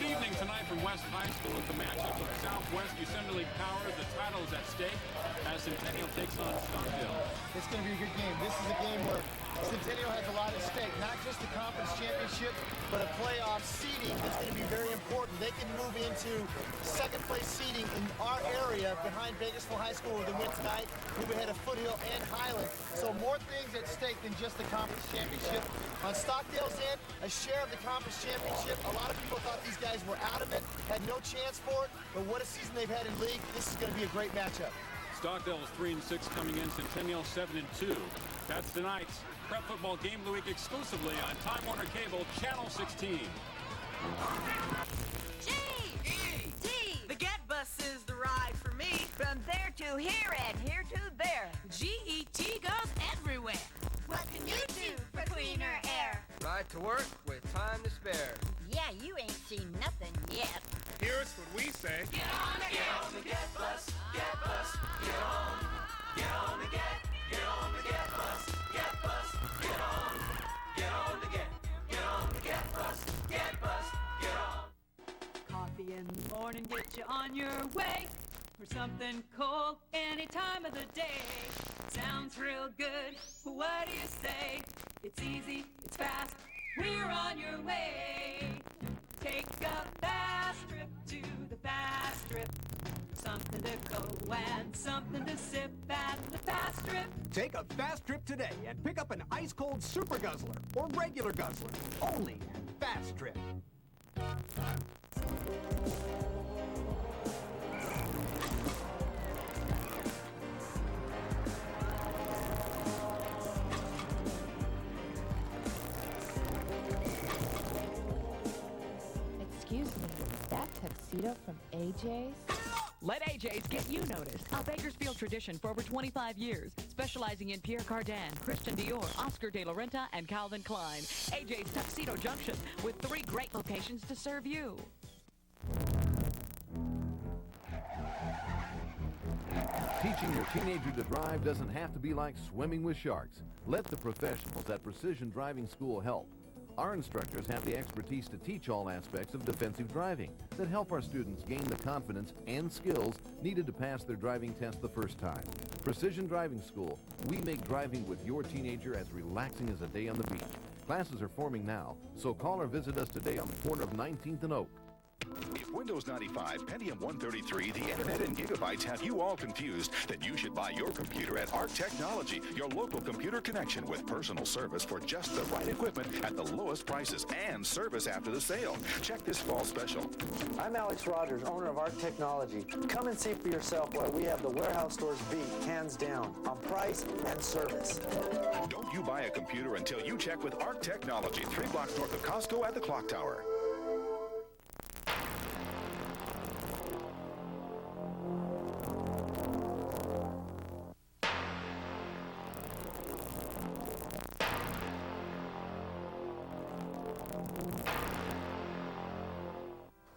evening tonight from West High School with the matchup of Southwest Assembly League Powers. The title is at stake as Centennial takes on Stockdale. It's going to be a good game. This is a game where Centennial has a lot at stake, not just the conference championship, but a playoff seeding is going to be very important. They can move into second-place seeding in our area behind Bakersfield High School with a win tonight, move ahead of Foothill and Highland. So more things at stake than just the conference championship. On Stockdale's end, a share of the conference championship. A lot of people thought these guys were out of it, had no chance for it, but what a season they've had in league. This is going to be a great matchup. Stockdale is 3-6 coming in, Centennial 7-2. That's tonight's Prep Football Game of the Week exclusively on Time Warner Cable, Channel 16. G-E-T! The Get Bus is the ride for me. From there to here and here to there. G-E-T goes everywhere. What can you do for cleaner air? Ride to work with time to spare. Yeah, you ain't seen nothing yet. Here's what we say. Get on the Get Bus. Get Bus. Get on. Get on the Get. Get on the Get Bus. Get Bus. Get on. Get on the Get. Get on the Get Bus. Get Bus. Get on. Coffee in the morning, get you on your way. For something cold any time of the day. Sounds real good. What do you say? It's easy, it's fast. We're on your way. Take a fast trip to the fast trip. Something to go and something to sip at the fast trip. Take a fast trip today and pick up an ice-cold Super Guzzler or regular Guzzler. Only at Fast Trip. Excuse me, is that tuxedo from AJ's? Let AJ's get you noticed. A Bakersfield tradition for over 25 years, specializing in Pierre Cardin, Christian Dior, Oscar de la Renta, and Calvin Klein. AJ's Tuxedo Junction, with 3 great locations to serve you. Teaching your teenager to drive doesn't have to be like swimming with sharks. Let the professionals at Precision Driving School help. Our instructors have the expertise to teach all aspects of defensive driving that help our students gain the confidence and skills needed to pass their driving test the first time. Precision Driving School, we make driving with your teenager as relaxing as a day on the beach. Classes are forming now, so call or visit us today on the corner of 19th and Oak. If Windows 95, Pentium 133, the internet and gigabytes have you all confused, then you should buy your computer at Arc Technology, your local computer connection with personal service for just the right equipment at the lowest prices and service after the sale. Check this fall special. I'm Alex Rogers, owner of Arc Technology. Come and see for yourself why we have the warehouse stores beat, hands down, on price and service. Don't you buy a computer until you check with Arc Technology, 3 blocks north of Costco at the Clock Tower.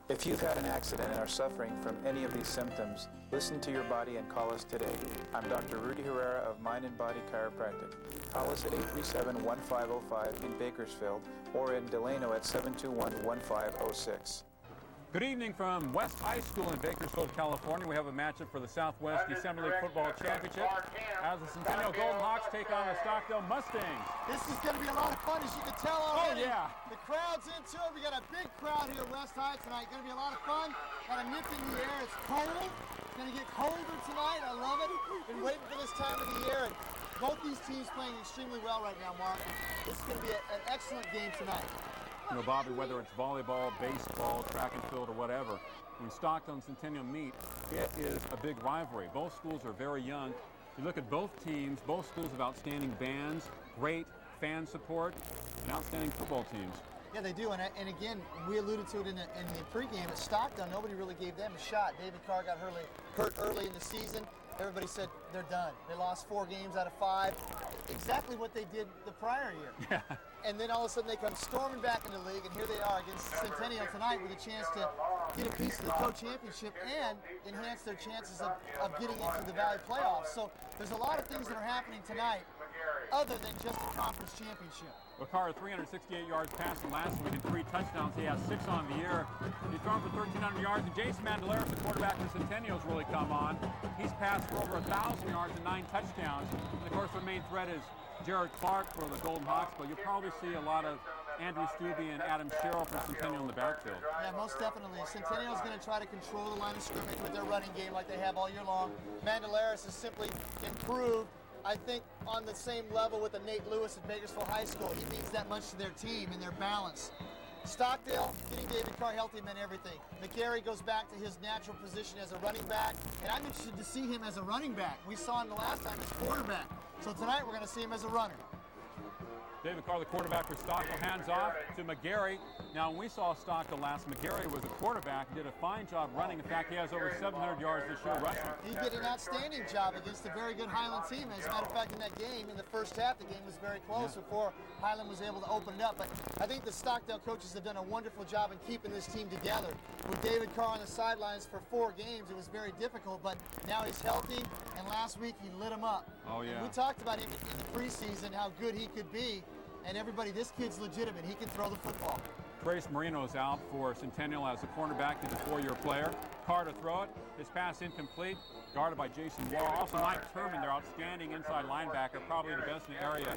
If you've had an accident and are suffering from any of these symptoms, listen to your body and call us today. I'm Dr. Rudy Herrera of Mind and Body Chiropractic. Call us at 837-1505 in Bakersfield or in Delano at 721-1506. Good evening from West High School in Bakersfield, California. We have a matchup for the Southwest Assembly League Football Championship as the Centennial Golden Hawks take on the Stockdale Mustangs. This is going to be a lot of fun, as you can tell already. Oh, yeah. The crowd's into it. We got a big crowd here at West High tonight. Going to be a lot of fun. Got a nip in the air. It's cold. It's going to get colder tonight. I love it. Been waiting for this time of the year. And both these teams playing extremely well right now, Mark. This is going to be an excellent game tonight. You know, Bobby, whether it's volleyball, baseball, track and field, or whatever, when Stockdale and Centennial meet, it is a big rivalry. Both schools are very young. You look at both teams, both schools have outstanding bands, great fan support, and outstanding football teams. Yeah, they do, and again, we alluded to it in the pregame. At Stockdale, nobody really gave them a shot. David Carr got hurt early in the season. Everybody said they're done. They lost 4 games out of 5. Exactly what they did the prior year. Yeah. And then all of a sudden they come storming back in the league, and here they are against Centennial tonight with a chance to get a piece of the co-championship and enhance their chances of getting into the Valley playoffs. So there's a lot of things that are happening tonight other than just a conference championship. Bakar, 368 yards passing last week and 3 touchdowns. He has 6 on the year. He's thrown for 1,300 yards. And Jason Mandelaris, the quarterback for Centennial, has really come on. He's passed for over 1,000 yards and 9 touchdowns. And of course, their main threat is Jared Clark for the Golden Hawks, but you'll probably see a lot of Andrew Stubbe and Adam Sherrill for Centennial in the backfield. Yeah, most definitely. Centennial is going to try to control the line of scrimmage with their running game like they have all year long. Mandelaris has simply improved, I think, on the same level with the Nate Lewis at Bakersfield High School. He means that much to their team and their balance. Stockdale, getting David Carr healthy meant everything. McGarry goes back to his natural position as a running back, and I'm interested to see him as a running back. We saw him the last time as quarterback. So tonight we're going to see him as a runner. David Carr, the quarterback for Stockdale, hands off to McGarry. Now, when we saw Stockdale last, McGarry was a quarterback. He did a fine job running. In fact, he has over 700 yards this year rushing. He did an outstanding job against a very good Highland team. As a matter of fact, in that game, in the first half, the game was very close before Highland was able to open it up. But I think the Stockdale coaches have done a wonderful job in keeping this team together. With David Carr on the sidelines for 4 games, it was very difficult, but now he's healthy, and last week he lit him up. Oh, yeah. And we talked about him in the preseason, how good he could be. And everybody, this kid's legitimate. He can throw the football. Trace Marino is out for Centennial as a cornerback. He's a 4-year player. Carr to throw it. His pass incomplete. Guarded by Jason Wall. Also, Mike Turman, their outstanding inside linebacker, probably the best in the area,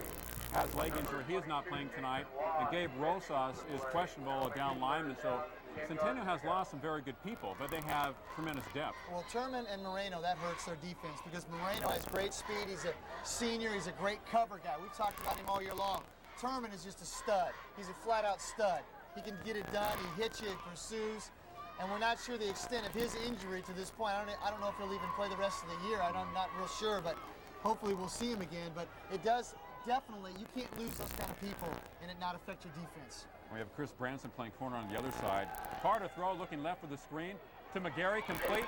has leg injury. He is not playing tonight. And Gabe Rosas is questionable, a down lineman. So Centennial has lost some very good people, but they have tremendous depth. Well, Turman and Moreno, that hurts their defense because Moreno has great speed. He's a senior. He's a great cover guy. We've talked about him all year long. Turman is just a stud. He's a flat-out stud. He can get it done. He hits you, he pursues, and we're not sure the extent of his injury to this point. I don't know if he'll even play the rest of the year. I'm not real sure, but hopefully we'll see him again. But it does definitely, you can't lose those kind of people and it not affect your defense. We have Chris Branson playing corner on the other side. Carr to throw, looking left for the screen. To McGarry, complete.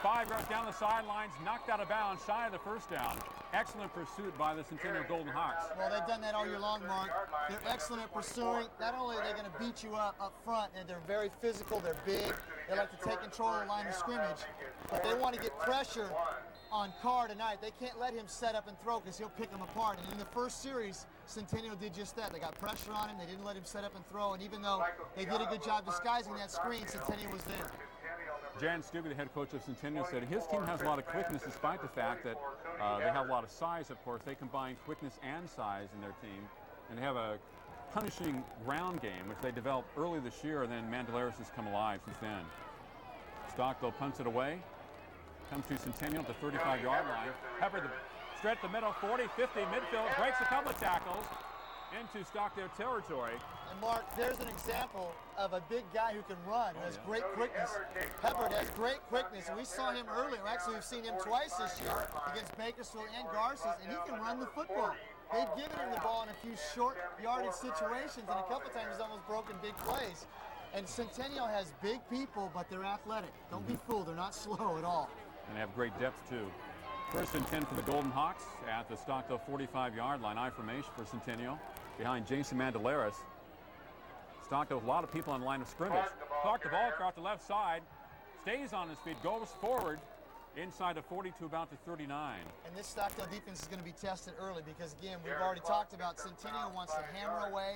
5 yards down the sidelines, knocked out of bounds, shy of the first down. Excellent pursuit by the Centennial Golden Hawks. Well, they've done that all year long, Mark. They're excellent at pursuing. Not only are they going to beat you up front, and they're very physical, they're big, they like to take control of the line of scrimmage, but they want to get pressure on Carr tonight. They can't let him set up and throw because he'll pick them apart. And in the first series, Centennial did just that. They got pressure on him. They didn't let him set up and throw. And even though they did a good job disguising that screen, Centennial was there. Jan Stubbe, the head coach of Centennial, said his team has a lot of quickness despite the fact that they have a lot of size, of course. They combine quickness and size in their team. And they have a punishing ground game, which they developed early this year, and then Mandelaris has come alive since then. Stockdale punts it away. Comes to Centennial at the 35-yard line. Pepper the stretch the middle, 40, 50, midfield, breaks a couple of tackles into Stockdale territory. And Mark, there's an example of a big guy who can run, who has great quickness. Peppard has great quickness, and we saw him earlier. Actually, we've seen him twice this year against Bakersfield and Garces, and he can run the football. They've given him the ball in a few short yardage situations, and a couple times he's almost broken big plays. And Centennial has big people, but they're athletic. Don't be fooled, they're not slow at all. And they have great depth, too. 1st and 10 for the Golden Hawks at the Stockdale 45-yard line. I formation for Centennial behind Jason Mandelaris. Stockdale with a lot of people on the line of scrimmage. Clark the ball across the left side. Stays on his feet, goes forward inside the 40 to about the 39. And this Stockdale defense is going to be tested early because, again, we've already talked about Centennial wants to hammer away,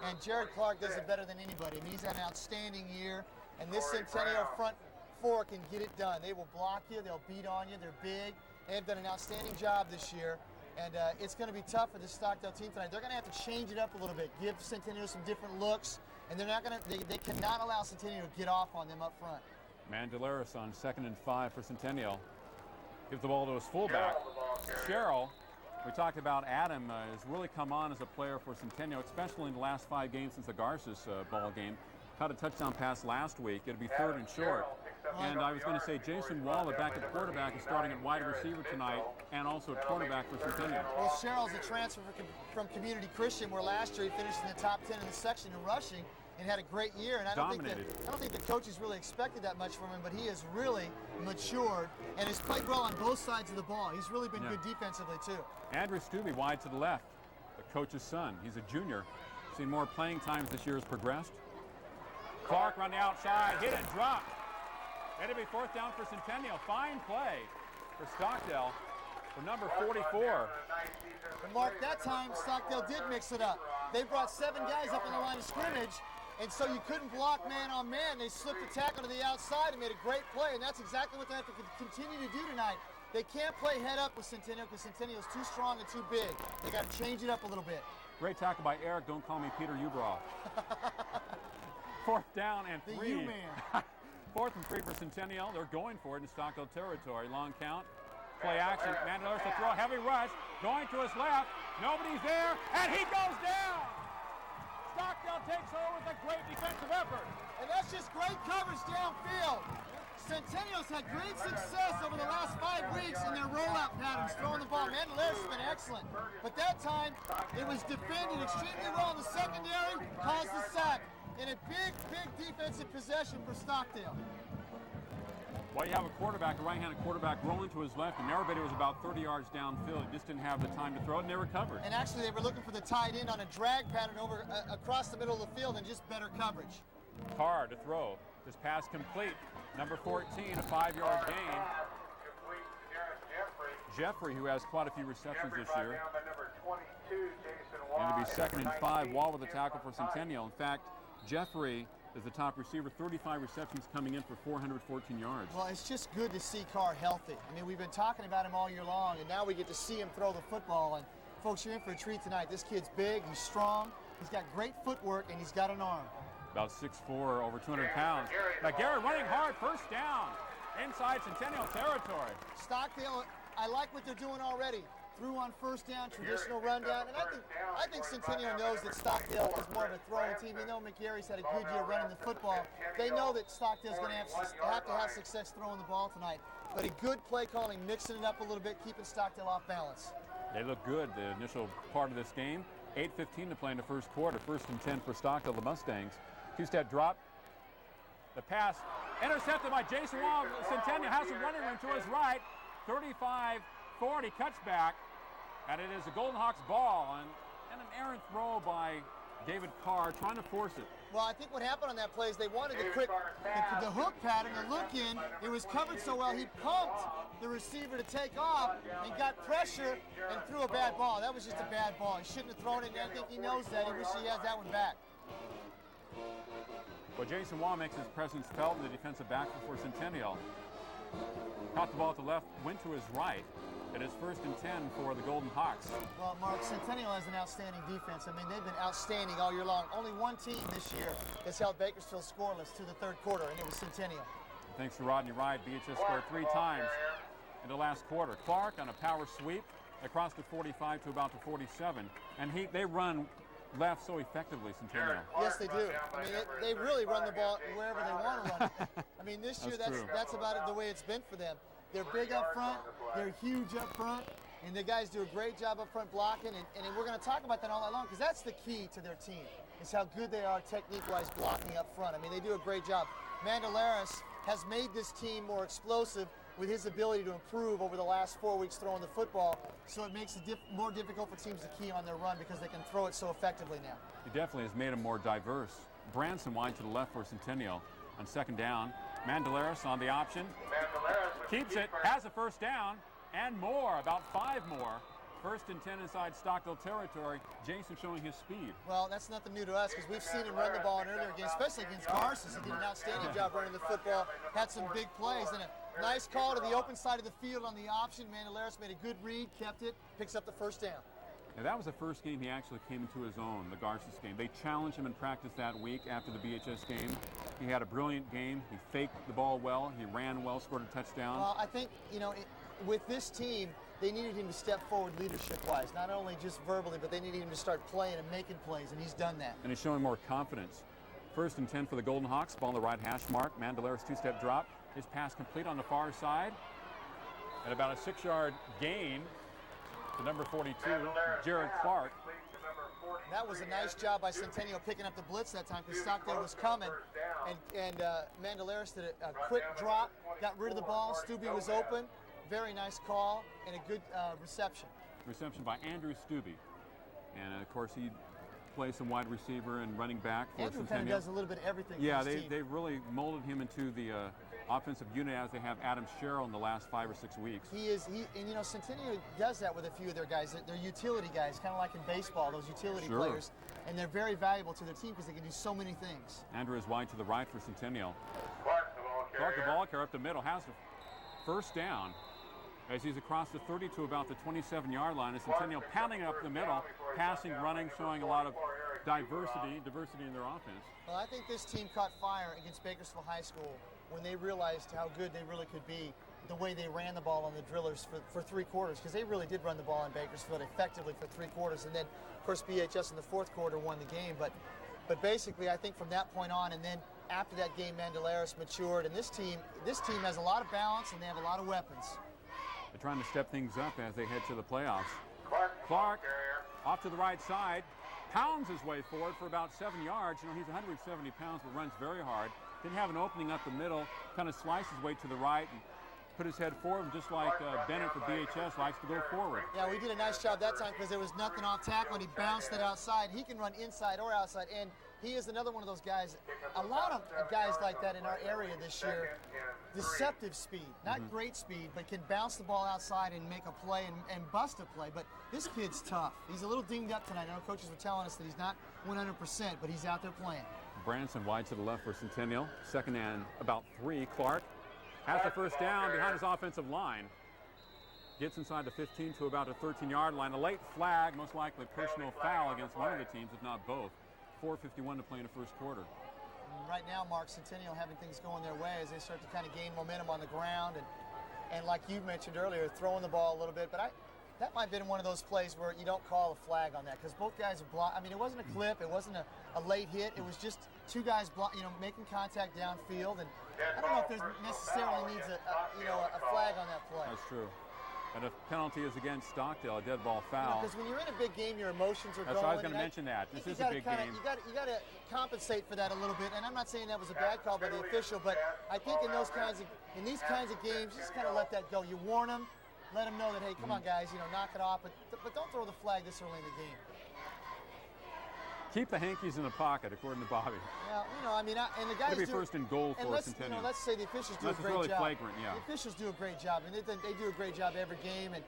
and Jared Clark does it better than anybody. I mean, he's had an outstanding year, and this Centennial front 4 can get it done. They will block you, they'll beat on you, they're big. They've done an outstanding job this year, and it's going to be tough for this Stockdale team tonight. They're going to have to change it up a little bit, give Centennial some different looks, and they're not going to. They cannot allow Centennial to get off on them up front. Mandelaris on 2nd and 5 for Centennial. Gives the ball to his fullback, Sherrill. We talked about Adam has really come on as a player for Centennial, especially in the last 5 games since the Garces ball game. Caught a touchdown pass last week. It'll be 3rd and short. And I was going to say Jason Wall, the backup quarterback, is starting at wide receiver tonight and also at quarterback for Centennial. Well, Sherrill's a transfer from Community Christian, where last year he finished in the top 10 in the section in rushing and had a great year. And I don't think the coaches really expected that much from him, but he has really matured and has played well on both sides of the ball. He's really been good defensively, too. Andrew Stubbe wide to the left, the coach's son. He's a junior. Seen more playing time as this year has progressed. Clark on the outside, hit and dropped. It'll be 4th down for Centennial. Fine play for Stockdale. for number 44. And Mark, that time Stockdale did mix it up. They brought 7 guys up on the line of scrimmage, and so you couldn't block man on man. They slipped a tackle to the outside and made a great play, and that's exactly what they have to continue to do tonight. They can't play head up with Centennial because Centennial's too strong and too big. They got to change it up a little bit. Great tackle by Eric. Don't call me Peter Ubraw. 4th down and 3. The U-man. 4th and 3 for Centennial. They're going for it in Stockdale territory. Long count. Play action. Mandelaris to throw. Heavy rush. Going to his left. Nobody's there. And he goes down. Stockdale takes over with a great defensive effort. And that's just great coverage downfield. Centennial's had great success over the last 5 weeks in their rollout patterns, throwing the ball. Mandelaris has been excellent. But that time, it was defended extremely well in the secondary, caused the sack. And a big, big defensive possession for Stockdale. Well, you have a quarterback, a right-handed quarterback, rolling to his left, and Narrabator was about 30 yards downfield. He just didn't have the time to throw it, and they recovered. And actually, they were looking for the tight end on a drag pattern over across the middle of the field and just better coverage. Carr to throw. This pass complete. Number 14, a 5-yard gain. Jeffrey, who has quite a few receptions this year. And to be 2nd and 5, Wall with the tackle for Centennial. In fact, Jeffrey is the top receiver, 35 receptions coming in for 414 yards. Well, it's just good to see Carr healthy. I mean, we've been talking about him all year long, and now we get to see him throw the football. And folks, you're in for a treat tonight. This kid's big, he's strong, he's got great footwork, and he's got an arm. About 6'4", over 200 pounds. Now Garrett running hard, 1st down, inside Centennial territory. Stockdale, I like what they're doing already. Through on 1st down, traditional rundown, and I think Centennial knows that Stockdale is more of a throwing team. You know McGarry's had a good year running the football. They know that Stockdale's going to have to have success throwing the ball tonight. But a good play calling, mixing it up a little bit, keeping Stockdale off balance. They look good, the initial part of this game. 8:15 to play in the 1st quarter. 1st and 10 for Stockdale, the Mustangs. 2-step drop. The pass intercepted by Jason Wall. Centennial has some running room to his right. 35-40, cuts back. And it is the Golden Hawks ball, and an errant throw by David Carr, trying to force it. Well, I think what happened on that play is they wanted the hook pattern, the look in. It was covered so well, he pumped the receiver to take off and got pressure and threw a bad ball. That was just a bad ball. He shouldn't have thrown it, and I think he knows that. He wishes he has that one back. Well, Jason Wall makes his presence felt in the defensive backfield for Centennial. Caught the ball at the left, went to his right. It is 1st and 10 for the Golden Hawks. Well, Mark, Centennial has an outstanding defense. I mean, they've been outstanding all year long. Only one team this year has held Bakersfield scoreless to the 3rd quarter, and it was Centennial. Thanks to Rodney Wright, BHS scored 3 times in the last quarter. Clark on a power sweep across the 45 to about the 47, and they run left so effectively, Centennial. Yes, they do. I mean, they really run the ball wherever they want to run it. I mean, this year that's about it, the way it's been for them. They're big up front, they're huge up front, and the guys do a great job up front blocking, and we're going to talk about that all night long because that's the key to their team, is how good they are technique-wise blocking up front. I mean, they do a great job. Mandelaris has made this team more explosive with his ability to improve over the last 4 weeks throwing the football, so it makes it more difficult for teams to key on their run because they can throw it so effectively now. He definitely has made them more diverse. Branson wide to the left for Centennial on 2nd down. Mandelaris on the option. Keeps it, has a 1st down, and more, about 5 more. 1st and 10 inside Stockdale territory. Jason showing his speed. Well, that's nothing new to us because we've seen him run the ball in earlier games, especially against Garces. He did an outstanding job running the football, had some big plays, and a nice call to the open side of the field on the option. Mandelaris made a good read, kept it, picks up the 1st down. Now, that was the first game he actually came into his own, the Garces game. They challenged him in practice that week after the BHS game. He had a brilliant game. He faked the ball well. He ran well, scored a touchdown. Well, I think, with this team, they needed him to step forward leadership-wise, not only just verbally, but they needed him to start playing and making plays, and he's done that. And he's showing more confidence. 1st and 10 for the Golden Hawks. Ball on the right hash mark. Mandelaris 2-step drop. His pass complete on the far side. And about a 6-yard gain to number 42, Jared Clark. That was a nice job by Centennial picking up the blitz that time because Stockdale was coming. And Mandelaris did a quick drop, got rid of the ball. Stubbe was open. Very nice call and a good reception. Reception by Andrew Stubbe. And, of course, he plays some wide receiver and running back for Andrew Centennial. kind of does a little bit of everything. Yeah, they really molded him into the offensive unit as they have Adam Sherrill in the last 5 or 6 weeks. And you know, Centennial does that with a few of their guys. They're utility guys, kind of like in baseball, those utility players. And they're very valuable to their team because they can do so many things. Andrew is wide to the right for Centennial. Clark, the ball carrier up the middle, has the first down as he's across the 30 to about the 27-yard line. And Centennial pounding up the middle, passing, running, showing a lot of diversity in their offense. Well, I think this team caught fire against Bakersfield High School when they realized how good they really could be, the way they ran the ball on the Drillers for 3 quarters, because they really did run the ball in Bakersfield effectively for 3 quarters. And then, of course, BHS in the 4th quarter won the game. But basically, I think from that point on, and then after that game, Mandalaris matured, and this team has a lot of balance and they have a lot of weapons. They're trying to step things up as they head to the playoffs. Clark off to the right side, pounds his way forward for about 7 yards. You know, he's 170 pounds, but runs very hard. Didn't have an opening up the middle, kind of sliced his way to the right and put his head forward, just like Bennett for BHS likes to go forward. Yeah, we did a nice job that time because there was nothing off tackle and he bounced it outside. He can run inside or outside, and he is another one of those guys. A lot of guys like that in our area this year. Deceptive speed, not great speed, but can bounce the ball outside and make a play and bust a play. But this kid's tough. He's a little dinged up tonight. I know coaches were telling us that he's not 100%, but he's out there playing. Branson wide to the left for Centennial. 2nd and about 3. Clark has the first down behind his offensive line. Gets inside the 15 to about a 13-yard line. A late flag, most likely personal foul against one of the teams, if not both. 4:51 to play in the 1st quarter. Right now, Mark, Centennial having things going their way as they start to kind of gain momentum on the ground. And like you mentioned earlier, throwing the ball a little bit. But that might have been one of those plays where you don't call a flag on that because both guys are blocked. I mean, it wasn't a clip. It wasn't a late hit. It was just 2 guys making contact downfield. And I don't know if there necessarily needs a flag on that play. That's true. And the penalty is against Stockdale, a dead ball foul. Because when you're in a big game, your emotions are That's going. what I was going to mention that. This is a big game. You got to compensate for that a little bit. And I'm not saying that was a bad call by the official, but I think in these kinds of games, just kind of let that go. You warn them, let them know that, hey, come on, guys, knock it off. But don't throw the flag this early in the game. Keep the hankies in the pocket, according to Bobby. Yeah, and the guys It'll be first and goal for Centennial. Let's say the officials do a great really job. Flagrant, yeah. The officials do a great job, and they do a great job every game. And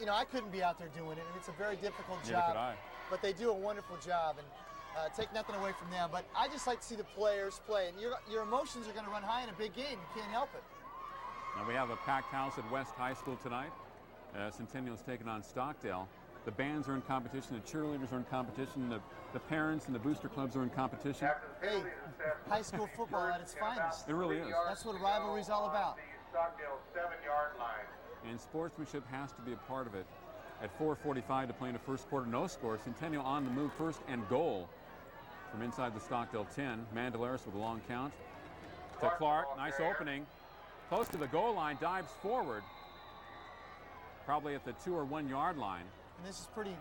I couldn't be out there doing it, and it's a very difficult job. Neither could I. But they do a wonderful job, and take nothing away from them. But I just like to see the players play, and your emotions are going to run high in a big game. You can't help it. Now we have a packed house at West High School tonight. Centennial's taking on Stockdale. The bands are in competition, the cheerleaders are in competition, the parents and the booster clubs are in competition. Hey, high school football at its finest. It really is. That's what a rivalry is all about. Stockdale 7-yard line. And sportsmanship has to be a part of it. At 4:45 to play in the 1st quarter, no score. Centennial on the move, 1st and goal from inside the Stockdale 10. Mandalaris with a long count. To Clark, nice opening. Close to the goal line, dives forward. Probably at the 2 or 1 yard line. And this is pretty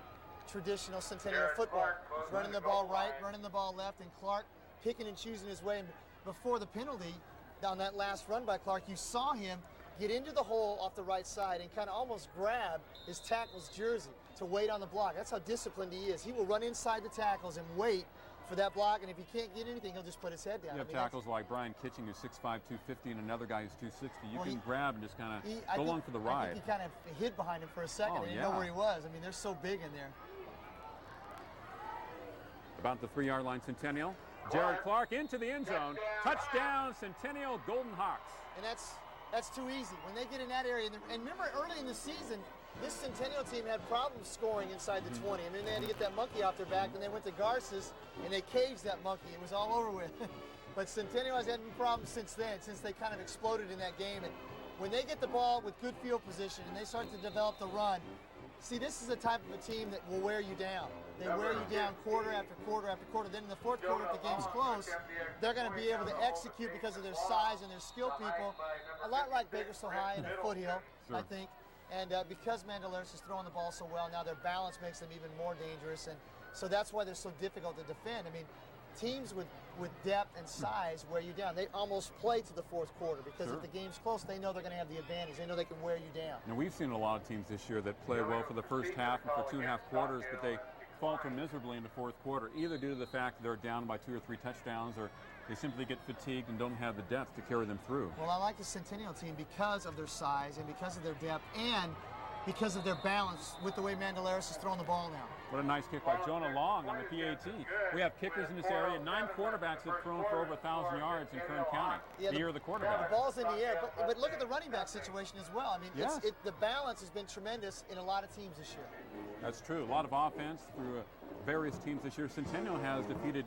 traditional Centennial football. Running the ball right, running the ball left, and Clark picking and choosing his way. And before the penalty, on that last run by Clark, you saw him get into the hole off the right side and kind of almost grab his tackle's jersey to wait on the block. That's how disciplined he is. He will run inside the tackles and wait for that block, and if he can't get anything, he'll just put his head down. You have tackles like Brian Kitching, who's 6'5", 250, and another guy who's 260. You can grab and just kind of go along for the ride. I think he kind of hid behind him for a second. He didn't know where he was. I mean, they're so big in there. About the 3 yard line, Centennial. Jared Clark into the end zone. Touchdown, Centennial Golden Hawks. And that's too easy. When they get in that area, and remember early in the season, this Centennial team had problems scoring inside the 20. I mean, they had to get that monkey off their back, and they went to Garces, and they caged that monkey. It was all over with. But Centennial has had problems since then, since they kind of exploded in that game. And when they get the ball with good field position and they start to develop the run, see, this is the type of a team that will wear you down. They wear you down quarter after quarter after quarter. Then in the 4th quarter, if the game's close, they're going to be able to execute because of their size and their skill people. A lot like Bakersfield High and Foothill, I think. And because Mandalaris is throwing the ball so well, now their balance makes them even more dangerous. And so that's why they're so difficult to defend. I mean, teams with depth and size wear you down. They almost play to the 4th quarter because if the game's close, they know they're going to have the advantage. They know they can wear you down. Now, we've seen a lot of teams this year that play well for the first half and for 2.5 quarters, but they falter miserably in the fourth quarter, either due to the fact they're down by 2 or 3 touchdowns, or they simply get fatigued and don't have the depth to carry them through. Well, I like the Centennial team because of their size and because of their depth and because of their balance with the way Mandelaris is throwing the ball now. What a nice kick by Jonah Long on the PAT. We have kickers in this area. 9 quarterbacks have thrown for over 1,000 yards in Kern County. Yeah, the year of the quarterback. The ball's in the air, but look at the running back situation as well. I mean, yes. the balance has been tremendous in a lot of teams this year. That's true. A lot of offense through various teams this year. Centennial has defeated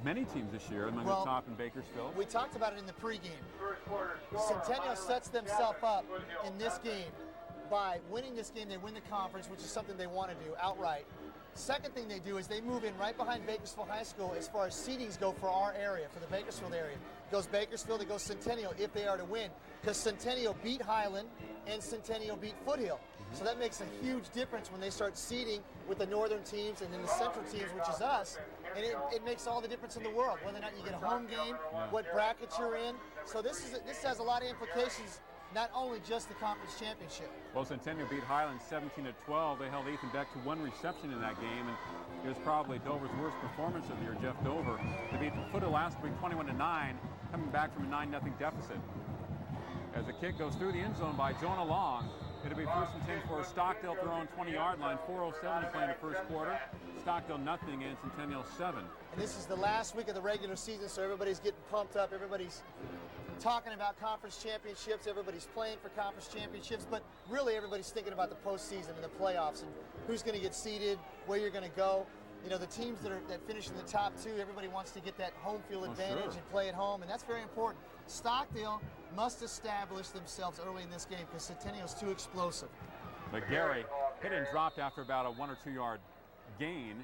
many teams this year, among the top in Bakersfield. We talked about it in the pregame. Centennial sets themselves up in this game. By winning this game, they win the conference, which is something they want to do outright. Second thing they do is they move in right behind Bakersfield High School as far as seedings go for our area, for the Bakersfield area. It goes Bakersfield, it goes Centennial if they are to win, because Centennial beat Highland and Centennial beat Foothill. So that makes a huge difference when they start seeding with the northern teams and then the central teams, which is us. And it makes all the difference in the world, whether or not you get a home game, what bracket you're in. So this has a lot of implications, not only just the conference championship. Well, Centennial beat Highland 17-12. They held Ethan Beck to 1 reception in that game, and it was probably Dover's worst performance of the year, Jeff Dover. They beat Foothill last week 21-9, coming back from a 9-0 deficit. As the kick goes through the end zone by Jonah Long, it'll be 1st and 10 for Stockdale at their own 20-yard line. 4:07 to play in the first quarter. Stockdale nothing and Centennial 7. And this is the last week of the regular season, so everybody's getting pumped up. Everybody's talking about conference championships. Everybody's playing for conference championships, but really everybody's thinking about the postseason and the playoffs and who's going to get seeded, where you're going to go. You know, the teams that finish in the top 2, everybody wants to get that home field advantage and play at home, and that's very important. Stockdale must establish themselves early in this game because Centennial's too explosive. McGarry hit and dropped after about a 1 or 2 yard gain.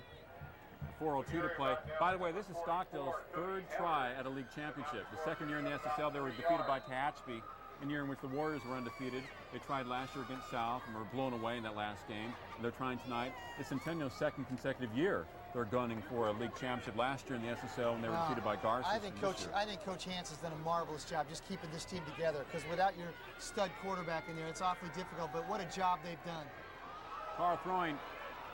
4:02 to play. By the way, this is Stockdale's 3rd try at a league championship. The 2nd year in the SSL, they were defeated by Tehachapi, in the year in which the Warriors were undefeated. They tried last year against South and were blown away in that last game. And they're trying tonight. It's Centennial's 2nd consecutive year they're gunning for a league championship. Last year in the SSL, when they were defeated by Garces. I think Coach Hans has done a marvelous job just keeping this team together, because without your stud quarterback in there, it's awfully difficult. But what a job they've done. Carr throwing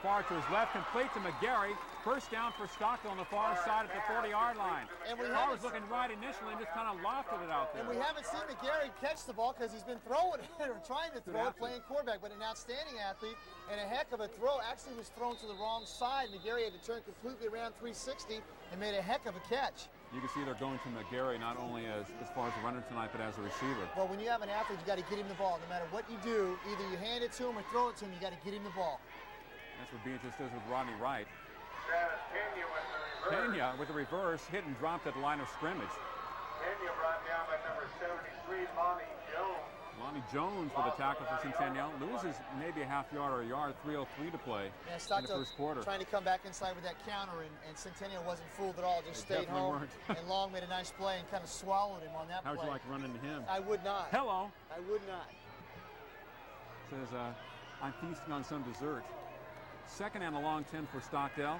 far to his left, complete to McGarry. First down for Stockdale on the far side at the 40-yard line. And Carr was looking right initially and just kind of lofted it out there. And we haven't seen McGarry catch the ball because he's been throwing it or trying to throw it, playing quarterback, but an outstanding athlete and a heck of a throw. Actually was thrown to the wrong side. McGarry had to turn completely around 360 and made a heck of a catch. You can see they're going to McGarry not only as far as a runner tonight, but as a receiver. Well, when you have an athlete, you got to get him the ball. No matter what you do, either you hand it to him or throw it to him, you got to get him the ball. That's what Beatrice does with Rodney Wright. Pena with the reverse, hit and dropped at the line of scrimmage. Pena brought down by number 73, Lonnie Jones. Lonnie Jones with a tackle for Centennial. Loses maybe a half yard or a yard, 3:03 to play in the first quarter. Trying to come back inside with that counter, and Centennial wasn't fooled at all, just stayed home. And Long made a nice play and kind of swallowed him on that play. How would you like to run into him? I would not. Hello. I would not. Says, I'm feasting on some dessert. 2nd and a long 10 for Stockdale.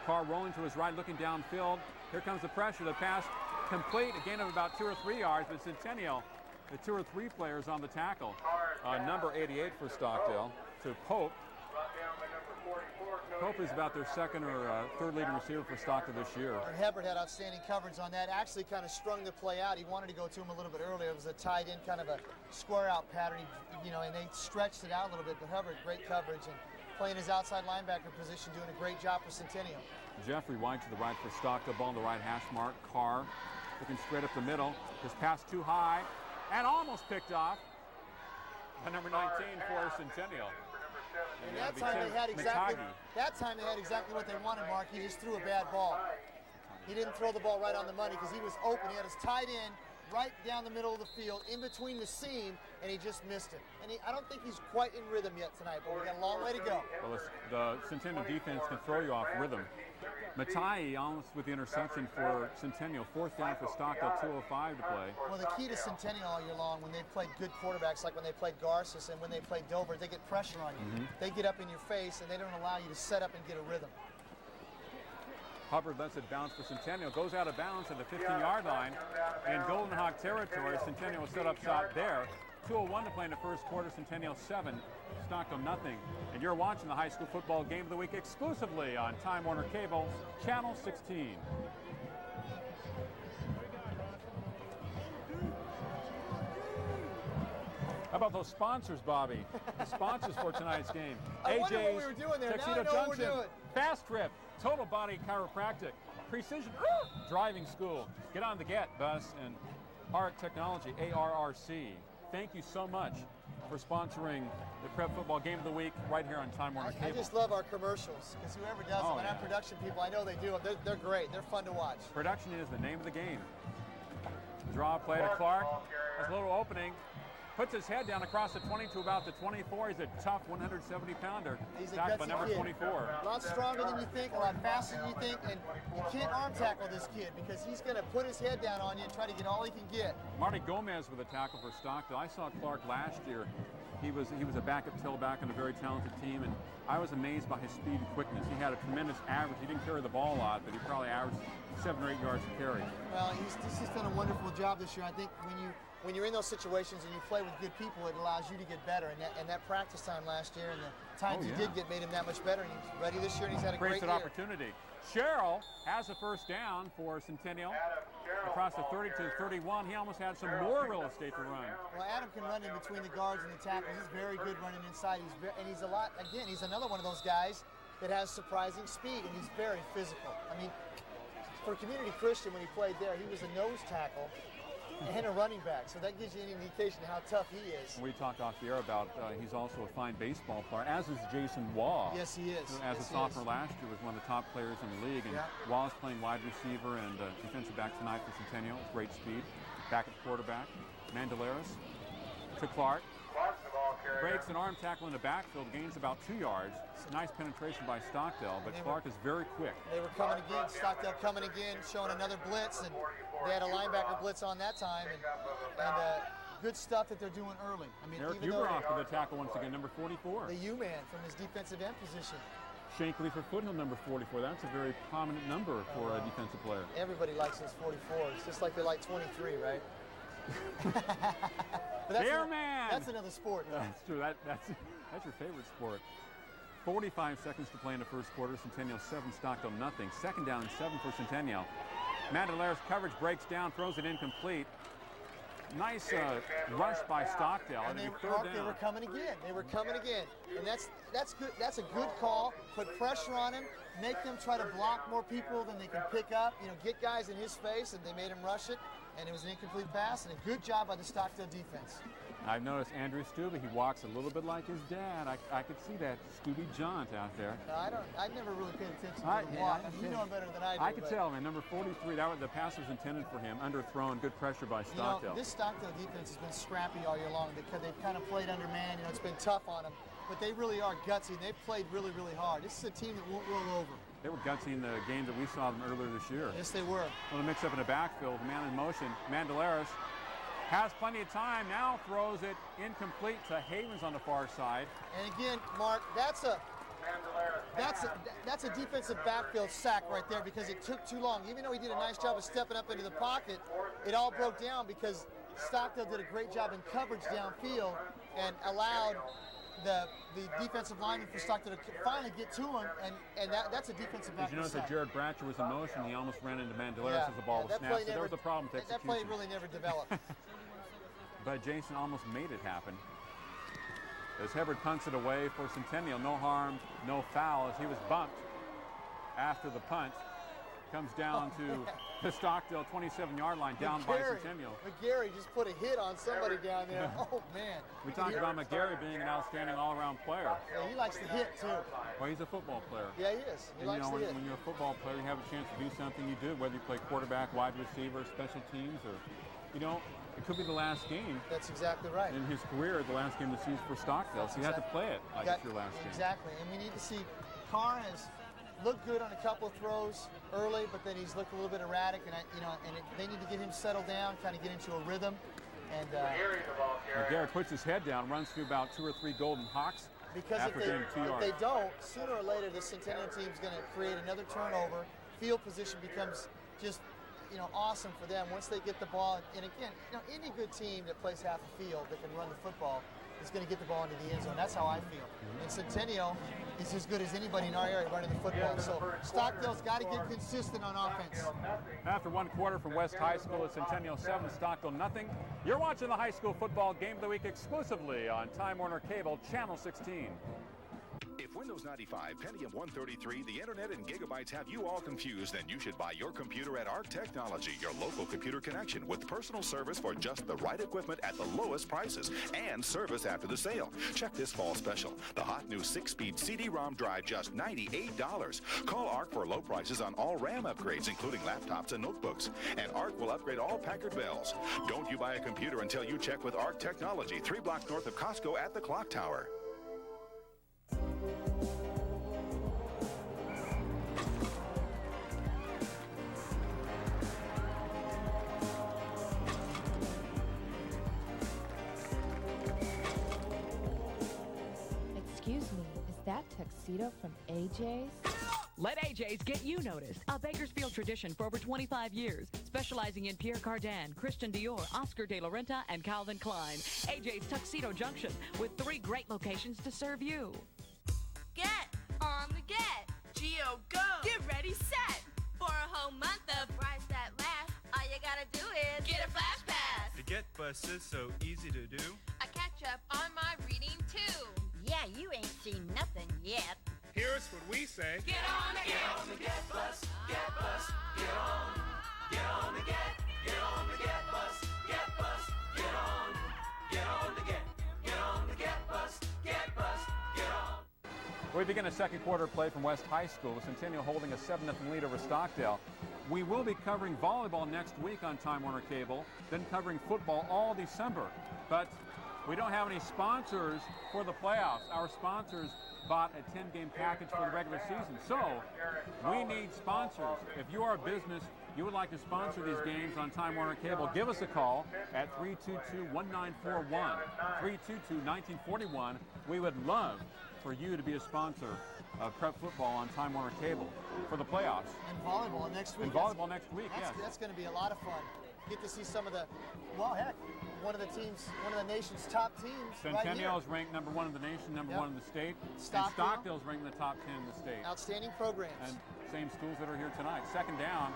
Carr rolling to his right, looking downfield. Here comes the pressure. The pass complete, a gain of about 2 or 3 yards, but Centennial, the 2 or 3 players on the tackle. Number 88 for Stockdale to Pope. Pope is about their 2nd or 3rd leading receiver for Stockdale this year. And Hebert had outstanding coverage on that. Actually kind of strung the play out. He wanted to go to him a little bit earlier. It was a tight end, kind of a square out pattern, and they stretched it out a little bit. But Hebert, great coverage, and playing his outside linebacker position, doing a great job for Centennial. Jeffrey White to the right for Stockdale, ball on the right hash mark. Carr looking straight up the middle. His pass too high and almost picked off by number 19 for Centennial. And that time they had exactly what they wanted, Mark. He just threw a bad ball. He didn't throw the ball right on the money because he was open. He had his tight end right down the middle of the field, in between the seam, and he just missed it. And I don't think he's quite in rhythm yet tonight, but we got a long way to go. Well, the Centennial defense can throw you off rhythm. Matai almost with the interception for Centennial. 4th down for Stockdale, 2:05 to play. Well, the key to Centennial all year long, when they played good quarterbacks, like when they played Garces and when they played Dover, they get pressure on you. They get up in your face, and they don't allow you to set up and get a rhythm. Hubbard lets it bounce for Centennial. Goes out of bounds at the 15-yard line. In Golden Hawk territory, Centennial was set up shop there. 2:01 to play in the first quarter. Centennial 7, Stockdale nothing. And you're watching the high school football game of the week exclusively on Time Warner Cable, Channel 16. How about those sponsors, Bobby? The sponsors for tonight's game. I wonder what we were doing there. Tuxedo Now I know what Junction, we're doing. Fast Trip, Total Body Chiropractic, Precision Driving School, Get on the Get Bus, and ARC Technology, ARRC. Thank you so much for sponsoring the Prep Football Game of the Week right here on Time Warner Cable. I just love our commercials, because whoever does them, and our production people, I know they do them. They're great. They're fun to watch. Production is the name of the game. Draw play to Clark. There's a little opening. Puts his head down across the 20 to about the 24. He's a tough 170-pounder. He's a tackled by gutsy number kid. 24. A lot stronger than you think, a lot faster than you think, and you can't arm tackle this kid because he's going to put his head down on you and try to get all he can get. Marty Gomez with a tackle for Stockdale. I saw Clark last year. He was a backup tailback on a very talented team, and I was amazed by his speed and quickness. He had a tremendous average. He didn't carry the ball a lot, but he probably averaged 7 or 8 yards a carry. Well, he's just done a wonderful job this year. I think when you're in those situations and you play with good people, it allows you to get better. And that practice time last year and the times he did get made him that much better. And he's ready this year, and he's had a great year. Opportunity. Sherrill has a first down for Centennial. Across the 30 to 31, he almost had some more real estate to run. Well, Adam can run in between the guards and the tackles. He's very good running inside. He's a lot. Again, he's another one of those guys that has surprising speed, and he's very physical. I mean, for Community Christian, when he played there, he was a nose tackle and a running back, so that gives you an indication how tough he is. We talked off the air about he's also a fine baseball player, as is Jason Waugh. Yes, he is. Who, as a sophomore last year, was one of the top players in the league, and Waugh's playing wide receiver and defensive back tonight for Centennial. Great speed. Back at quarterback. Mandelaris to Clark. Breaks an arm tackle in the backfield, gains about 2 yards. Nice penetration by Stockdale, but Clark is very quick. They were coming again, Stockdale coming again, showing another blitz, and they had a linebacker blitz on that time, and good stuff that they're doing early. I mean, Eric even Uberoff with the tackle once again, number 44. The U-man from his defensive end position. Shankly for Foothill, number 44. That's a very prominent number for a defensive player. Everybody likes those 44s, just like they like 23, right? But that's another sport. That's true. That's your favorite sport. 45 seconds to play in the first quarter. Centennial 7, Stockdale nothing. Second down and 7 for Centennial. Mandelaris coverage breaks down, throws it incomplete. Nice rush by Stockdale. And they were coming again. They were coming again. And that's good. That's a good call. Put pressure on him. Make them try to block more people than they can pick up. You know, get guys in his face, and they made him rush it. And it was an incomplete pass, and a good job by the Stockdale defense. I've noticed Andrew Stubbe, he walks a little bit like his dad. I could see that Stubbe jaunt out there. I never really paid attention to the walk. You know him better than I do. I could tell, man. Number 43, the pass was intended for him. Underthrown, good pressure by Stockdale. You know, this Stockdale defense has been scrappy all year long because they've kind of played under man. You know, it's been tough on them. But they really are gutsy, and they've played really, really hard. This is a team that won't roll over. They were gutsy in the game that we saw them earlier this year. Yes, they were. A little mix-up in the backfield, man in motion. Mandelaris has plenty of time, now throws it incomplete to Havens on the far side. And again, Mark, that's a defensive backfield sack right there because it took too long. Even though he did a nice job of stepping up into the pocket, it all broke down because Stockdale did a great job in coverage downfield and allowed the defensive lineman for Stockdale to finally get to him, and that's a defensive backfield. Did you notice that Jared Bratcher was in motion? He almost ran into Mandelaris as the ball was that snapped. So there was a problem with that execution. play really never developed. But Jason almost made it happen. As Hebert punts it away for Centennial, no harm, no foul, as he was bumped after the punt. Comes down to the Stockdale 27-yard line, down by Centennial. McGarry just put a hit on somebody down there. Oh, man. We talked about McGarry being an outstanding all-around player. Yeah, he likes to hit, too. Well, he's a football player. Yeah, he is. He likes to hit. When you're a football player, you have a chance to do something, you do, whether you play quarterback, wide receiver, special teams, or, it could be the last game. That's exactly right. In his career, the last game of the season for Stockdale, so you have to play it like it's your last game. Exactly, and we need to see Carr has looked good on a couple of throws early, but then he's looked a little bit erratic, and they need to get him settled down, kind of get into a rhythm. And Garrett puts his head down, runs through about 2 or 3 Golden Hawks. Because if they don't, sooner or later, the Centennial team's going to create another turnover. Field position becomes just awesome for them once they get the ball. And again, any good team that plays half the field that can run the football is going to get the ball into the end zone. That's how I feel. And Centennial is as good as anybody in our area running the football. So Stockdale's got to get consistent on offense. After one quarter from West High School at Centennial 7, Stockdale nothing. You're watching the high school football game of the week exclusively on Time Warner Cable, Channel 16. If Windows 95, Pentium 133, the internet and gigabytes have you all confused, then you should buy your computer at ARC Technology, your local computer connection, with personal service for just the right equipment at the lowest prices and service after the sale. Check this fall special. The hot new 6-speed CD-ROM drive, just $98. Call ARC for low prices on all RAM upgrades, including laptops and notebooks. And ARC will upgrade all Packard Bells. Don't you buy a computer until you check with ARC Technology, 3 blocks north of Costco at the Clock Tower. Excuse me, is that tuxedo from AJ's? Let AJ's get you noticed. A Bakersfield tradition for over 25 years, specializing in Pierre Cardin, Christian Dior, Oscar de la Renta, and Calvin Klein. AJ's Tuxedo Junction, with 3 great locations to serve you. Get on the get. Geo, go. Get ready, set. For a whole month of price that lasts, all you gotta do is get a flash pass. The Get Bus is so easy to do. I catch up on my reading too. Yeah, you ain't seen nothing yet. Here's what we say. Get on the Get on the Get Bus, Get Bus, get on. Get on the get on the Get Bus, Get Bus, get on. Get on the get on the Get Bus, Get Bus, get on. We begin a second quarter play from West High School, with Centennial holding a 7-0 lead over Stockdale. We will be covering volleyball next week on Time Warner Cable, then covering football all December. But we don't have any sponsors for the playoffs. Our sponsors bought a 10-game package for the regular season. So we need sponsors. If you are a business, you would like to sponsor these games on Time Warner Cable, give us a call at 322-1941, 322-1941. We would love for you to be a sponsor of prep football on Time Warner Cable for the playoffs. And volleyball next week. And volleyball next week, yes. That's going to be a lot of fun. Get to see some of the, well, heck, one of the nation's top teams. Centennial right is ranked number 1 in the nation, number 1 in the state. Stockdale is ranked in the top 10 in the state. Outstanding programs. And same schools that are here tonight. Second down.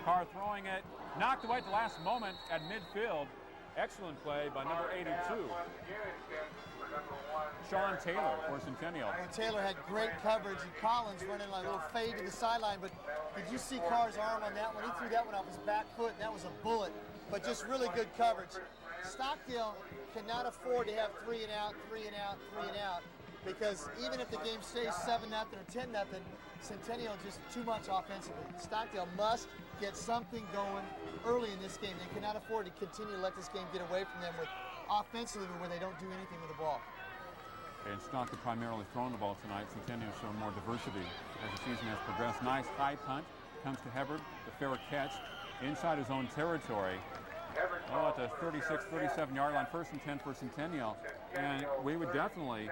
Carr throwing it, knocked away at the last moment at midfield. Excellent play by number 82. Sean Taylor for Centennial. And Taylor had great coverage, and Collins running like a little fade to the sideline, but did you see Carr's arm on that one? He threw that one off his back foot, and that was a bullet, but just really good coverage. Stockdale cannot afford to have 3 and out, 3 and out, 3 and out, because even if the game stays 7-0 or 10-0, Centennial just too much offensively. Stockdale must get something going early in this game. They cannot afford to continue to let this game get away from them with offensively where they don't do anything with the ball. And Stockdale primarily throwing the ball tonight. Centennial showing more diversity as the season has progressed. Nice high punt comes to Hubbard, the fair catch inside his own territory. Oh, at the 36, 37-yard line, 1st and 10 for Centennial. And we would definitely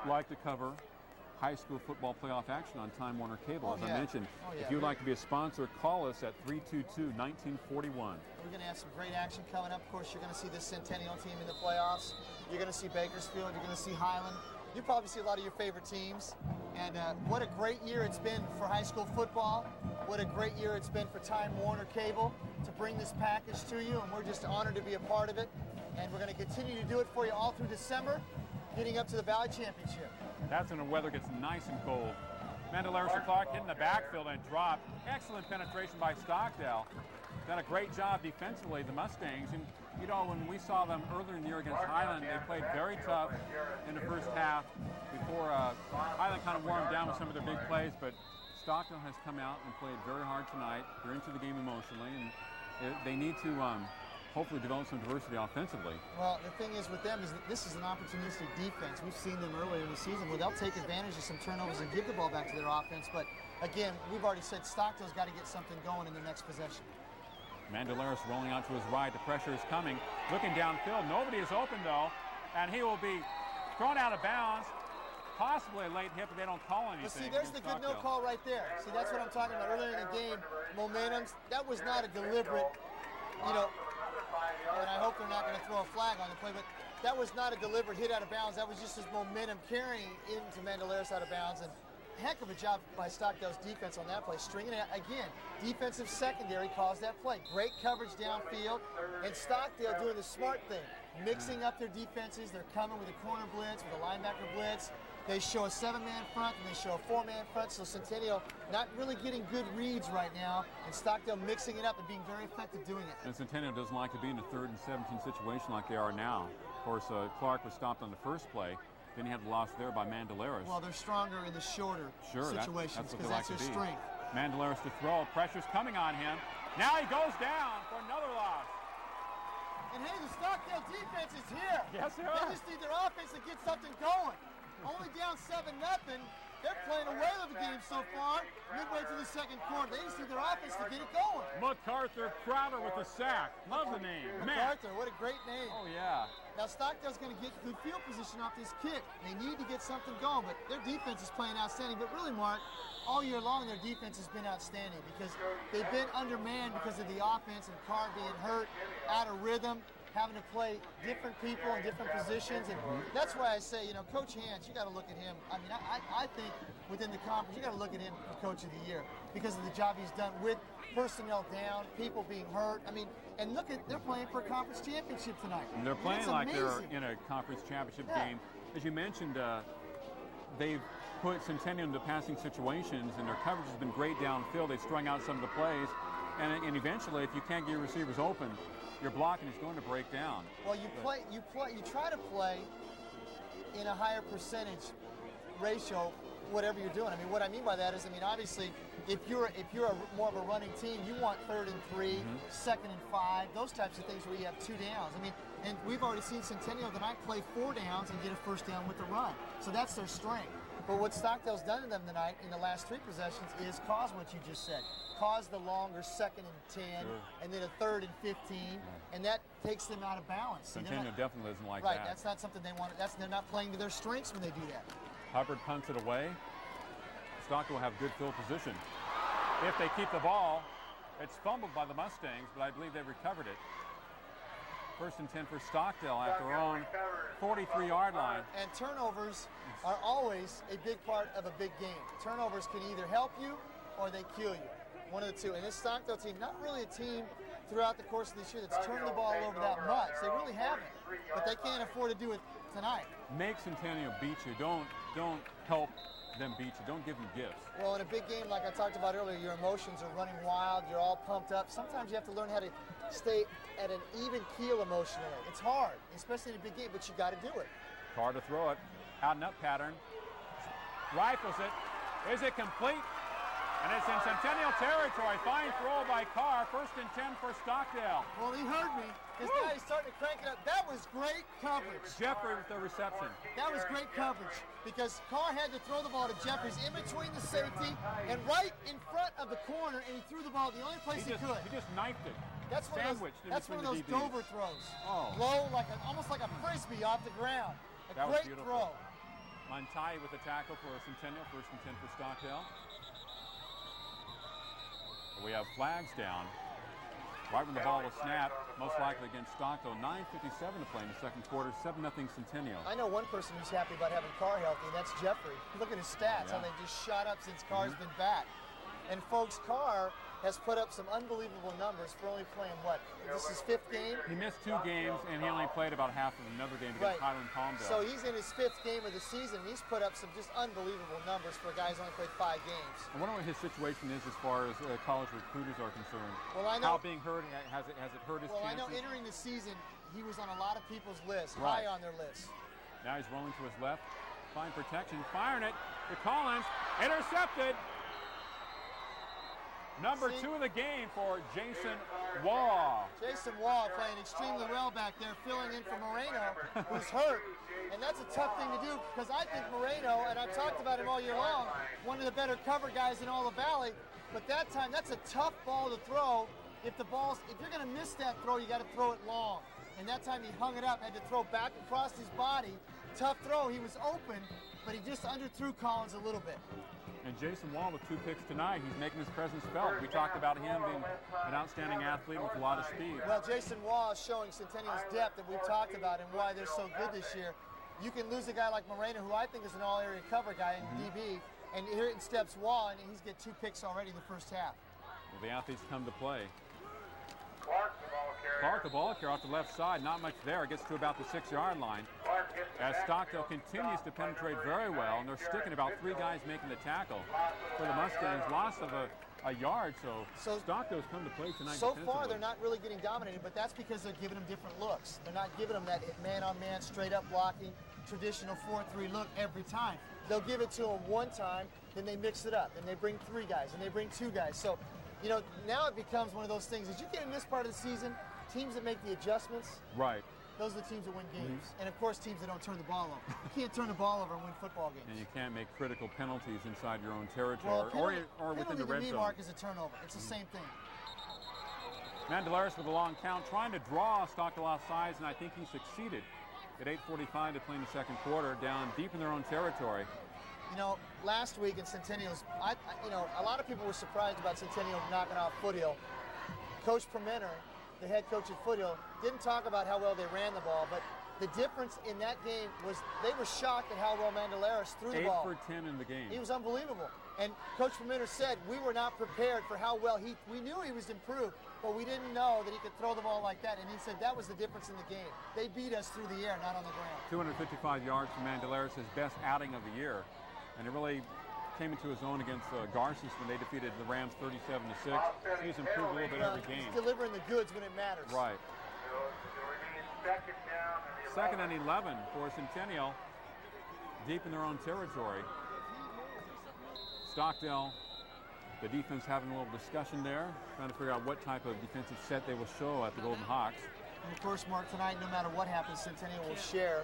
like to cover high school football playoff action on Time Warner Cable. As I mentioned, if you'd like to be a sponsor, call us at 322-1941. We're going to have some great action coming up. Of course, you're going to see this Centennial team in the playoffs. You're going to see Bakersfield. You're going to see Highland. You'll probably see a lot of your favorite teams. And what a great year it's been for high school football. What a great year it's been for Time Warner Cable to bring this package to you. And we're just honored to be a part of it. And we're going to continue to do it for you all through December, getting up to the Valley Championship. That's when the weather gets nice and cold. Mandelaris and Clark hitting the backfield and drop. Excellent penetration by Stockdale. Done a great job defensively, the Mustangs. And, you know, when we saw them earlier in the year against Highland, they played very tough in the first half before Highland kind of wore them down with some of their big plays. But Stockdale has come out and played very hard tonight. They're into the game emotionally, and they need to hopefully develop some diversity offensively. Well, the thing is with them is that this is an opportunistic defense. We've seen them earlier in the season where they'll take advantage of some turnovers and give the ball back to their offense. But again, we've already said Stockdale's got to get something going in their next possession. Mandelaris rolling out to his right. The pressure is coming. Looking downfield. Nobody is open, though. And he will be thrown out of bounds. Possibly a late hit, but they don't call anything. But see, there's the good no call right there. See, that's what I'm talking about. Earlier in the game, momentum. That was not a deliberate, you know, and I hope they're not going to throw a flag on the play, but that was not a deliberate hit out of bounds. That was just his momentum carrying into Mandelaris out of bounds. And heck of a job by Stockdale's defense on that play. Stringing it out. Again, defensive secondary caused that play. Great coverage downfield. And Stockdale doing the smart thing, mixing up their defenses. They're coming with a corner blitz, with a linebacker blitz. They show a 7-man front and they show a 4-man front. So Centennial not really getting good reads right now, and Stockdale mixing it up and being very effective doing it. And Centennial doesn't like to be in a 3rd and 17 situation like they are now. Of course, Clark was stopped on the first play. Then he had the loss there by Mandelaris. Well, they're stronger in the shorter situations because that's their strength. Mandelaris to throw. Pressure's coming on him. Now he goes down for another loss. And hey, the Stockdale defense is here. Yes, they are. They just need their offense to get something going. Only down 7-0. They're playing away of the game so far, midway through the second quarter. They just need their offense to get it going. MacArthur Crowder with the sack. Love the name. MacArthur, what a great name. Oh, yeah. Now Stockdale's going to get good field position off this kick. They need to get something going, but their defense is playing outstanding. But really, Mark, all year long their defense has been outstanding because they've been undermanned because of the offense and Carr being hurt, out of rhythm, having to play different people in different positions. And that's why I say, you know, Coach Hans, you got to look at him. I mean, I think within the conference, you got to look at him for Coach of the Year because of the job he's done with personnel down, people being hurt. I mean, and look at, they're playing for a conference championship tonight. And they're playing like they're in a conference championship game. As you mentioned, they've put Centennial into passing situations, and their coverage has been great downfield. They've strung out some of the plays, and eventually, if you can't get your receivers open, your blocking is going to break down. Well, you try to play in a higher percentage ratio, whatever you're doing. I mean, what I mean by that is, I mean, obviously, if you're more of a running team, you want 3rd and 3, 2nd and 5, those types of things where you have 2 downs. I mean, and we've already seen Centennial tonight play 4 downs and get a 1st down with the run. So that's their strength. But what Stockdale's done to them tonight in the last 3 possessions is cause what you just said. Cause the longer 2nd and 10, and then a 3rd and 15, and that takes them out of balance. Centennial definitely doesn't like that. Right, that. that's not something they want. They're not playing to their strengths when they do that. Hubbard punts it away. Stockdale will have good field position. If they keep the ball, it's fumbled by the Mustangs, but I believe they recovered it. 1st and 10 for Stockdale at their own 43-yard line. And turnovers are always a big part of a big game. Turnovers can either help you or they kill you. One of the two. And this Stockdale team, not really a team throughout the course of this year that's turned the ball over that much. They really haven't. But they can't afford to do it tonight. Make Centennial beat you. Don't help them beat you. Don't give them gifts. Well, in a big game like I talked about earlier, your emotions are running wild. You're all pumped up. Sometimes you have to learn how to stay at an even keel emotionally. It's hard, especially in a big game, but you got to do it. Carr to throw it. Out and up pattern. Rifles it. Is it complete? And it's in Centennial territory. Fine throw by Carr. 1st and 10 for Stockdale. Well, he heard me. This guy is starting to crank it up. That was great coverage. Jeffrey with the reception. That was great coverage because Carr had to throw the ball to Jeffries in between the safety and right in front of the corner, and he threw the ball the only place he could. He just knifed it. That's one of those Dover throws. Oh. Low, almost like a frisbee off the ground. That great was beautiful. throw. Montai with the tackle for Centennial. 1st and 10 for Stockdale. We have flags down. Right when the ball was snapped, most likely against Stockdale. 9:57 to play in the second quarter. 7-0 Centennial. I know one person who's happy about having Carr healthy, and that's Jeffrey. Look at his stats, how they just shot up since Carr's been back. And folks, Carr has put up some unbelievable numbers for only playing, what, this is 5th game? He missed 2 games, and he only played about half of another game against Highland Palmdale. So he's in his 5th game of the season, and he's put up some just unbelievable numbers for a guy who's only played 5 games. I wonder what his situation is as far as college recruiters are concerned. Well, I know. How being hurt, has it hurt his chances? Well, I know entering the season, he was on a lot of people's lists, high on their list. Now he's rolling to his left. Fine protection, firing it to Collins. Intercepted. Number 2 of the game for Jason Waugh. Jason Waugh playing extremely well back there, filling in for Moreno, who's hurt. And that's a tough thing to do because I think Moreno, and I've talked about him all year long, one of the better cover guys in all the Valley. But that time, that's a tough ball to throw. If you're going to miss that throw, you got to throw it long. And that time he hung it up, had to throw back across his body. Tough throw. He was open, but he just underthrew Collins a little bit. And Jason Wall with 2 picks tonight. He's making his presence felt. We talked about him being an outstanding athlete with a lot of speed. Well, Jason Wall is showing Centennial's depth that we've talked about and why they're so good this year. You can lose a guy like Moreno, who I think is an all-area cover guy in DB, and here in steps Wall, and he's get 2 picks already in the first half. Well, the athletes come to play. Clark, the ball carrier. Clark, the ball carrier off the left side, not much there. Gets to about the 6-yard line. As Stockdale continues to penetrate very well, and they're sticking about 3 guys making the tackle for the Mustangs. Loss of a yard, so Stockdale's come to play tonight. So far, they're not really getting dominated, but that's because they're giving them different looks. They're not giving them that man-on-man, straight-up blocking, traditional 4-3 look every time. They'll give it to them one time, then they mix it up, and they bring 3 guys, and they bring 2 guys. So, you know, now it becomes one of those things. As you get in this part of the season, teams that make the adjustments, right, those are the teams that win games. And of course, teams that don't turn the ball over. You can't turn the ball over and win football games. And you can't make critical penalties inside your own territory, Well, or within the red zone. Mark is a turnover. It's the same thing. Mandelaris with a long count, trying to draw Stockdale off sides, and I think he succeeded. At 8:45 to play in the second quarter, down deep in their own territory. You know, last week in Centennial's, you know, a lot of people were surprised about Centennial knocking off Foothill. Coach Permenter, the head coach at Foothill, didn't talk about how well they ran the ball, but the difference in that game was they were shocked at how well Mandelaris threw the ball. 8 for 10 in the game. He was unbelievable. And Coach Permenter said we were not prepared for how well we knew he was improved, but we didn't know that he could throw the ball like that. And he said that was the difference in the game. They beat us through the air, not on the ground. 255 yards for Mandelaris, his best outing of the year. And it really came into his own against Garces when they defeated the Rams 37-6. He's improved a little bit every game. He's delivering the goods when it matters. Right. Second and 11 for Centennial, deep in their own territory. Stockdale, the defense having a little discussion there, trying to figure out what type of defensive set they will show at the Golden Hawks. And of course, Mark, tonight, no matter what happens, Centennial will share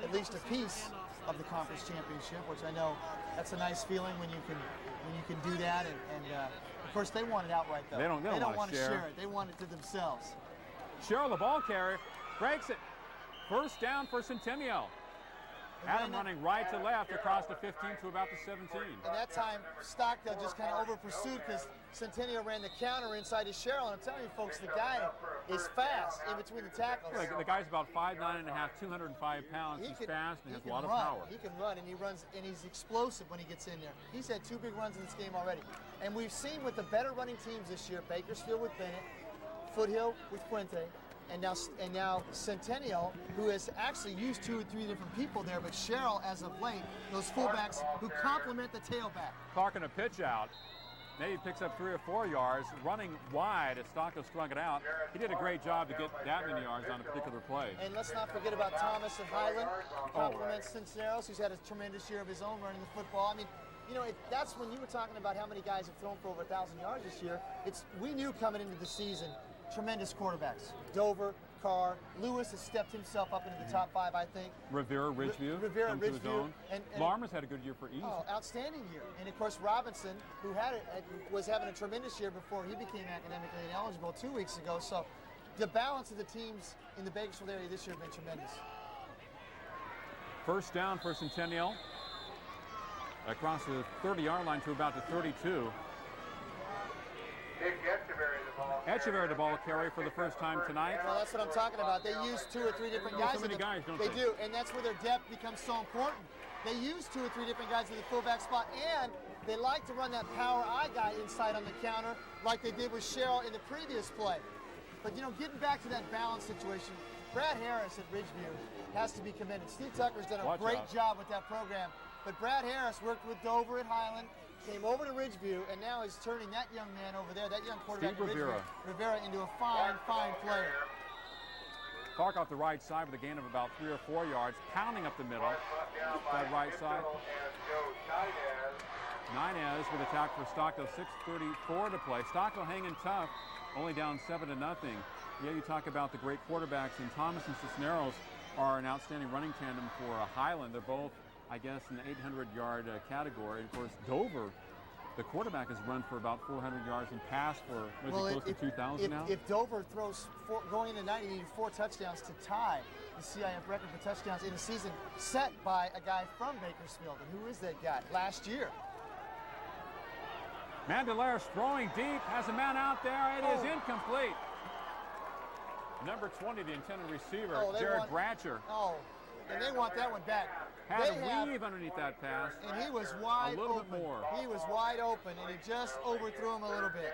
at least a piece of the conference championship, which I know that's a nice feeling when you can do that. And of course, they want it outright though. They don't want to share it. They want it to themselves. Sherrill, the ball carrier, breaks it. First down for Centennial. Adam running right to left across the 15 to about the 17. And that time, Stockdale just kind of over-pursued because Centennial ran the counter inside to Sherrill. And I'm telling you, folks, the guy is fast in between the tackles. The guy's about 5'9 and a half, 205 pounds. He's fast and has a lot of power. He can run, and he's explosive when he gets in there. He's had 2 big runs in this game already. And we've seen with the better running teams this year, Bakersfield with Bennett, Foothill with Puente, and now Centennial, who has actually used 2 or 3 different people there, but Sherrill, as of late, those fullbacks who complement the tailback. Clark on a pitch out. Maybe picks up 3 or 4 yards, running wide as Stockdale strung it out. He did a great job to get that many yards on a particular play. And let's not forget about Thomas and Highland, complements Cisneros, who's had a tremendous year of his own running the football. I mean, you know, that's when you were talking about how many guys have thrown for over 1,000 yards this year. We knew coming into the season, tremendous quarterbacks. Dover, Carr, Lewis has stepped himself up into the top 5, I think. Rivera, Ridgeview. And Larmer's had a good year for East. Oh, outstanding year. And of course, Robinson, who was having a tremendous year before he became academically ineligible 2 weeks ago. So the balance of the teams in the Bakersfield area this year have been tremendous. First down for Centennial. Across the 30-yard line to about the 32. Echeverry, the ball carrier for the first time tonight. Well, that's what I'm talking about. They use 2 or 3 different guys. So many guys, don't they? They do, and that's where their depth becomes so important. They use 2 or 3 different guys in the fullback spot, and they like to run that power I guy inside on the counter like they did with Sherrill in the previous play. But, you know, getting back to that balance situation, Brad Harris at Ridgeview has to be commended. Steve Tucker's done a great job with that program. But Brad Harris worked with Dover at Highland, came over to Ridgeview, and now is turning that young man over there, that young quarterback Rivera, into a fine, fine player. Clark off the right side with a gain of about 3 or 4 yards, pounding up the middle. That right side. Ninez with a tackle for Stockdale, 6:34 to play. Stockdale hanging tough, only down 7-0. Yeah, you talk about the great quarterbacks, and Thomas and Cisneros are an outstanding running tandem for Highland. They're both, I guess, in the 800-yard category. Of course, Dover, the quarterback, has run for about 400 yards and passed for close to 2,000 now. If Dover throws going into 90, he needed 4 touchdowns to tie the CIF record for touchdowns in a season set by a guy from Bakersfield. And who is that guy? Last year. Mandelaris throwing deep, has a man out there. It is incomplete. Number 20, the intended receiver, Jared Bratcher. Oh, and they want that one back. Had a weave underneath that pass. And he was wide open. A little open. bit more. He was wide open, and he just overthrew him a little bit.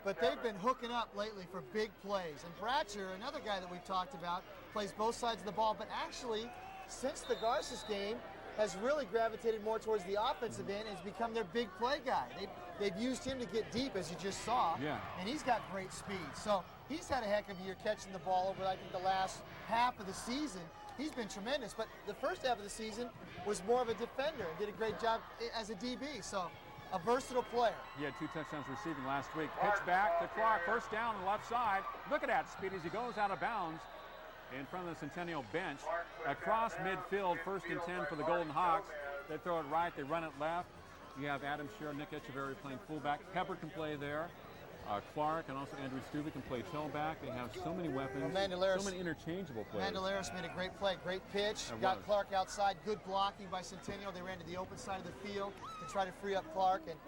But they've been hooking up lately for big plays. And Bratcher, another guy that we've talked about, plays both sides of the ball. But actually, since the Garces game, has really gravitated more towards the offensive end and has become their big play guy. They've used him to get deep, as you just saw. Yeah. And he's got great speed. So he's had a heck of a year catching the ball over, I think, the last half of the season. He's been tremendous, but the first half of the season was more of a defender and did a great job as a DB. So a versatile player. He had 2 touchdowns receiving last week. Pitch back to Clark, first down on the left side. Look at that speed as he goes out of bounds in front of the Centennial bench. Across midfield, 1st and 10 for the Golden Hawks. They throw it right, they run it left. You have Adam Shearer, Nick Echeverry playing fullback. Pepper can play there. Clark and also Andrew Stuba can play tailback. They have so many weapons, so many interchangeable plays. Mandelaris made a great play, great pitch. Got Clark outside, good blocking by Centennial. They ran to the open side of the field to try to free up Clark. And,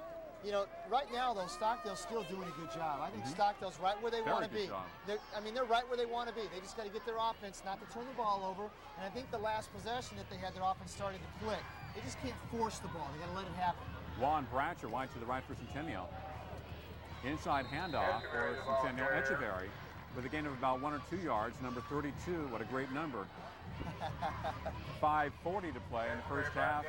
you know, right now, though, Stockdale's still doing a good job. I think Stockdale's right where they want to be. They're right where they want to be. They just got to get their offense not to turn the ball over. And I think the last possession that they had, their offense started to click. They just can't force the ball. They got to let it happen. Juan Bratcher wide to the right for Centennial. Inside handoff for Centennial. Echeverry with a gain of about 1 or 2 yards. Number 32, what a great number. 5:40 to play in the first half.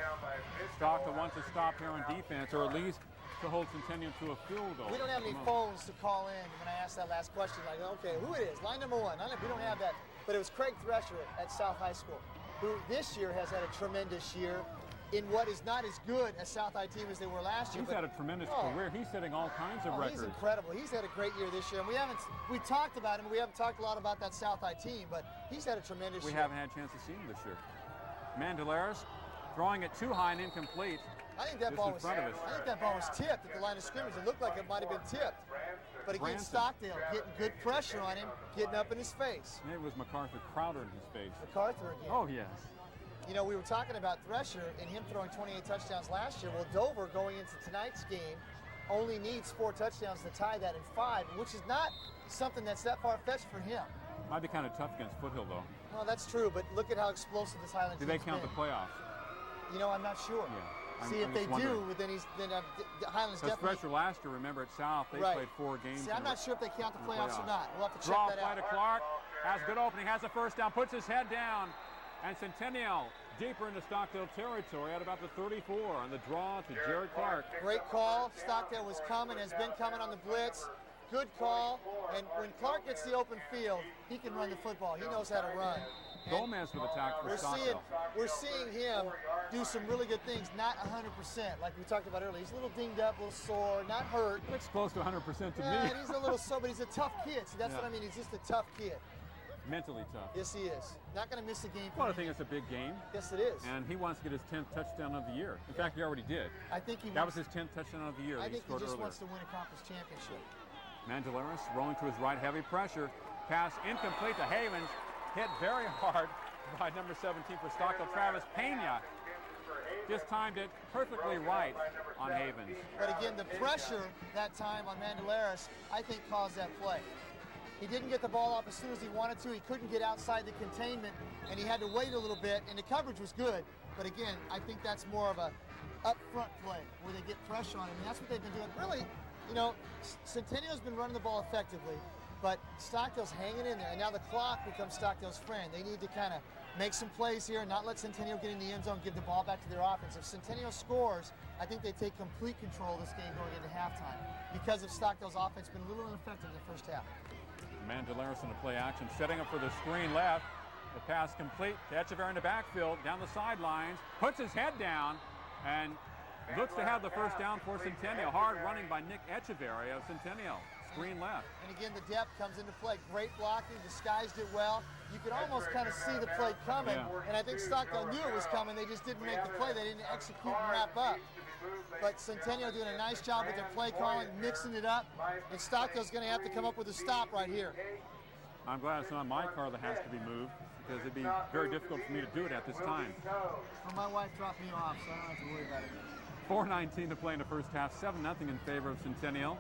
Stockdale wants to stop here on defense, or at least to hold Centennial to a field goal. We don't have any phones to call in when I asked that last question. Like, okay, who it is? Line number 1. We don't have that. But it was Craig Thresher at South High School, who this year has had a tremendous year in what is not as good a South High team as they were last year. He's had a tremendous career. He's setting all kinds of records. He's incredible. He's had a great year this year. And we talked about him. We haven't talked a lot about that South High team, but he's had a tremendous year. We haven't had a chance to see him this year. Mandelaris throwing it too high and incomplete. I think that ball was tipped at the line of scrimmage. It looked like it might have been tipped. But again, Stockdale getting good pressure on him, getting up in his face. And it was MacArthur Crowder in his face. MacArthur again. Oh, yes. You know, we were talking about Thresher and him throwing 28 touchdowns last year. Well, Dover, going into tonight's game, only needs 4 touchdowns to tie that in 5, which is not something that's that far-fetched for him. Might be kind of tough against Foothill, though. Well, that's true, but look at how explosive this Highland team's Do they count the playoffs? You know, I'm not sure. Yeah. See, if they do, then Highland's definitely... Thresher last year, remember, at South, they played 4 games. See, I'm not sure if they count the playoffs or not. We'll have to check that out. Draw play to Clark, has good opening, has a first down, puts his head down, and Centennial deeper into Stockdale territory at about the 34 on the draw to Jared Clark. Great call. Stockdale was coming, has been coming on the blitz. Good call. And when Clark gets the open field, he can run the football. He knows how to run. Gomez with attack for Stockdale. We're seeing him do some really good things, not 100%, like we talked about earlier. He's a little dinged up, a little sore, not hurt. Looks close to 100% to me. He's a little sore, but he's a tough kid. See, that's what I mean. He's just a tough kid. Mentally tough. Yes, he is. Not going to miss a game. Well, I think it's a big game. Yes, it is. And he wants to get his 10th touchdown of the year. In fact, he already did. I think he. That was his 10th touchdown of the year. I think he just earlier. wants to win a conference championship. Mandelaris rolling to his right, heavy pressure. Pass incomplete to Havens. Hit very hard by number 17 for Stockdale. Travis Pena just timed it perfectly right on Havens. But again, the pressure that time on Mandelaris, I think, caused that play. He didn't get the ball off as soon as he wanted to. He couldn't get outside the containment, and he had to wait a little bit, and the coverage was good. But again, I think that's more of a up-front play where they get pressure on him, and that's what they've been doing. Really, you know, Centennial's been running the ball effectively, but Stockdale's hanging in there, and now the clock becomes Stockdale's friend. They need to kind of make some plays here, not let Centennial get in the end zone, give the ball back to their offense. If Centennial scores, I think they take complete control of this game going into halftime because of Stockdale's offense been a little ineffective in the first half. Mandelaris in the play action, setting up for the screen left. The pass complete to Echeverry in the backfield, down the sidelines, puts his head down, and looks to have the first down for Centennial. Hard running by Nick Echeverry of Centennial. Screen left. And again, the depth comes into play. Great blocking, disguised it well. You could almost kind of see the play coming, and I think Stockdale knew it was coming. They just didn't make the play. They didn't execute and wrap up. But Centennial doing a nice job with their play calling, mixing it up, and Stockdale's going to have to come up with a stop right here. I'm glad it's not my car that has to be moved, because it'd be very difficult for me to do it at this time. Well, my wife dropped me off, so I don't have to worry about it. 4:19 to play in the first half, 7-0 in favor of Centennial.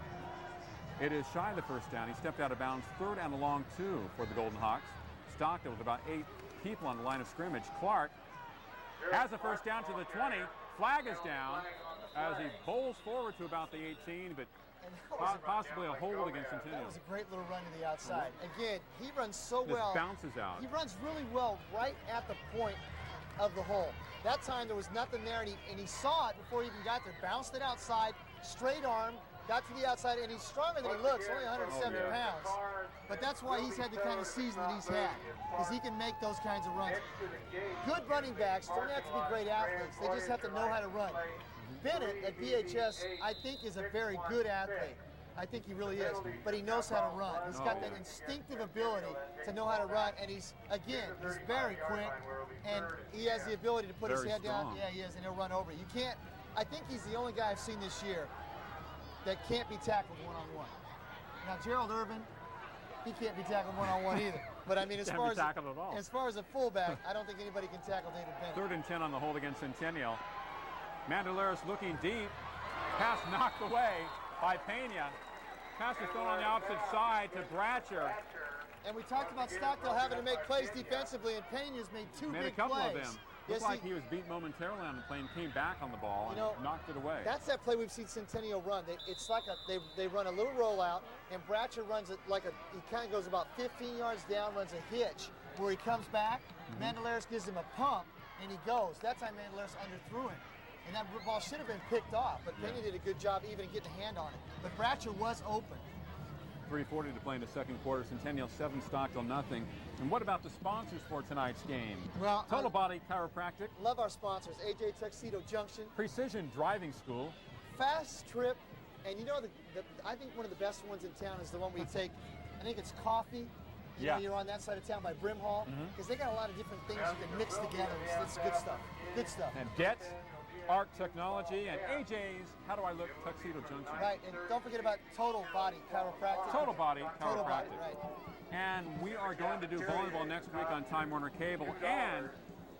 It is shy of the first down. He stepped out of bounds, 3rd and a long 2 for the Golden Hawks. Stockdale with about 8 people on the line of scrimmage. Clark has a first down to the 20. Flag is down as he bowls forward to about the 18, but possibly a hold against Centennial. That was a great little run to the outside. Again, he runs so well. Just bounces out. He runs really well right at the point of the hole. That time there was nothing there, and he saw it before he even got there. Bounced it outside, straight arm, got to the outside, and he's stronger than he looks, only 170 pounds. But that's why he's had the kind of season that he's had, because he can make those kinds of runs. Good running backs don't have to be great athletes. They just have to know how to run. Bennett at BHS, I think, is a very good athlete. I think he really is, but he knows how to run. He's got that instinctive ability to know how to run, and he's very quick, and he has the ability to put his head down. Yeah, he is, and he'll run over you. You can't, I think he's the only guy I've seen this year that can't be tackled one-on-one. Now, Gerald Irvin, he can't be tackled one-on-one either. But I mean, as far as a fullback, I don't think anybody can tackle David Bennett. 3rd and 10 on the hold against Centennial. Mandelaris looking deep. Pass knocked away by Pena. Pass is thrown on the opposite side to Bratcher. And we talked about Stockdale having to make plays defensively, and Pena's made two big plays. Made a couple of them. Looked like he was beat momentarily on the play and came back on the ball and knocked it away. That's that play we've seen Centennial run. It's like they run a little rollout, and Bratcher runs it like he kind of goes about 15 yards down, runs a hitch, where he comes back. Mandelaris gives him a pump, and he goes. That time Mandelaris underthrew him. And that ball should have been picked off, but Pena did a good job even getting a hand on it. But Bratcher was open. 3:40 to play in the second quarter. Centennial 7, Stockdale nothing. And what about the sponsors for tonight's game? Well, Total Body Chiropractic. Love our sponsors. AJ Tuxedo Junction. Precision Driving School. Fast Trip. And you know, I think one of the best ones in town is the one where you take, I think it's coffee. You know, you're on that side of town by Brim Hall. Because they got a lot of different things you can mix together. It's good stuff. Good stuff. And Get Arc Technology and AJ's How Do I Look Tuxedo Junction. Right, and don't forget about Total Body Chiropractic. Total Body Chiropractic. Total Body, right. And we are going to do volleyball next week on Time Warner Cable. And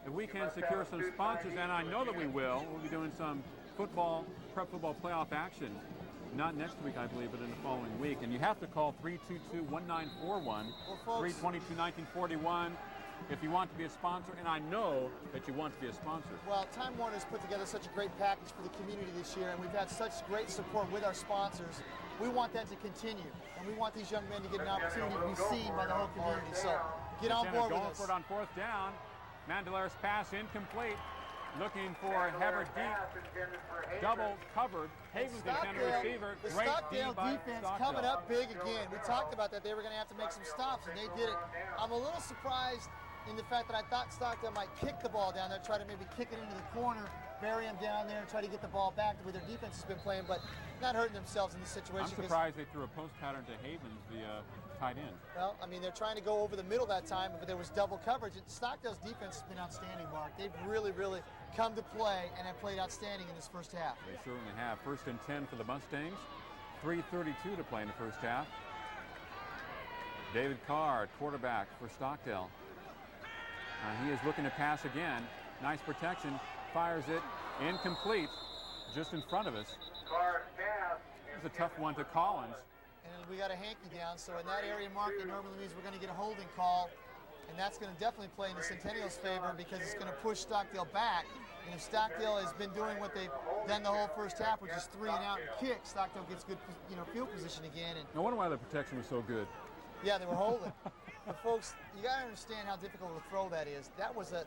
if we can secure some sponsors, and I know that we will, we'll be doing some football, prep football playoff action. Not next week, I believe, but in the following week. And you have to call 322-1941, 322-1941. If you want to be a sponsor, and I know that you want to be a sponsor. Well, Time Warner's put together such a great package for the community this year, and we've had such great support with our sponsors. We want that to continue, and we want these young men to get an opportunity to be seen by the whole community. So get on board with us. For it on 4th down. Mandelaris pass incomplete. Looking for Heber deep. Double covered. Haven's the receiver. The Stockdale defense coming up big again. We talked about that. They were going to have to make some stops, and they did it. I'm a little surprised in the fact that I thought Stockdale might kick the ball down there, try to maybe kick it into the corner, bury him down there, and try to get the ball back to where their defense has been playing, but not hurting themselves in this situation. I'm surprised they threw a post pattern to Havens, the tight end. Well, I mean, they're trying to go over the middle that time, but there was double coverage. Stockdale's defense has been outstanding, Mark. They've really, really come to play and have played outstanding in this first half. They certainly have. 1st and 10 for the Mustangs. 3:32 to play in the first half. David Carr, quarterback for Stockdale. He is looking to pass again. Nice protection. Fires it incomplete just in front of us. It's a tough one to Collins. And we got a hanky down, so in that area, Mark, it normally means we're going to get a holding call, and that's going to definitely play in the Centennial's favor because it's going to push Stockdale back. And if Stockdale has been doing what they've done the whole first half, which is 3 and out and kick, Stockdale gets good, field position again. And no wonder why the protection was so good. Yeah, they were holding. But folks, you got to understand how difficult of a throw that is.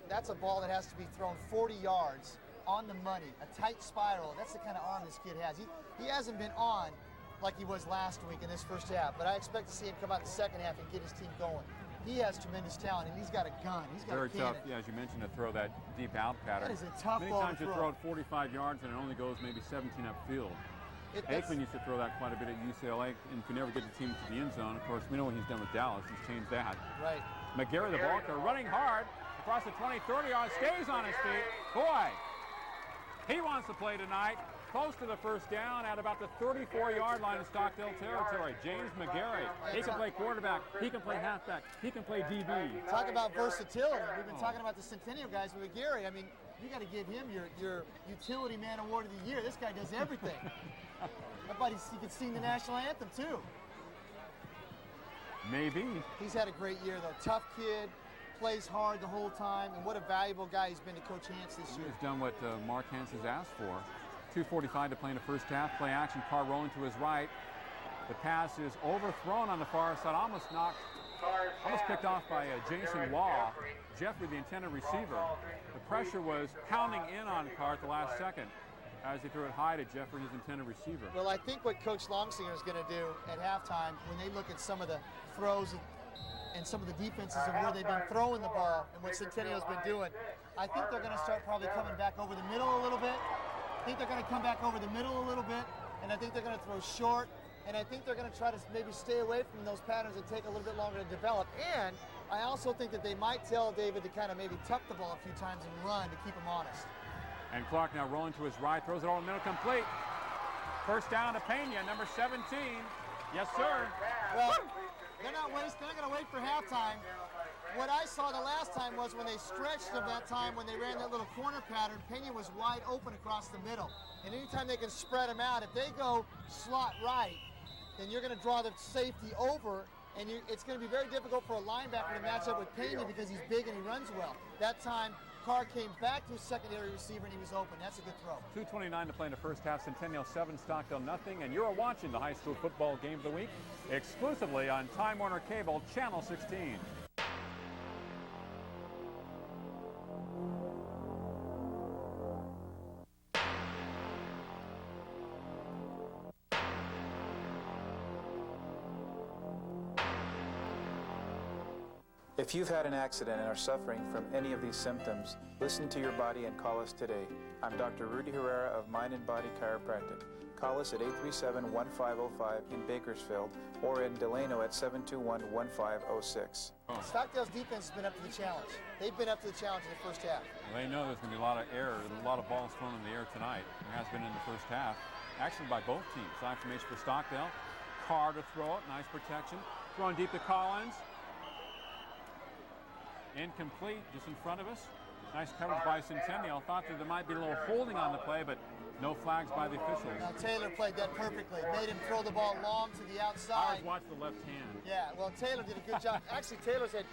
That's a ball that has to be thrown 40 yards on the money, a tight spiral. That's the kind of arm this kid has. He hasn't been on like he was last week in this first half, but I expect to see him come out in the second half and get his team going. He has tremendous talent, and he's got a gun. He's got very a cannon. tough, as you mentioned, to throw that deep out pattern. That is a tough Many ball times to you throw. throw it 45 yards and it only goes maybe 17 upfield. Aikman used to throw that quite a bit at UCLA and could never get the team to the end zone. Of course, we know what he's done with Dallas. He's changed that. Right. McGarry, the ball carrier, running hard across the 20, 30 yards, stays on his feet. Boy, he wants to play tonight. close to the first down at about the 34-yard line in Stockdale territory. James McGarry, he can play quarterback, he can play halfback, he can play DB. Talk about versatility. We've been talking about the Centennial guys with McGarry. I mean, you got to give him your utility man award of the year. This guy does everything. I bet he can sing the national anthem too. Maybe. He's had a great year though. Tough kid, plays hard the whole time, and what a valuable guy he's been to Coach Hance this year. He's done what Mark Hance has asked for. 2:45 to play in the first half. Play action, Carr rolling to his right. The pass is overthrown on the far side, almost picked off by Jason Law. Jeffrey, the intended receiver. The pressure was pounding in on Carr at the last second as he threw it high to Jeffrey, his intended receiver. Well, I think what Coach Longsinger is going to do at halftime, when they look at some of the throws and some of the defenses and where they've been throwing the ball and what Centennial's been doing, I think they're going to start probably coming back over the middle a little bit. I think they're going to come back over the middle a little bit, and I think they're going to throw short, and I think they're going to try to maybe stay away from those patterns and take a little bit longer to develop. And I also think that they might tell David to kind of maybe tuck the ball a few times and run to keep him honest. And Clark now rolling to his right, throws it over the middle, complete. First down to Pena, number 17. Yes, sir. Well, they're not going to wait for halftime. What I saw the last time was when they stretched them that time, when they ran that little corner pattern, Pena was wide open across the middle. And anytime they can spread them out, if they go slot right, then you're going to draw the safety over, and it's going to be very difficult for a linebacker to match up with Pena because he's big and he runs well. That time, Carr came back to his secondary receiver and he was open. That's a good throw. 2:29 to play in the first half. Centennial 7, Stockdale nothing. And you're watching the high school football game of the week exclusively on Time Warner Cable, Channel 16. If you've had an accident and are suffering from any of these symptoms, listen to your body and call us today. I'm Dr. Rudy Herrera of Mind and Body Chiropractic. Call us at 837-1505 in Bakersfield or in Delano at 721-1506. Stockdale's defense has been up to the challenge. They've been up to the challenge in the first half. Well, they know there's going to be a lot of error, a lot of balls thrown in the air tonight. There has been in the first half, actually by both teams. Side formation for Stockdale. Carr to throw it, nice protection. Throwing deep to Collins. Incomplete, just in front of us. Nice coverage by Centennial. Thought that there might be a little holding on the play, but no flags by the officials. Now, Taylor played that perfectly. Made him throw the ball long to the outside. I watched the left hand. Yeah, well, Taylor did a good job. Actually, Taylor's has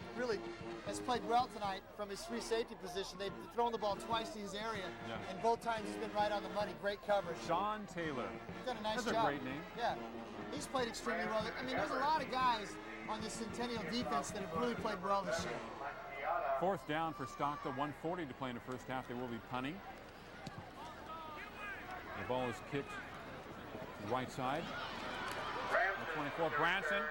played well tonight from his free safety position. They've thrown the ball twice to his area, and both times he's been right on the money. Great coverage. Sean Taylor. He's done a nice job. That's a great name. Yeah, he's played extremely well. I mean, there's a lot of guys on the Centennial defense that have really played well this year. Fourth down for Stockdale, 1:40 to play in the first half. They will be punting. The ball is kicked right side. 24, Branson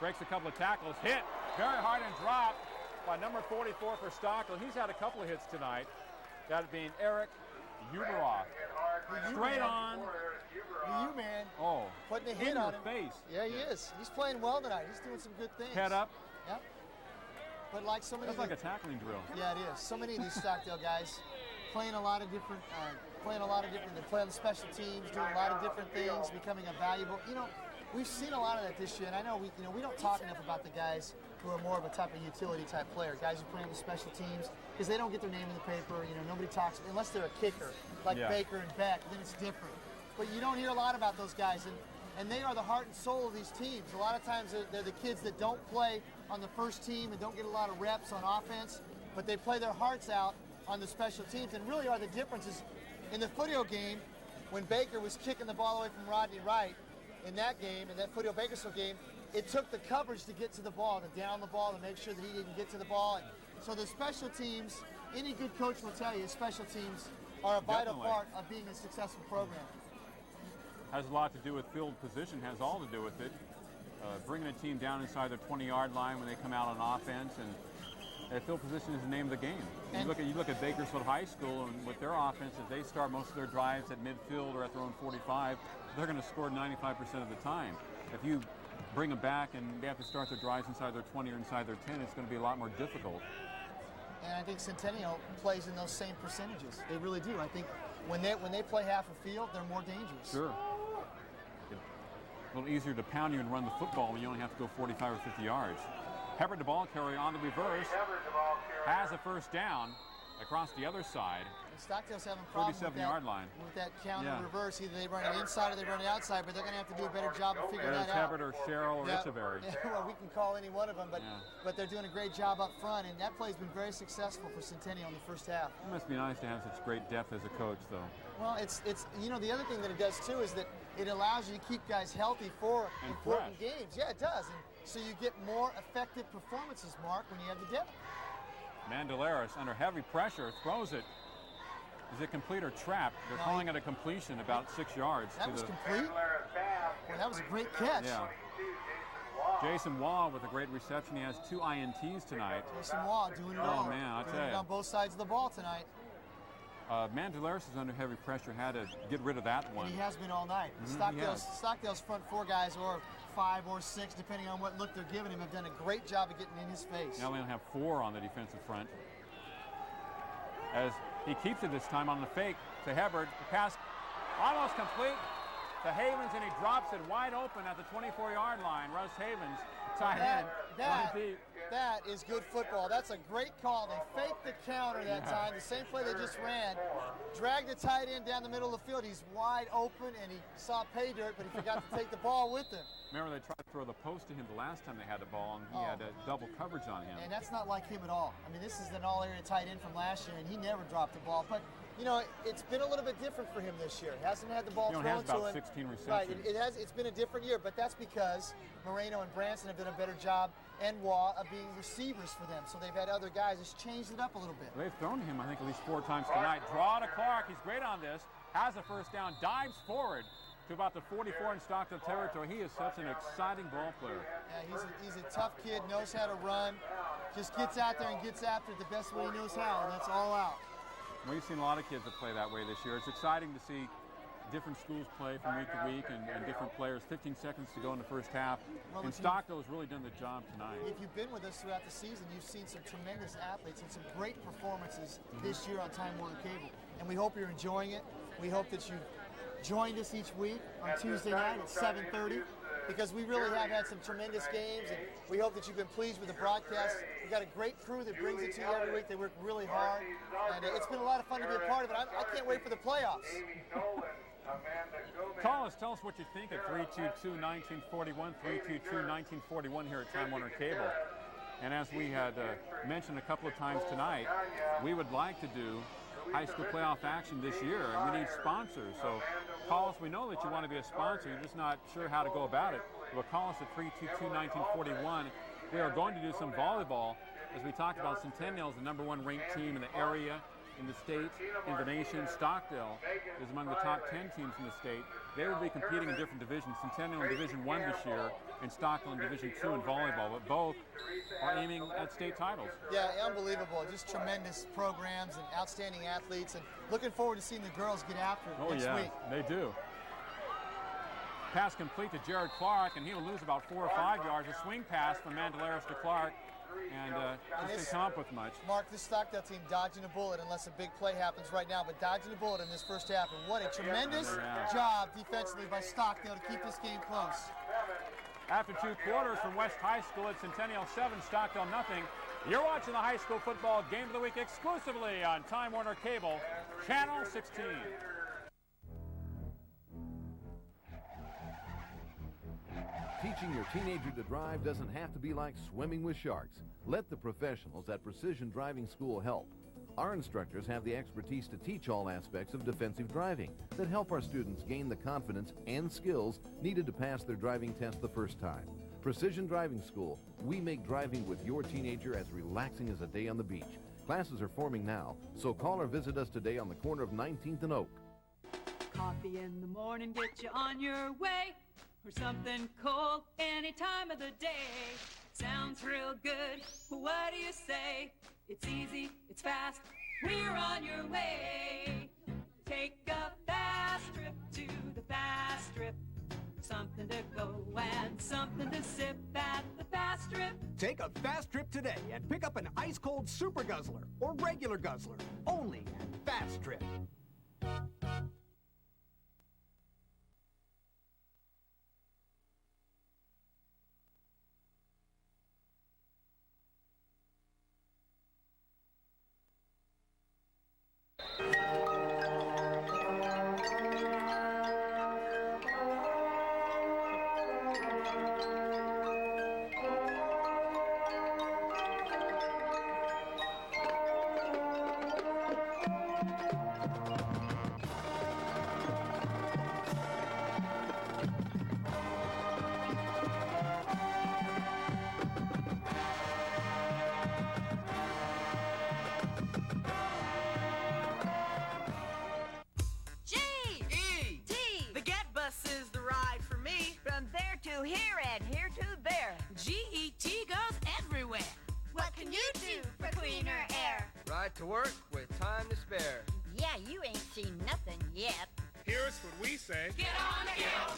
breaks a couple of tackles, hit very hard and dropped by number 44 for Stockdale. He's had a couple of hits tonight, that being Eric Uberoff. Straight on. The U-man. Oh, putting a hit on him. Face. Yeah, he is. He's playing well tonight. He's doing some good things. Head up. Yep. But like so many, that's like a tackling drill. Yeah, it is. So many of these Stockdale guys playing a lot of different. They play on the special teams, doing a lot of different things, becoming a valuable. You know, we've seen a lot of that this year, and I know we don't talk enough about the guys who are more of a type of utility type player, guys who play on the special teams because they don't get their name in the paper. You know, nobody talks unless they're a kicker like Baker and Beck. Then it's different. But you don't hear a lot about those guys, and they are the heart and soul of these teams. A lot of times they're the kids that don't play on the first team and don't get a lot of reps on offense, but they play their hearts out on the special teams and really are the differences. In the football game, when Baker was kicking the ball away from Rodney Wright in that game, in that football Bakersfield game, it took the coverage to get to the ball, to down the ball, to make sure that he didn't get to the ball. And so the special teams, any good coach will tell you, special teams are a vital part of being a successful program. Has a lot to do with field position, has all to do with it. Bringing a team down inside their 20-yard line when they come out on offense, and field position is the name of the game. You look at Bakersfield High School and with their offense, if they start most of their drives at midfield or at their own 45, they're going to score 95% of the time. If you bring them back and they have to start their drives inside their 20 or inside their 10, it's going to be a lot more difficult. And I think Centennial plays in those same percentages. They really do. I think when they play half a field, they're more dangerous. Sure. A little easier to pound you and run the football when you only have to go 45 or 50 yards. Hubbard, the ball carrier on the reverse, has a first down across the other side. And Stockdale's having problems 37-yard line. With that counter reverse. Either they run it inside or they run it outside, but they're going to have to do a better job of figuring that out. Hubbard or Sherrill or Echeverry. Yeah, well, we can call any one of them, but they're doing a great job up front, and that play's been very successful for Centennial in the first half. It must be nice to have such great depth as a coach, though. Well, it's you know, the other thing that it does, too, is that it allows you to keep guys healthy for important games. Yeah, it does. And so you get more effective performances, Mark, when you have the depth. Mandelaris, under heavy pressure, throws it. Is it complete or trapped? They're calling it a completion about 6 yards. That was complete? Well, that was a great catch. Yeah. Jason Waugh with a great reception. He has 2 INTs tonight. Jason Waugh doing it all. Oh, man, I'll tell doing you. it on both sides of the ball tonight. Mandelaris is under heavy pressure, had to get rid of that one. And he has been all night. Stockdale's front 4 guys, or 5 or 6, depending on what look they're giving him, have done a great job of getting in his face. Now we only have 4 on the defensive front. As he keeps it this time on the fake to Hubbard. The pass almost complete to Havens, and he drops it wide open at the 24-yard line. Russ Havens, tight end. That is good football. That's a great call. They faked the counter that time, the same play they just ran. Dragged the tight end down the middle of the field. He's wide open, and he saw pay dirt, but he forgot to take the ball with him. Remember, they tried to throw the post to him the last time they had the ball, and he had a double coverage on him. And that's not like him at all. I mean, this is an all-area tight end from last year, and he never dropped the ball. But, you know, it's been a little bit different for him this year. He hasn't had the ball thrown to him. He only has about 16 receptions. Right, it's been a different year, but that's because Moreno and Branson have done a better job, and Waugh, of being receivers for them. So they've had other guys. It's changed it up a little bit. They've thrown to him, I think, at least 4 times tonight. Draw to Clark. He's great on this. Has a first down. Dives forward to about the 44 in Stockdale territory. He is such an exciting ball player. Yeah, he's a tough kid, knows how to run, just gets out there and gets after it the best way he knows how, and that's all out. We've seen a lot of kids that play that way this year. It's exciting to see different schools play from week to week and different players. 15 seconds to go in the first half. Well, and Stockdale has really done the job tonight. If you've been with us throughout the season, you've seen some tremendous athletes and some great performances this year on Time Warner Cable. And we hope you're enjoying it. We hope that you've joined us each week on Tuesday night at 7:30, because we really have had some tremendous games, and we hope that you've been pleased with the broadcast. We've got a great crew that brings it to you every week. They work really hard, and it's been a lot of fun to be a part of it. I can't wait for the playoffs. Call us, tell us what you think at 322-1941, 322-1941 here at Time Warner Cable. And as we had mentioned a couple of times tonight, we would like to do high school playoff action this year, and we need sponsors. So call us. We know that you want to be a sponsor. You're just not sure how to go about it. Well, call us at 322-1941. We are going to do some volleyball. As we talked about, Centennial is the #1 ranked team in the area, in the state, in the nation. Stockdale is among the top 10 teams in the state. They will be competing in different divisions. Centennial in Division 1 this year, and Stockdale in Division 2 in volleyball, but both are aiming at state titles. Yeah, unbelievable. Just tremendous programs and outstanding athletes, and looking forward to seeing the girls get after it next week. They do. Pass complete to Jared Clark, and he'll lose about 4 or 5 yards. A swing pass from Mandelaris to Clark, and just didn't come up with much. Mark, this Stockdale team dodging a bullet unless a big play happens right now, but dodging a bullet in this first half, and what a tremendous job defensively by Stockdale to keep this game close. After 2 quarters from West High School at Centennial 7, Stockdale nothing. You're watching the high school football game of the week exclusively on Time Warner Cable, Channel 16. Teaching your teenager to drive doesn't have to be like swimming with sharks. Let the professionals at Precision Driving School help. Our instructors have the expertise to teach all aspects of defensive driving that help our students gain the confidence and skills needed to pass their driving test the first time. Precision Driving School, we make driving with your teenager as relaxing as a day on the beach. Classes are forming now, so call or visit us today on the corner of 19th and Oak. Coffee in the morning, get you on your way. Or something cold any time of the day. Sounds real good, what do you say? It's easy, it's fast, we're on your way. Take a fast trip to the fast trip. Something to go and something to sip at the fast trip. Take a fast trip today and pick up an ice-cold super guzzler or regular guzzler, only at Fast Trip. Here and here to there. GET goes everywhere. What can you do for cleaner air? Ride to work with time to spare. Yeah, you ain't seen nothing yet. Here's what we say. Get on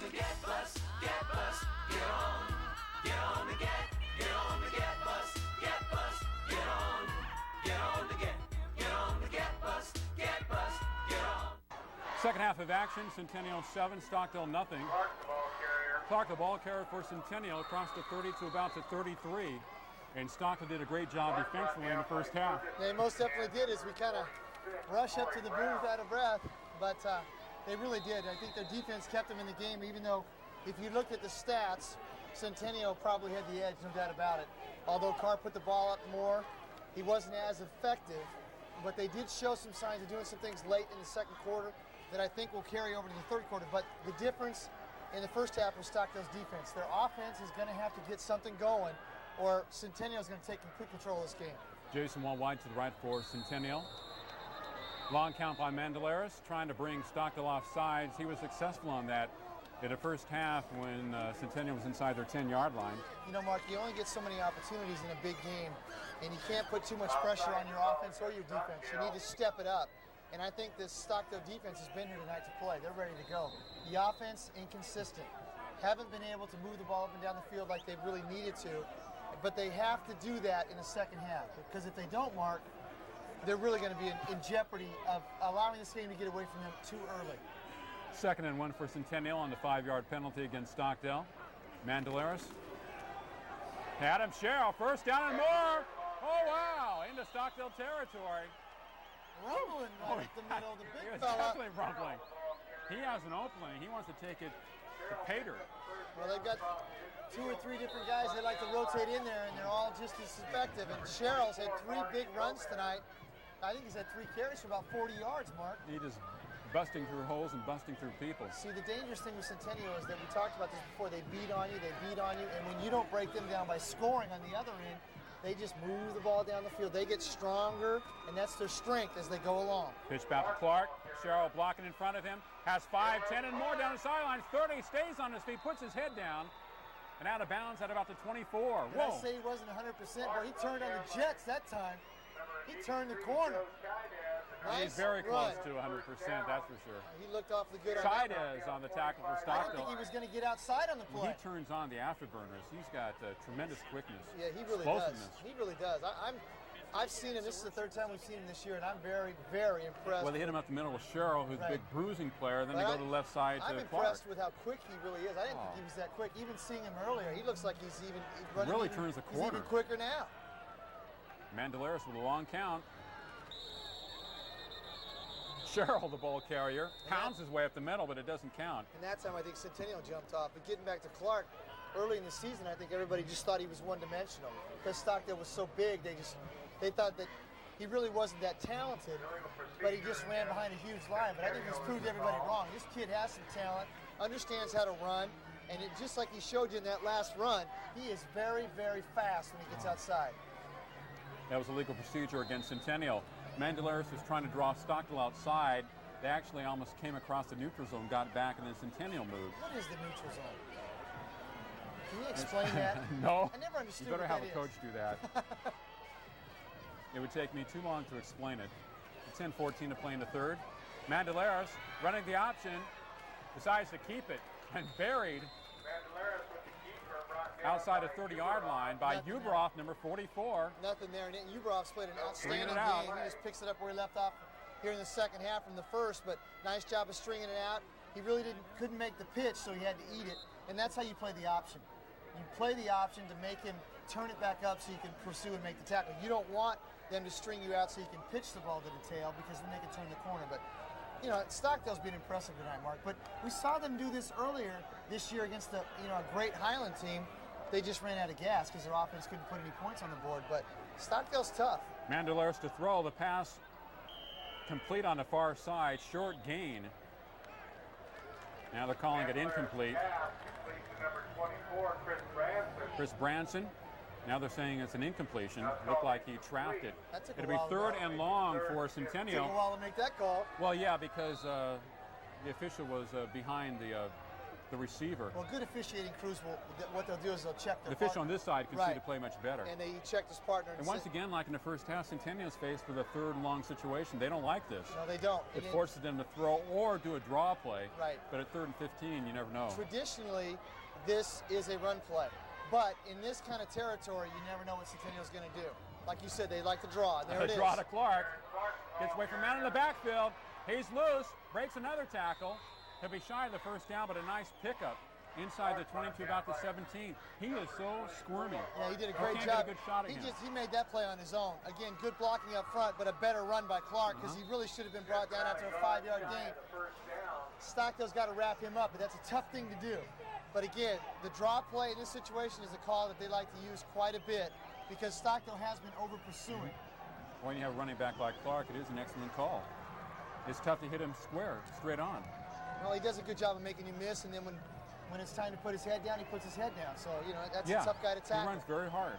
the Get Bus. Get Bus. Get on. Get on the Get. Get on the Get Bus. Get Bus. Get on. Get on the Get. Get on the Get Bus. Get Bus. Get on. Second half of action, Centennial 7, Stockdale nothing. Clark, the ball carrier for Centennial, across the 30 to about the 33. And Stockdale did a great job defensively in the first half. They most definitely did as we kind of rush up to the booth out of breath, but they really did. I think their defense kept them in the game, even though if you looked at the stats, Centennial probably had the edge, no doubt about it. Although Carr put the ball up more, he wasn't as effective, but they did show some signs of doing some things late in the second quarter that I think will carry over to the third quarter. But the difference in the first half was Stockdale's defense. Their offense is going to have to get something going, or Centennial is going to take complete control of this game. Jason Wall wide to the right for Centennial. Long count by Mandelaris, trying to bring Stockdale off sides. He was successful on that in the first half when Centennial was inside their 10-yard line. You know, Mark, you only get so many opportunities in a big game, and you can't put too much pressure on your offense or your defense. You need to step it up. And I think this Stockdale defense has been here tonight to play. They're ready to go. The offense, inconsistent. Haven't been able to move the ball up and down the field like they really needed to. But they have to do that in the second half. Because if they don't, Mark, they're really going to be in jeopardy of allowing this game to get away from them too early. 2nd and 1 for Centennial on the 5-yard penalty against Stockdale. Mandelaris. Adam Sherrill, first down and more. Oh, wow, into Stockdale territory. Rumbling right up the middle, the big He was fella. definitely rumbling. He has an opening. He wants to take it to Pater. Well, they've got 2 or 3 different guys they like to rotate in there, and they're all just as effective. And Sherrill's had 3 big runs tonight. I think he's had 3 carries for about 40 yards, Mark. He just busting through holes and busting through people. See, the dangerous thing with Centennial is that we talked about this before. They beat on you, and when you don't break them down by scoring on the other end, they just move the ball down the field. They get stronger, and that's their strength as they go along. Pitch back to Clark. Sherrill blocking in front of him. Has 5, 10, and more down the sidelines. 30, stays on his feet, puts his head down, and out of bounds at about the 24. Did I say he wasn't 100%? Well, he turned on the Jets that time. He turned the corner. He's very close to 100%, that's for sure. He looked awfully good on that one. Is on the tackle for I didn't Stockdale. think he was going to get outside on the play. He turns on the afterburners. He's got tremendous quickness. Yeah, he really does. Explosiveness. He really does. I've seen him. This is the 3rd time we've seen him this year, and I'm very, very impressed. Well, they hit him up the middle with Sherrill, who's a big bruising player. Then they go to the left side to I'm Clark. impressed with how quick he really is. I didn't think he was that quick. Even seeing him earlier, he looks like he's even running. Really turns the corner. He's even quicker now. Mandelaris with a long count. Sherrill, the ball carrier, pounds his way up the middle, but it doesn't count. And that time I think Centennial jumped off. But getting back to Clark, early in the season, I think everybody just thought he was one-dimensional. Because Stockdale was so big, they thought that he really wasn't that talented, but he just ran behind a huge line. But I think he's proved everybody wrong. This kid has some talent, understands how to run, and just like he showed you in that last run, he is very, very fast when he gets outside. That was a legal procedure against Centennial. Mandelaris was trying to draw Stockdale outside. They actually almost came across the neutral zone, got back, and then Centennial moved. What is the neutral zone? Can you explain that? No. I never understood. You better what have that a coach do that. It would take me too long to explain it. 10-14 to play in the 3rd. Mandelaris running the option, decides to keep it, and buried outside the 30-yard line by Ubroff, number 44. Nothing there. And Ubroff's played an outstanding game. He just picks it up where he left off here in the second half from the first, but nice job of stringing it out. He really couldn't make the pitch, so he had to eat it, and that's how you play the option. You play the option to make him turn it back up so you can pursue and make the tackle. You don't want them to string you out so you can pitch the ball to the tail, because then they can turn the corner. But you know, Stockdale's been impressive tonight, Mark, but we saw them do this earlier this year against a great Highland team. They just ran out of gas because their offense couldn't put any points on the board, but Stockdale's tough. Mandelares to throw. The pass complete on the far side. Short gain. Now they're calling it incomplete. Number 24, Chris Branson. Now they're saying it's an incompletion. Looked like he trapped it. It'll be third and long for Centennial. Took a while to make that call. Well, yeah, because the official was behind the receiver. Well, good officiating crews what they'll do is they'll check their The official on this side can see the play much better. And he checked his partner. And once again, like in the first half, Centennial's faced with a third and long situation. They don't like this. No, they don't. It forces them to throw or do a draw play. Right. But at 3rd and 15, you never know. Traditionally, this is a run play. But in this kind of territory, you never know what Centennial's going to do. Like you said, they like to draw. There it is. Draw to Clark. Gets away from man in the backfield. He's loose. Breaks another tackle. He'll be shy of the first down, but a nice pickup inside the 20 to about the 17. He is so squirmy. Yeah, he did a great job. Get a good shot at him. He made that play on his own. Again, good blocking up front, but a better run by Clark because he really should have been brought down after a 5-yard gain. Stockdale's got to wrap him up, but that's a tough thing to do. But again, the draw play in this situation is a call that they like to use quite a bit because Stockdale has been over-pursuing. When you have a running back like Clark, it is an excellent call. It's tough to hit him square, straight on. Well, he does a good job of making you miss, and then when it's time to put his head down, he puts his head down. So, you know, that's a tough guy to tackle. He runs very hard.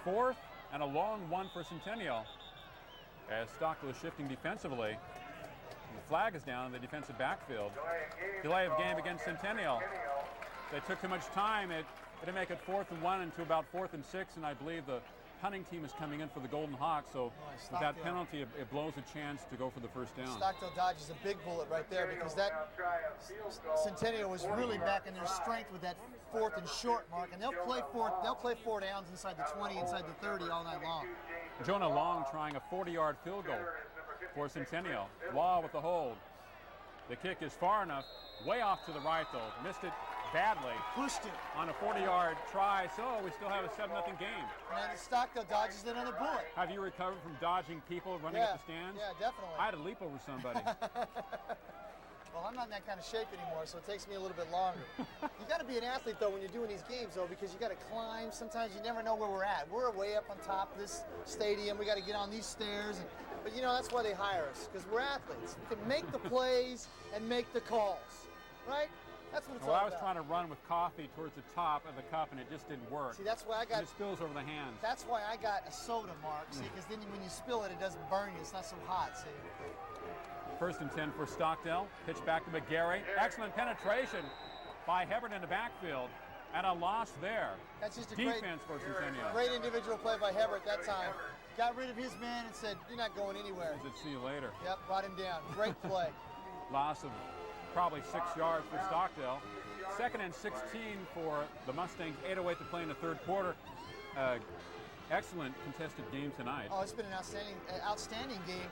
4th and a long one for Centennial as Stockdale is shifting defensively. The flag is down in the defensive backfield. Delay of game against Centennial. They took too much time. It'll make it 4th and 1 into about 4th and 6, and I believe the punting team is coming in for the Golden Hawks, so with that penalty, it blows a chance to go for the first down. Stockdale dodges a big bullet right there because that Centennial was really back in their strength with that 4th and short mark, and they'll play 4 downs inside the 20, inside the 30 all night long. Jonah Long trying a 40-yard field goal for Centennial. Law with the hold. The kick is far enough, way off to the right though. Missed it badly. Pushed it on a 40-yard try, so we still have a 7-0 game. And Stockdale dodges another bullet. Have you recovered from dodging people running up the stands? Yeah, definitely. I had to leap over somebody. Well, I'm not in that kind of shape anymore, so it takes me a little bit longer. You got to be an athlete, though, when you're doing these games, though, because you got to climb. Sometimes you never know where we're at. We're way up on top of this stadium. We got to get on these stairs. But, you know, that's why they hire us, because we're athletes. We can make the plays and make the calls, right? That's what it's all about. I was trying to run with coffee towards the top of the cup, and it just didn't work. See, that's why I got... And it spills over the hands. That's why I got a soda, Mark, see, because then when you spill it, it doesn't burn you. It's not so hot, see. 1st and 10 for Stockdale. Pitch back to McGarry. Excellent penetration by Hebert in the backfield. And a loss there. That's just a defense for Centennial. Great individual play by Hebert that time. Got rid of his man and said, you're not going anywhere. He said, see you later. Yep, brought him down. Great play. Loss of probably 6 yards for Stockdale. 2nd and 16 for the Mustangs. 8:08 to play in the 3rd quarter. Excellent contested game tonight. Oh, it's been an outstanding game,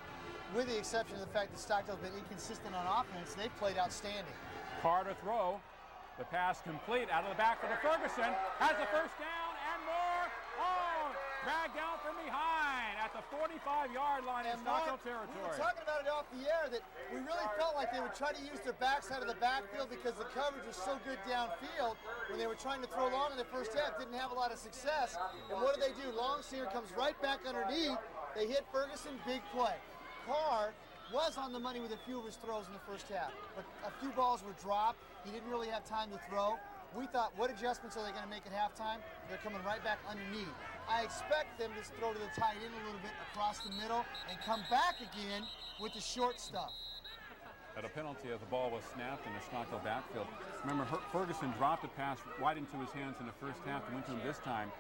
with the exception of the fact that Stockdale's been inconsistent on offense. They've played outstanding. Carter throw. The pass complete out of the back for the Ferguson. Has the first down and more. Oh, dragged down from behind at the 45-yard line in Stockdale territory. We were talking about it off the air that we really felt like they would try to use their backside of the backfield because the coverage was so good downfield when they were trying to throw long in the first half. Didn't have a lot of success. And what do? Longseer comes right back underneath. They hit Ferguson, big play. Carr was on the money with a few of his throws in the first half, but a few balls were dropped. He didn't really have time to throw. We thought, what adjustments are they going to make at halftime? They're coming right back underneath. I expect them to throw to the tight end a little bit across the middle and come back again with the short stuff. At a penalty as the ball was snapped in the Stockdale backfield. Remember, Ferguson dropped a pass right into his hands in the first half and went to him this time.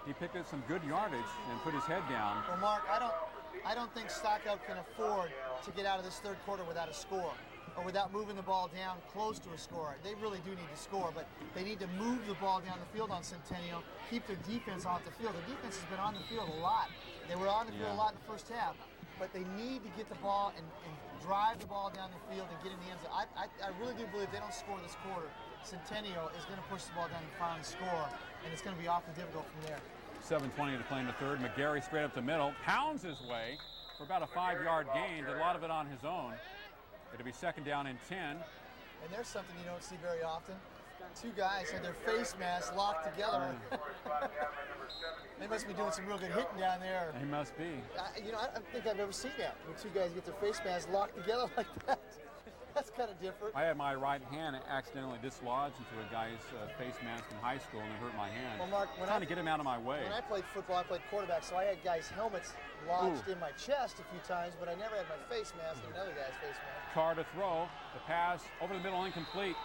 He picked up some good yardage and put his head down. Well, Mark, I don't think Stockdale can afford to get out of this 3rd quarter without a score or without moving the ball down close to a score. They really do need to score, but they need to move the ball down the field on Centennial, keep their defense off the field. Their defense has been on the field a lot. They were on the field a lot in the first half, but they need to get the ball and drive the ball down the field and get in the end zone. I really do believe they don't score this quarter, Centennial is going to push the ball down and finally score, and it's going to be awfully difficult from there. 7:20 to play in the 3rd. McGarry straight up the middle, pounds his way for about a 5-yard gain, did a lot of it on his own. It'll be second down and 10. And there's something you don't see very often. Two guys had their face masks locked together. They must be doing some real good hitting down there. He must be. I don't think I've ever seen that, when two guys get their face masks locked together like that. That's kind of different. I had my right hand accidentally dislodged into a guy's face mask in high school, and it hurt my hand. Well, Mark, trying to get him out of my way. When I played football, I played quarterback, so I had guys' helmets lodged in my chest a few times, but I never had my face mask in another guy's face mask. Carr to throw. The pass over the middle, incomplete.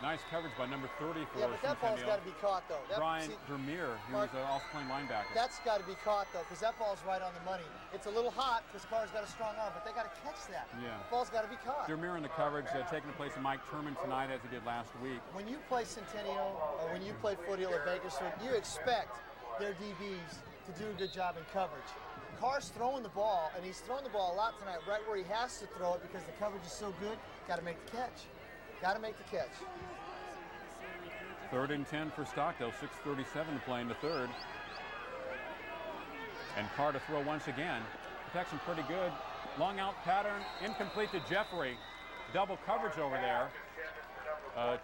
Nice coverage by number 30 for Yeah, but that ball's got to be caught, though. Brian Vermeer, who was also playing linebacker. That's got to be caught, though, because that ball's right on the money. It's a little hot because Carr's got a strong arm, but they got to catch that. Yeah. The ball's got to be caught. Vermeer in the coverage, taking the place of Mike Turman tonight, as he did last week. When you play Centennial or when you play Foothill or Bakersfield, you expect their DBs to do a good job in coverage. Carr's throwing the ball, and he's thrown the ball a lot tonight right where he has to throw it because the coverage is so good. Got to make the catch. Got to make the catch. 3rd and 10 for Stockdale, 6:37 to play in the third. And Carr to throw once again. Protection pretty good. Long out pattern, incomplete to Jeffrey. Double coverage over there.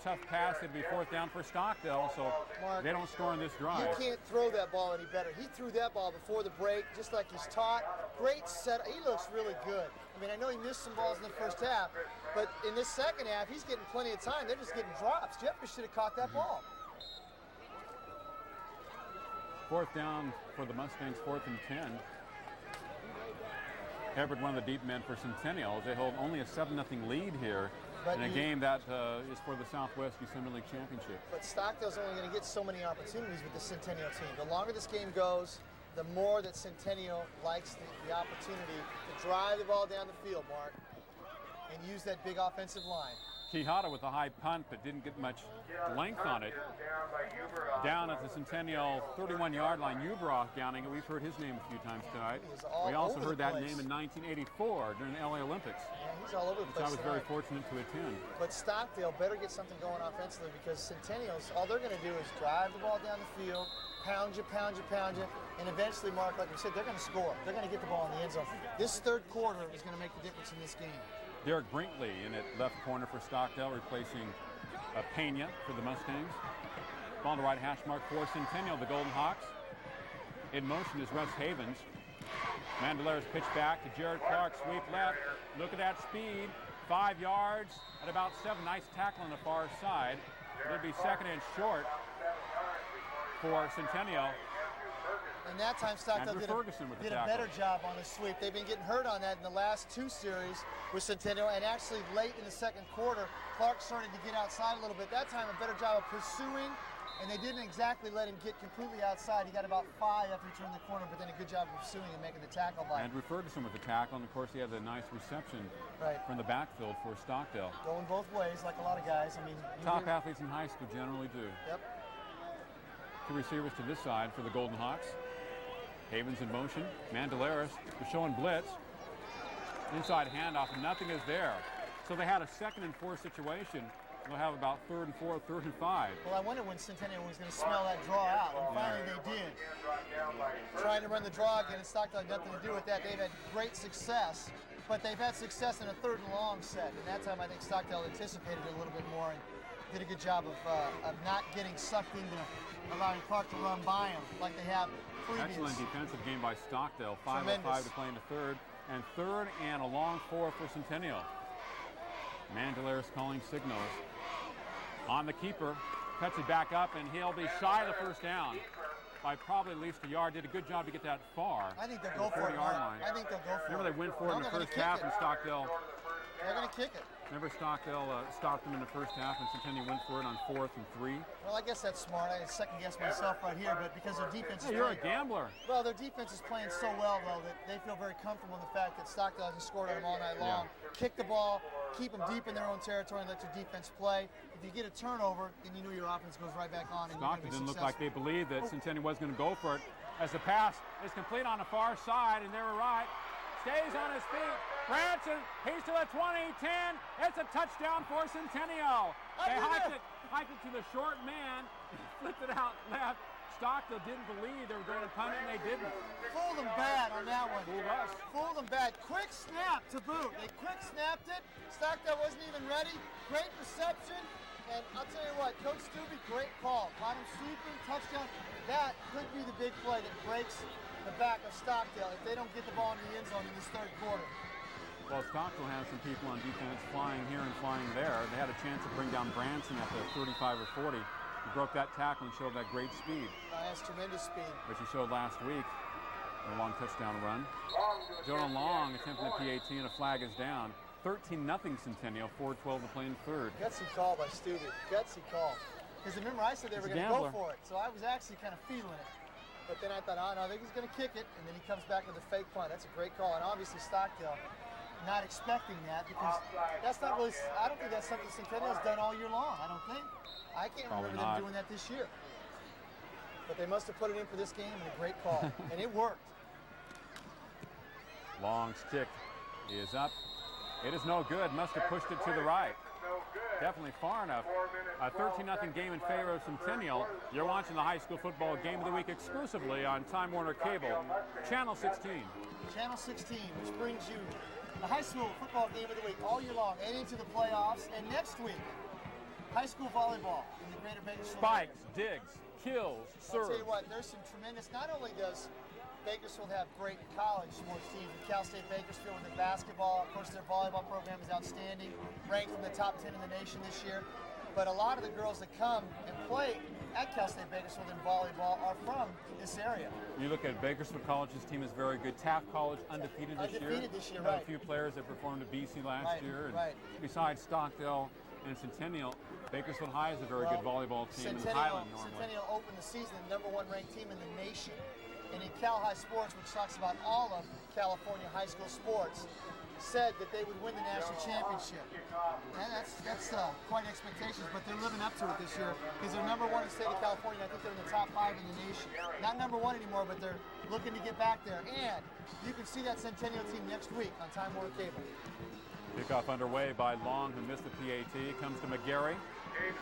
Tough pass, it'd be 4th down for Stockdale, so Mark, they don't score in this drive. You can't throw that ball any better. He threw that ball before the break, just like he's taught. Great set. He looks really good. I mean, I know he missed some balls in the first half, but in this second half, he's getting plenty of time. They're just getting drops. Jeffrey should have caught that ball. 4th down for the Mustangs, 4th and 10. Everett, one of the deep men for Centennial. They hold only a 7-0 lead here in a game that is for the Southwest December League Championship. But Stockdale's only going to get so many opportunities with the Centennial team. The longer this game goes, the more that Centennial likes the opportunity to drive the ball down the field, Mark, and use that big offensive line. Quijada with a high punt, but didn't get much length on it. Down at the Centennial 31-yard line, Ubrock downing it. We've heard his name a few times tonight. We also heard that name in 1984 during the LA Olympics. Yeah, he's all over the place. Which I was very fortunate to attend. But Stockdale better get something going offensively because Centennials, all they're going to do is drive the ball down the field, pound you, and eventually, Mark, like we said, they're going to score. They're going to get the ball in the end zone. This third quarter is going to make the difference in this game. Derek Brinkley in at left corner for Stockdale, replacing Pena for the Mustangs. Ball on the right hash mark for Centennial, the Golden Hawks. In motion is Russ Havens. Mandelare's pitch back to Jared Clark, sweep left. Look at that speed, 5 yards at about 7. Nice tackle on the far side. It'll be 2nd and short for Centennial. And that time Stockdale did a better job on the sweep. They've been getting hurt on that in the last 2 series with Centennial, and actually late in the second quarter, Clark started to get outside a little bit. That time a better job of pursuing, and they didn't exactly let him get completely outside. He got about 5 after he turned the corner, but then a good job of pursuing and making the tackle by. Andrew Ferguson with the tackle, and of course he had a nice reception from the backfield for Stockdale. Going both ways like a lot of guys. I mean, top athletes in high school generally do. Yep. 2 receivers to this side for the Golden Hawks. Havens in motion. Mandelaris is showing blitz. Inside handoff, and nothing is there. So they had a 2nd and 4 situation. They'll have about 3rd and 4, 3rd and 5. Well, I wonder when Centennial was going to smell that draw out, and finally they did. Trying to run the draw again, and Stockdale had nothing to do with that. They've had great success, but they've had success in a 3rd and long set. And that time I think Stockdale anticipated it a little bit more and did a good job of not getting sucked into allowing Clark to run by him like they have previous. Excellent defensive game by Stockdale. 5:05 to play in the third. And 3rd and a long 4 for Centennial. Mandelaris calling signals. On the keeper. Cuts it back up, and he'll be shy of the first down by probably at least a yard. Did a good job to get that far. I think they'll go for it, Mark. I think they'll go for it. Remember, they went for it in the first half, and Stockdale. They're going to kick it. Remember, Stockdale stopped them in the first half, and Centennial went for it on 4th and 3. Well, I guess that's smart. I second-guess myself right here, but because their defense is you're a gambler. Well, their defense is playing so well, though, that they feel very comfortable in the fact that Stockdale hasn't scored on them all night long. Kick the ball, keep them deep in their own territory, and let your defense play. If you get a turnover, then you know your offense goes right back on. And Stockdale didn't look like they believed that Centennial was going to go for it. As the pass is complete on the far side, and they were right. Stays on his feet. Branson, he's to the 20, 10. It's a touchdown for Centennial. They hiked it to the short man, flipped it out left. Stockdale didn't believe they were going to punt it, and they didn't. Fooled them bad on that one. Fooled us. Fooled them bad. Quick snap to boot. They quick snapped it. Stockdale wasn't even ready. Great reception. And I'll tell you what, Coach Stubbe, great call. Caught him sweeping, touchdown. That could be the big play that breaks the back of Stockdale if they don't get the ball in the end zone in this third quarter. Well, Stockdale has some people on defense flying here and flying there. They had a chance to bring down Branson at the 35 or 40. He broke that tackle and showed that great speed. Has tremendous speed. Which he showed last week. A long touchdown run. Jonah Long attempting the PAT and a flag is down. 13-0 Centennial, 4:12 to play in third. Gutsy call by Stubbe. Gutsy call. Because remember, I said they were going to go for it, so I was actually kind of feeling it. But then I thought, oh no, I think he's going to kick it, and then he comes back with a fake punt. That's a great call, and obviously Stockdale not expecting that because that's not really. I don't think that's something Centennial's done all year long. I don't think. I can't remember them doing that this year. But they must have put it in for this game, and a great call, and it worked. Long's kick is up. It is no good. Must have pushed it to the right. Definitely far enough. A 13-0 game in favor of Centennial. You're watching the high school football game of the week exclusively on Time Warner Cable, Channel 16. Channel 16, which brings you the high school football game of the week all year long and into the playoffs. And next week, high school volleyball in the Greater Bakersfield. Spikes, digs, kills, serves. I'll tell you what, there's some tremendous. Not only does Bakersfield have great college sports teams, Cal State Bakersfield with their basketball. Of course, their volleyball program is outstanding, ranked in the top 10 in the nation this year. But a lot of the girls that come and play at Cal State Bakersfield in volleyball are from this area. You look at Bakersfield College's team is very good. Taft College undefeated this year. Undefeated this year, Had right. a few players that performed at BC last year. And right. Besides Stockdale and Centennial, Bakersfield High is a very good volleyball team in Highland normally. Centennial opened the season the #1 ranked team in the nation. And in Cal High Sports, which talks about all of California high school sports, said that they would win the national championship. And that's quite expectations, but they're living up to it this year because they're #1 in the state of California. I think they're in the top 5 in the nation. Not #1 anymore, but they're looking to get back there. And you can see that Centennial team next week on Time Warner Cable. Kickoff underway by Long, who missed the PAT. Comes to McGarry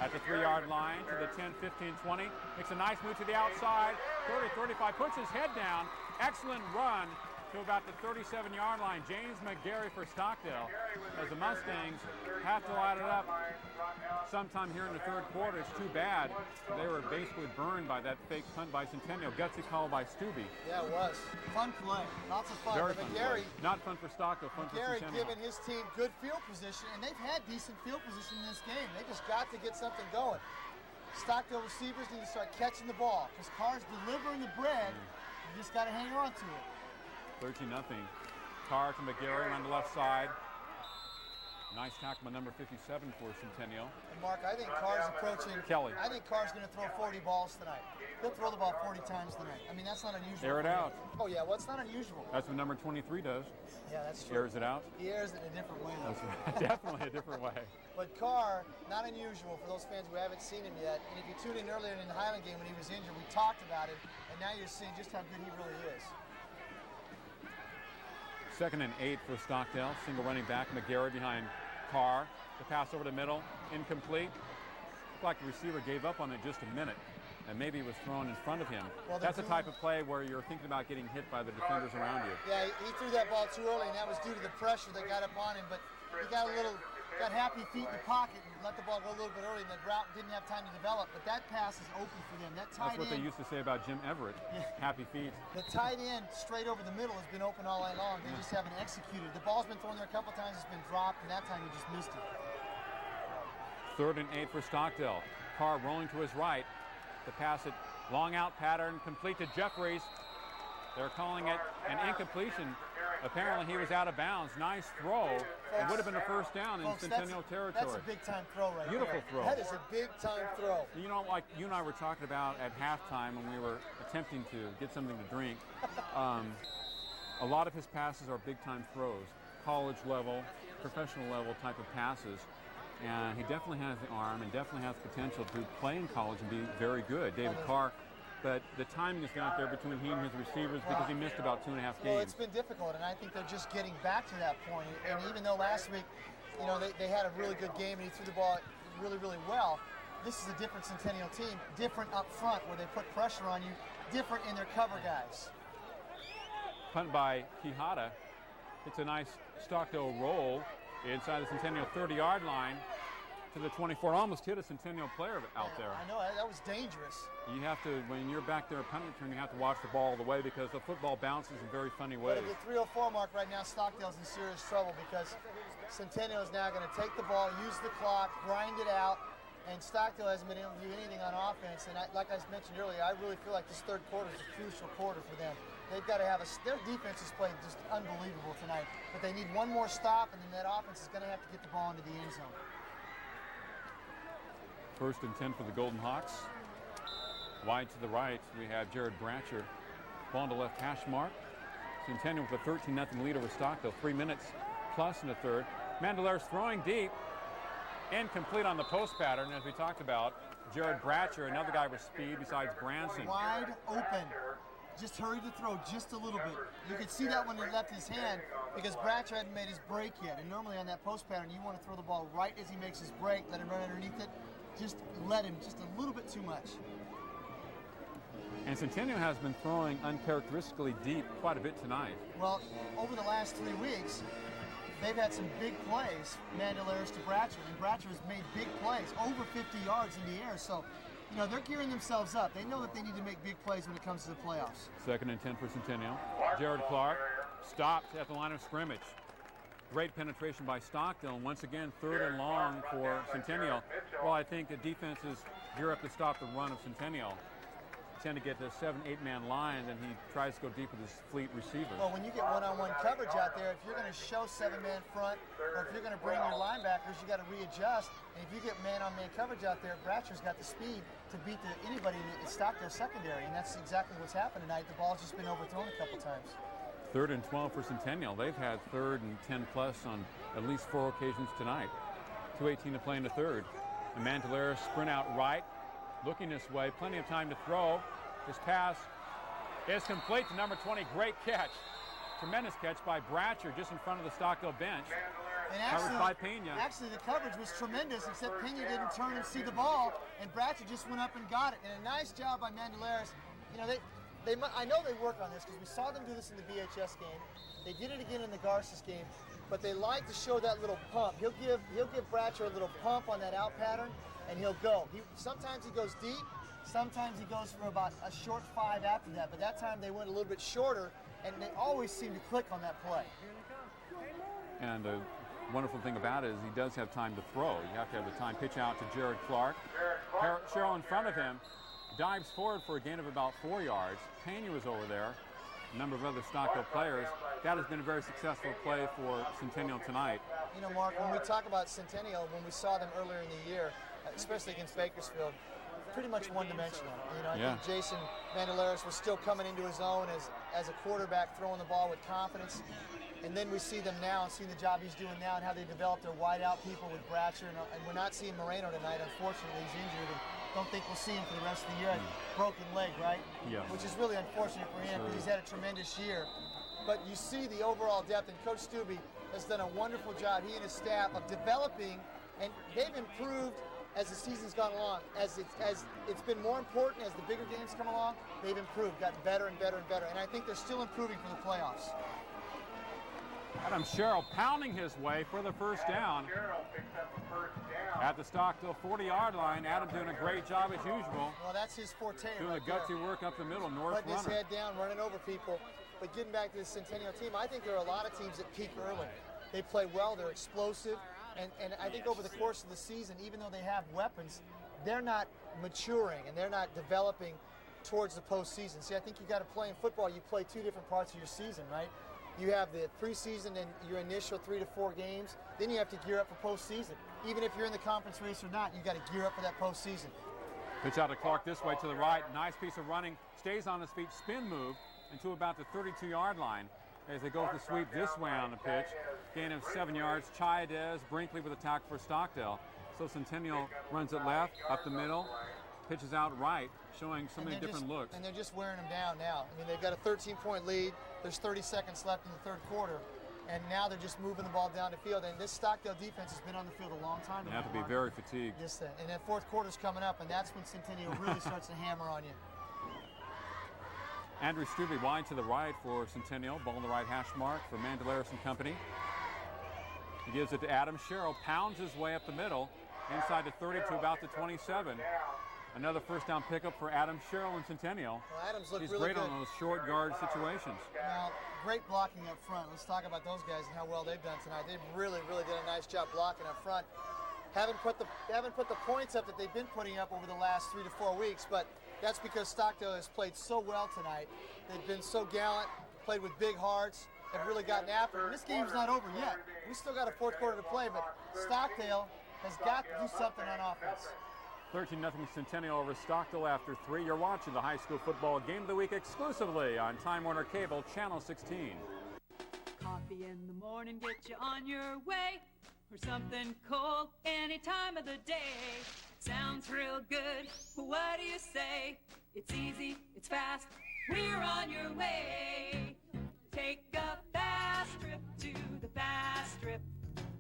at the 3-yard line to the 10, 15, 20. Makes a nice move to the outside. 30, 35, puts his head down. Excellent run to about the 37-yard line. James McGarry for Stockdale as the Mustangs have to light it up sometime here in the third quarter. It's too bad. They were basically burned by that fake punt by Centennial. Gutsy call by Stubbe. Yeah, it was. Fun play. Lots of fun. Very but fun McGarry, play. Not fun for Stockdale, fun for McGarry Centennial. giving his team good field position, and they've had decent field position in this game. They just got to get something going. Stockdale receivers need to start catching the ball because Carr's delivering the bread. You just got to hang on to it. 13-0. Carr to McGarry on the left side. Nice tackle by number 57 for Centennial. And Mark, I think Carr's approaching. Kelly. I think Carr's going to throw 40 balls tonight. He'll throw the ball 40 times tonight. I mean, that's not unusual. Air it out. Oh, yeah, well, it's not unusual. That's what number 23 does. Yeah, that's true. Airs it out. He airs it in a different way, though. That's right. Definitely a different way. But Carr, not unusual for those fans who haven't seen him yet. And if you tuned in earlier in the Highland game when he was injured, we talked about him, and now you're seeing just how good he really is. 2nd and 8 for Stockdale. Single running back, McGarry behind Carr. The pass over the middle, incomplete. Looked like the receiver gave up on it just a minute, and maybe it was thrown in front of him. Well, that's the type of play where you're thinking about getting hit by the defenders around you. Yeah, he threw that ball too early, and that was due to the pressure that got up on him. But he got happy feet in the pocket and let the ball go a little bit early, and the route didn't have time to develop. But that pass is open for them. That tight That's what they used to say about Jim Everett. Yeah. Happy feet. The tight end straight over the middle has been open all night long. They just haven't executed. The ball's been thrown there a couple times. It's been dropped, and that time he just missed it. 3rd and 8 for Stockdale. Carr rolling to his right. The pass it, long out pattern, complete to Jeffries. They're calling it an incompletion. Apparently he was out of bounds. Nice throw. It would have been a first down in Centennial territory. That's a big-time throw right Beautiful there. throw. That is a big-time throw. You know, like you and I were talking about at halftime when we were attempting to get something to drink, a lot of his passes are big-time throws, college level, professional level type of passes. And he definitely has the arm and definitely has potential to play in college and be very good. David Carr, but the timing is not there between he and his receivers because he missed about 2.5 games. Well, it's been difficult, and I think they're just getting back to that point. And even though last week, you know, they had a really good game and he threw the ball really, really well, this is a different Centennial team, different up front where they put pressure on you, different in their cover guys. Punt by Quijada. It's a nice Stockdale roll inside the Centennial 30-yard line to the 24. Almost hit a Centennial player out there. I know, that was dangerous. You have to, when you're back there at punt return, you have to watch the ball all the way because the football bounces in very funny ways. But at the 3:04 mark right now, Stockdale's in serious trouble because Centennial is now going to take the ball, use the clock, grind it out, and Stockdale hasn't been able to do anything on offense. And like I mentioned earlier, I really feel like this third quarter is a crucial quarter for them. They've got to have their defense is playing just unbelievable tonight, but they need one more stop, and then that offense is going to have to get the ball into the end zone. 1st and 10 for the Golden Hawks. Wide to the right, we have Jared Bratcher. Ball on the left hash mark. Centennial with a 13-0 lead over Stockdale. 3 minutes plus in the third. Mandelare's throwing deep. Incomplete on the post pattern, as we talked about. Jared Bratcher, another guy with speed besides Branson. Wide open. Just hurried to throw just a little bit. You could see that when he left his hand because Bratcher hadn't made his break yet. And normally on that post pattern, you want to throw the ball right as he makes his break, let him run underneath it. Just let him just a little bit too much. And Centennial has been throwing uncharacteristically deep quite a bit tonight. Well, over the last 3 weeks, they've had some big plays, Mandelares to Bratcher, and Bratcher has made big plays, over 50 yards in the air. So, you know, they're gearing themselves up. They know that they need to make big plays when it comes to the playoffs. 2nd and 10 for Centennial. Jared Clark stopped at the line of scrimmage. Great penetration by Stockdale, and once again, 3rd and long for Centennial. Well, I think the defenses gear up to stop the run of Centennial. Tend to get the 7-8-man line, then he tries to go deep with his fleet receiver. Well, when you get one-on-one coverage out there, if you're going to show 7-man front, or if you're going to bring your linebackers, you got to readjust. And if you get man-on-man coverage out there, Bratcher's got the speed to beat anybody in Stockdale secondary, and that's exactly what's happened tonight. The ball's just been overthrown a couple times. 3rd and 12 for Centennial. They've had 3rd and 10 plus on at least 4 occasions tonight. 2:18 to play in the third. And Mandelares sprint out right, looking this way, plenty of time to throw. His pass is complete to number 20. Great catch. Tremendous catch by Bratcher just in front of the Stockdale bench. And covered by Pena. Actually, the coverage was tremendous, except Pena didn't turn and see the ball, and Bratcher just went up and got it. And a nice job by Mandelares. You know, I know they work on this because we saw them do this in the BHS game. They did it again in the Garces game, but they like to show that little pump. He'll give Bratcher a little pump on that out pattern, and he'll go. Sometimes he goes deep, sometimes he goes for about a short 5 after that, but that time they went a little bit shorter, and they always seem to click on that play. And the wonderful thing about it is he does have time to throw. You have to have the time. Pitch out to Jared Clark. Sherrill in front of him. Dives forward for a gain of about 4 yards. Pena was over there. A number of other Stockdale players. That has been a very successful play for Centennial tonight. You know, Mark, when we talk about Centennial, when we saw them earlier in the year, especially against Bakersfield, pretty much one-dimensional. You know, I think Jason Mandelares was still coming into his own as a quarterback, throwing the ball with confidence. And then we see them now and see the job he's doing now and how they develop their wide-out people with Bratcher. And we're not seeing Moreno tonight. Unfortunately, he's injured. And don't think we'll see him for the rest of the year. Broken leg, right? Yeah. Which is really unfortunate for him because he's had a tremendous year. But you see the overall depth, and Coach Stubbe has done a wonderful job, he and his staff, of developing, and they've improved as the season's gone along. As it's been more important, as the bigger games come along, they've improved, gotten better and better and better. And I think they're still improving for the playoffs. Adam Sherrill pounding his way for the first down. At the Stockdale 40-yard line, Adam doing a great job as usual. Well, that's his forte. Doing the gutsy work up the middle, North putting his head down, running over people. But getting back to the Centennial team, I think there are a lot of teams that peak early. They play well, they're explosive, and I think over the course of the season, even though they have weapons, they're not maturing and they're not developing towards the postseason. See, I think you got to play in football. You play 2 different parts of your season, right? You have the preseason and your initial 3 to 4 games. Then you have to gear up for postseason. Even if you're in the conference race or not, you got to gear up for that postseason. Pitch out to Clark this way to the right. Nice piece of running. Stays on his feet. Spin move into about the 32-yard line as they go with the sweep this way on the pitch. Gain of 7 yards. Chaidez, Brinkley with a tackle for Stockdale. So Centennial runs it left, up the middle, pitches out right, showing so many different looks. And they're just wearing them down now. I mean, they've got a 13-point lead. There's 30 seconds left in the third quarter. and now they're just moving the ball down the field. And this Stockdale defense has been on the field a long time. They have to be very fatigued. Yes, and that fourth quarter's coming up, and that's when Centennial really starts to hammer on you. Andrew Strubey wide to the right for Centennial. Ball in the right hash mark for Mandelaris and company. He gives it to Adam Sherrill, pounds his way up the middle, inside the 30 to about the 27. Another first down pickup for Adam Sherrill in Centennial. Well, Adams looked He's really great good on those short yard situations. Now, great blocking up front. Let's talk about those guys and how well they've done tonight. They've really did a nice job blocking up front. Haven't put the points up that they've been putting up over the last 3 to 4 weeks, but that's because Stockdale has played so well tonight. They've been so gallant, played with big hearts, have really gotten after it. And this game's not over yet. We still got a fourth quarter to play, but Stockdale has got to do something on offense. 13-0 Centennial over Stockdale after 3. You're watching the high school football game of the week exclusively on Time Warner Cable, Channel 16. Coffee in the morning, get you on your way. Or something cold any time of the day. Sounds real good, what do you say? It's easy, it's fast, we're on your way. Take a fast trip to the fast strip.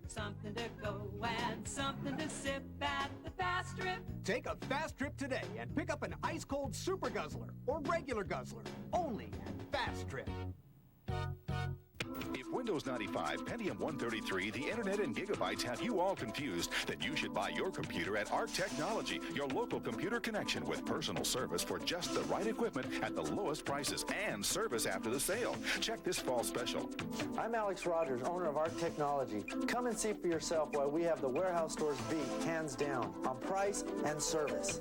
Something to go and something to sip at the fast strip. Take a fast trip today and pick up an ice-cold Super Guzzler or regular Guzzler, only at Fast Trip. If Windows 95, Pentium 133, the internet and gigabytes have you all confused, then you should buy your computer at Arc Technology, your local computer connection with personal service for just the right equipment at the lowest prices and service after the sale. Check this fall special. I'm Alex Rogers, owner of Arc Technology. Come and see for yourself why we have the warehouse stores beat hands down on price and service.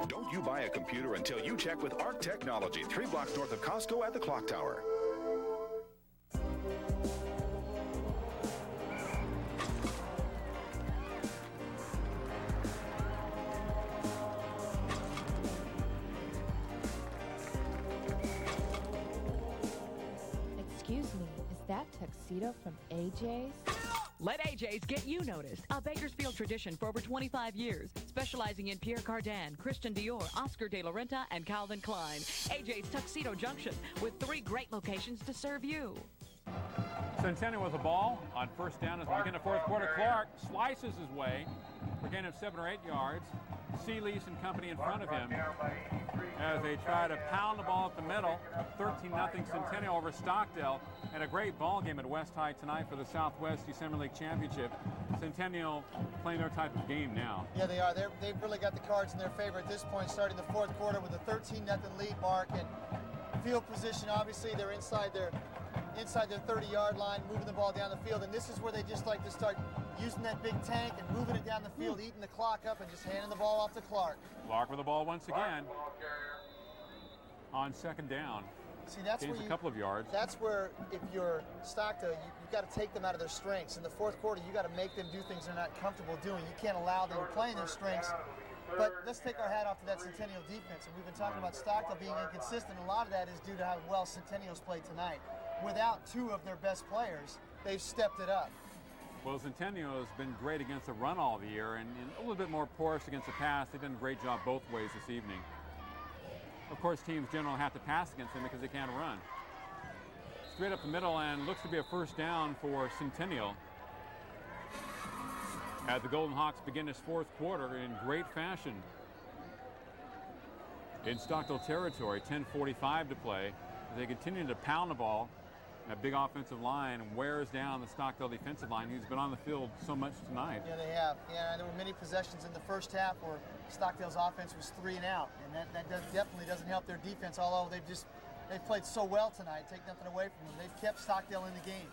Don't you buy a computer until you check with Arc Technology, 3 blocks north of Costco at the Clock Tower. Excuse me, is that tuxedo from AJ's? Let AJ's get you noticed. A Bakersfield tradition for over 25 years, specializing in Pierre Cardin, Christian Dior, Oscar de la Renta, and Calvin Klein. AJ's Tuxedo Junction, with 3 great locations to serve you. Centennial with the ball on first down as we begin the fourth quarter. Clark slices his way for a gain of 7 or 8 yards. Seeley's and company in front of him as they try to pound the ball at the middle. 13-0 Centennial over Stockdale. And a great ball game at West High tonight for the Southwest December League Championship. Centennial playing their type of game now. Yeah, they are. They've really got the cards in their favor at this point, starting the fourth quarter with a 13-0 lead mark. And field position, obviously, they're inside their 30-yard line, moving the ball down the field. And this is where they just like to start using that big tank and moving it down the field, eating the clock up, and just handing the ball off to Clark. Clark with the ball once again on second down. See, that's gains where a couple of yards. That's where, if you're Stockdale, you've got to take them out of their strengths. In the fourth quarter, you got to make them do things they're not comfortable doing. You can't allow them to play in their strengths. But let's take our hat off to that Centennial defense. And we've been talking about Stockdale being inconsistent. A lot of that is due to how well Centennial's played tonight. Without 2 of their best players, they've stepped it up. Well, Centennial has been great against the run all the year and a little bit more porous against the pass. They've done a great job both ways this evening. Of course, teams generally have to pass against them because they can't run. Straight up the middle, and looks to be a first down for Centennial. As the Golden Hawks begin this fourth quarter in great fashion. In Stockdale territory, 10:45 to play. They continue to pound the ball. That big offensive line wears down the Stockdale defensive line, who's been on the field so much tonight. Yeah, they have. Yeah, there were many possessions in the first half where Stockdale's offense was 3 and out, and that definitely doesn't help their defense. Although they've played so well tonight, take nothing away from them. They've kept Stockdale in the game.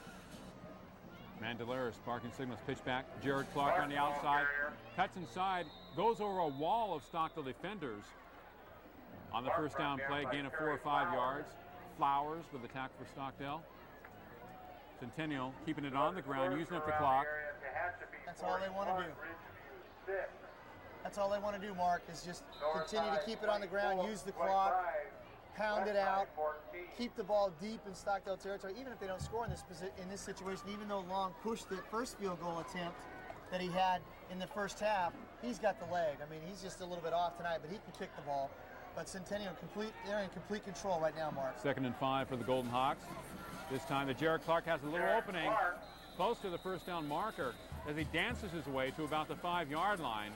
Mandelaris barking signals, pitch back. Jared Clark on the outside, cuts inside, goes over a wall of Stockdale defenders. On the first down play, gain of 4 or 5 yards. Flowers with the tackle for Stockdale. Centennial keeping it on the ground, using up the clock. That's all they want to do. That's all they want to do, Mark, is just continue to keep it on the ground, use the clock, pound it out, keep the ball deep in Stockdale territory. Even if they don't score in this situation, even though Long pushed the first field goal attempt that he had in the first half, he's got the leg. I mean, he's just a little bit off tonight, but he can kick the ball. But Centennial, they're in complete control right now, Mark. 2nd and 5 for the Golden Hawks. This time, the Jared Clark has a little opening close to the first down marker as he dances his way to about the 5-yard line.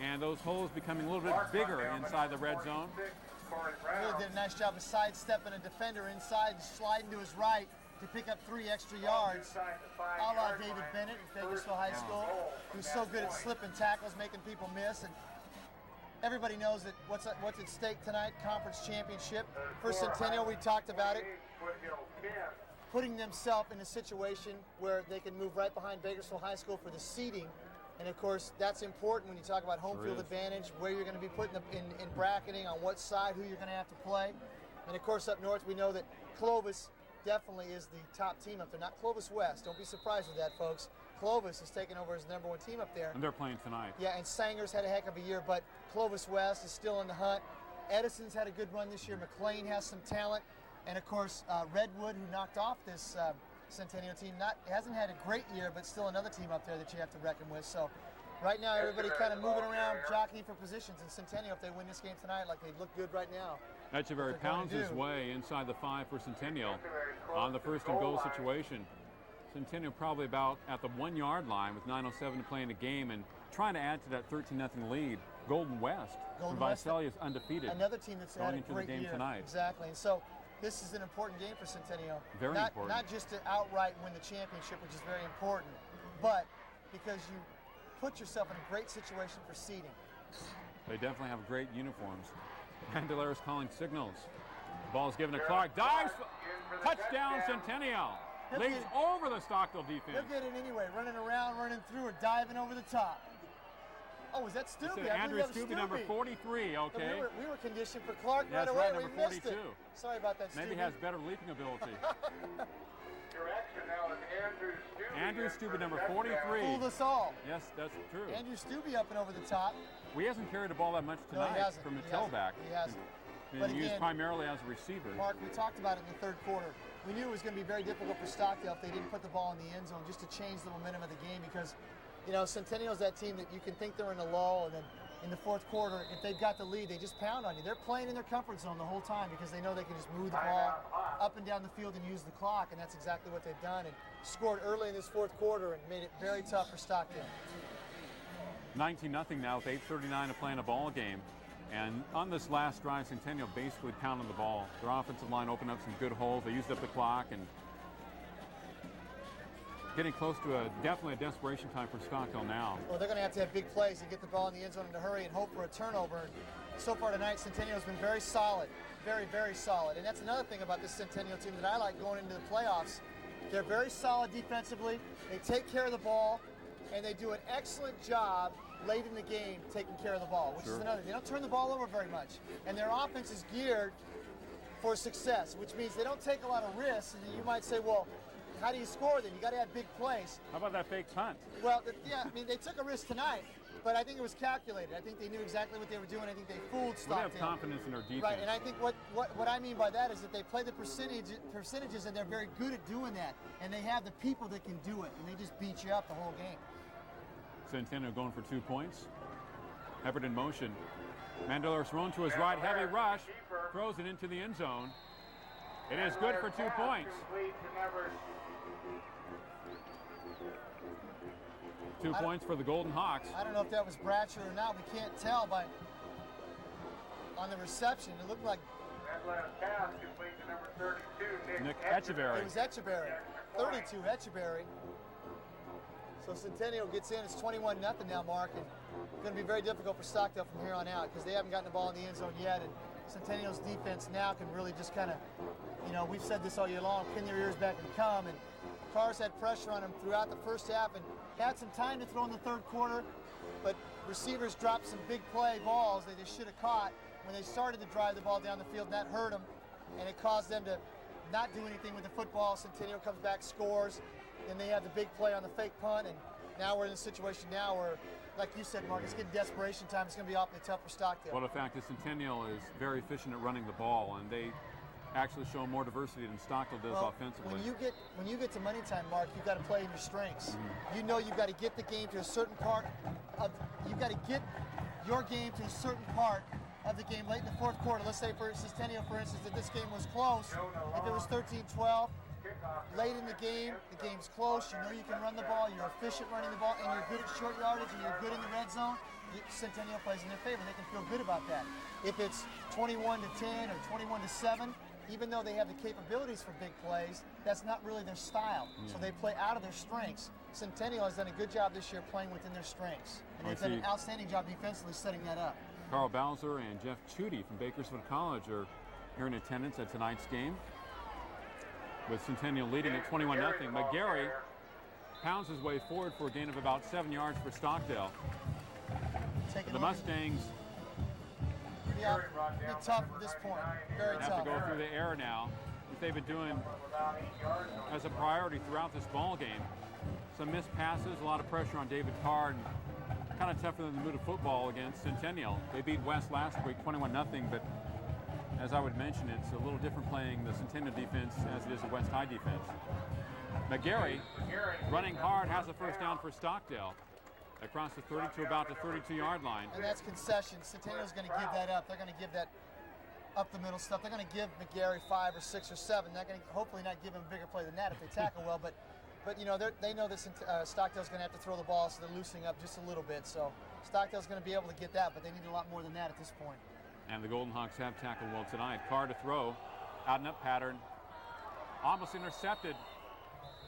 And those holes becoming a little bit bigger inside the red zone. Really did a nice job of sidestepping a defender inside and sliding to his right to pick up 3 extra yards, a la David Bennett at Bakersfield High School, who's so good at slipping tackles, making people miss. And everybody knows that what's at stake tonight, conference championship. For Centennial, we talked about it, putting themselves in a situation where they can move right behind Bakersfield High School for the seeding. And of course, that's important when you talk about home field advantage, where you're going to be put in bracketing, on what side, who you're going to have to play. And of course, up north, we know that Clovis definitely is the top team up there, not Clovis West. Don't be surprised with that, folks. Clovis is taking over as the #1 team up there. And they're playing tonight. Yeah, and Sanger's had a heck of a year, but Clovis West is still in the hunt. Edison's had a good run this year. McLean has some talent. And of course, Redwood, who knocked off this Centennial team, hasn't had a great year, but still another team up there that you have to reckon with. So right now, everybody kind of moving around, jockeying for positions. And Centennial, if they win this game tonight, like they look good right now. Echeverry pounds his way inside the 5 for Centennial on the 1st and goal situation. Centennial probably about at the 1-yard line with 9:07 to play in the game and trying to add to that 13-0 lead. Golden West from Visalia is undefeated. Another team that's had a into great the game year. tonight. Exactly. And so this is an important game for Centennial. Very important. Not just to outright win the championship, which is very important, but because you put yourself in a great situation for seeding. They definitely have great uniforms. Bandolera's calling signals. The ball is given to Clark. Dives. Touchdown, Centennial. Leaps over the Stockdale defense. He'll get it anyway, running around, running through, or diving over the top. Oh, was that Stubbe? Andrew Stubbe, number 43, okay. We were conditioned for Clark right That's away. right, number We missed 42. it. Sorry about that, Stubbe. Maybe he has better leaping ability. Your action now is Andrew Stubbe, number 43. Fooled us all. Yes, that's true. Andrew Stubbe up and over the top. He hasn't carried the ball that much tonight from the tailback. He hasn't. But used primarily as a receiver. Mark, we talked about it in the 3rd quarter. We knew it was going to be very difficult for Stockdale if they didn't put the ball in the end zone just to change the momentum of the game because, you know, Centennial's that team that you can think they're in a lull, and then in the 4th quarter, if they've got the lead, they just pound on you. They're playing in their comfort zone the whole time because they know they can just move the ball up and down the field and use the clock, and that's exactly what they've done and scored early in this 4th quarter and made it very tough for Stockdale. 19-0 now with 8:39 to play in a ball game. And on this last drive, Centennial basically pounded the ball. Their offensive line opened up some good holes. They used up the clock and getting close to definitely a desperation time for Stockdale now. Well, they're going to have big plays and get the ball in the end zone in a hurry and hope for a turnover. And so far tonight, Centennial has been very solid, very, very solid. And that's another thing about this Centennial team that I like going into the playoffs. They're very solid defensively. They take care of the ball, and they do an excellent job late in the game taking care of the ball, which is another. They don't turn the ball over very much. And their offense is geared for success, which means they don't take a lot of risks. And you might say, well, how do you score then? You got to have big plays. How about that fake punt? Well, yeah, I mean, they took a risk tonight, but I think it was calculated. I think they knew exactly what they were doing. I think they fooled Stockdale. They have confidence in their defense. Right, and I think what I mean by that is that they play the percentages, and they're very good at doing that. And they have the people that can do it, and they just beat you up the whole game. Centennial going for 2 points. Everett in motion. Mandela's thrown to his right, heavy rush, throws it into the end zone. It is good for 2 points. 2 points for the Golden Hawks. I don't know if that was Bratcher or not. We can't tell, but on the reception, it looked like Nick Echeverry. It was Echeverry. 32, Echeverry. So Centennial gets in. It's 21-0 now, Mark, and it's going to be very difficult for Stockdale from here on out because they haven't gotten the ball in the end zone yet, and Centennial's defense now can really just kind of, you know, we've said this all year long, pin their ears back and come, and Cars had pressure on him throughout the first half and had some time to throw in the 3rd quarter, but receivers dropped some big play balls that they should have caught when they started to drive the ball down the field, and that hurt them, and it caused them to not do anything with the football. Centennial comes back, scores, then they have the big play on the fake punt, and now we're in a situation now where, like you said, Mark, it's getting desperation time. It's going to be awfully tough for Stockdale. Well, the fact is Centennial is very efficient at running the ball, and they actually show more diversity than Stockdale does offensively. When you get to money time, Mark, you've got to play in your strengths. You know you've got to get the game to a certain part of, you've got to get your game to a certain part of the game late in the 4th quarter. Let's say for Centennial, for instance, that this game was close. If it was 13-12, late in the game's close, you know you can run the ball, you're efficient running the ball, and you're good at short yardage, and you're good in the red zone, Centennial plays in their favor. They can feel good about that. If it's 21-10 or 21-7, even though they have the capabilities for big plays, that's not really their style. So they play out of their strengths. Centennial has done a good job this year playing within their strengths. And they've done an outstanding job defensively setting that up. Carl Bowser and Jeff Chudy from Bakersfield College are here in attendance at tonight's game, with Centennial leading at 21-0. McGarry pounds his way forward for a gain of about 7 yards for Stockdale. The Mustangs be tough at this point. Very tough. Have to go through the air now, which they've been doing as a priority throughout this ball game. Some missed passes, a lot of pressure on David Carr, and kind of tougher than the mood of football against Centennial. They beat West last week 21-0, but as I would mention, it's a little different playing the Centennial defense as it is the West High defense. McGarry, running hard, has a first down for Stockdale. Across the 30 to about the 32-yard line. And that's concession. Centennial's going to give that up. They're going to give that up the middle stuff. They're going to give McGarry 5 or 6 or 7. They're going to hopefully not give him a bigger play than that if they tackle well. But you know, they know that Stockdale's going to have to throw the ball, so they're loosening up just a little bit. So Stockdale's going to be able to get that, but they need a lot more than that at this point. And the Golden Hawks have tackled well tonight. Carr to throw, out and up pattern, almost intercepted.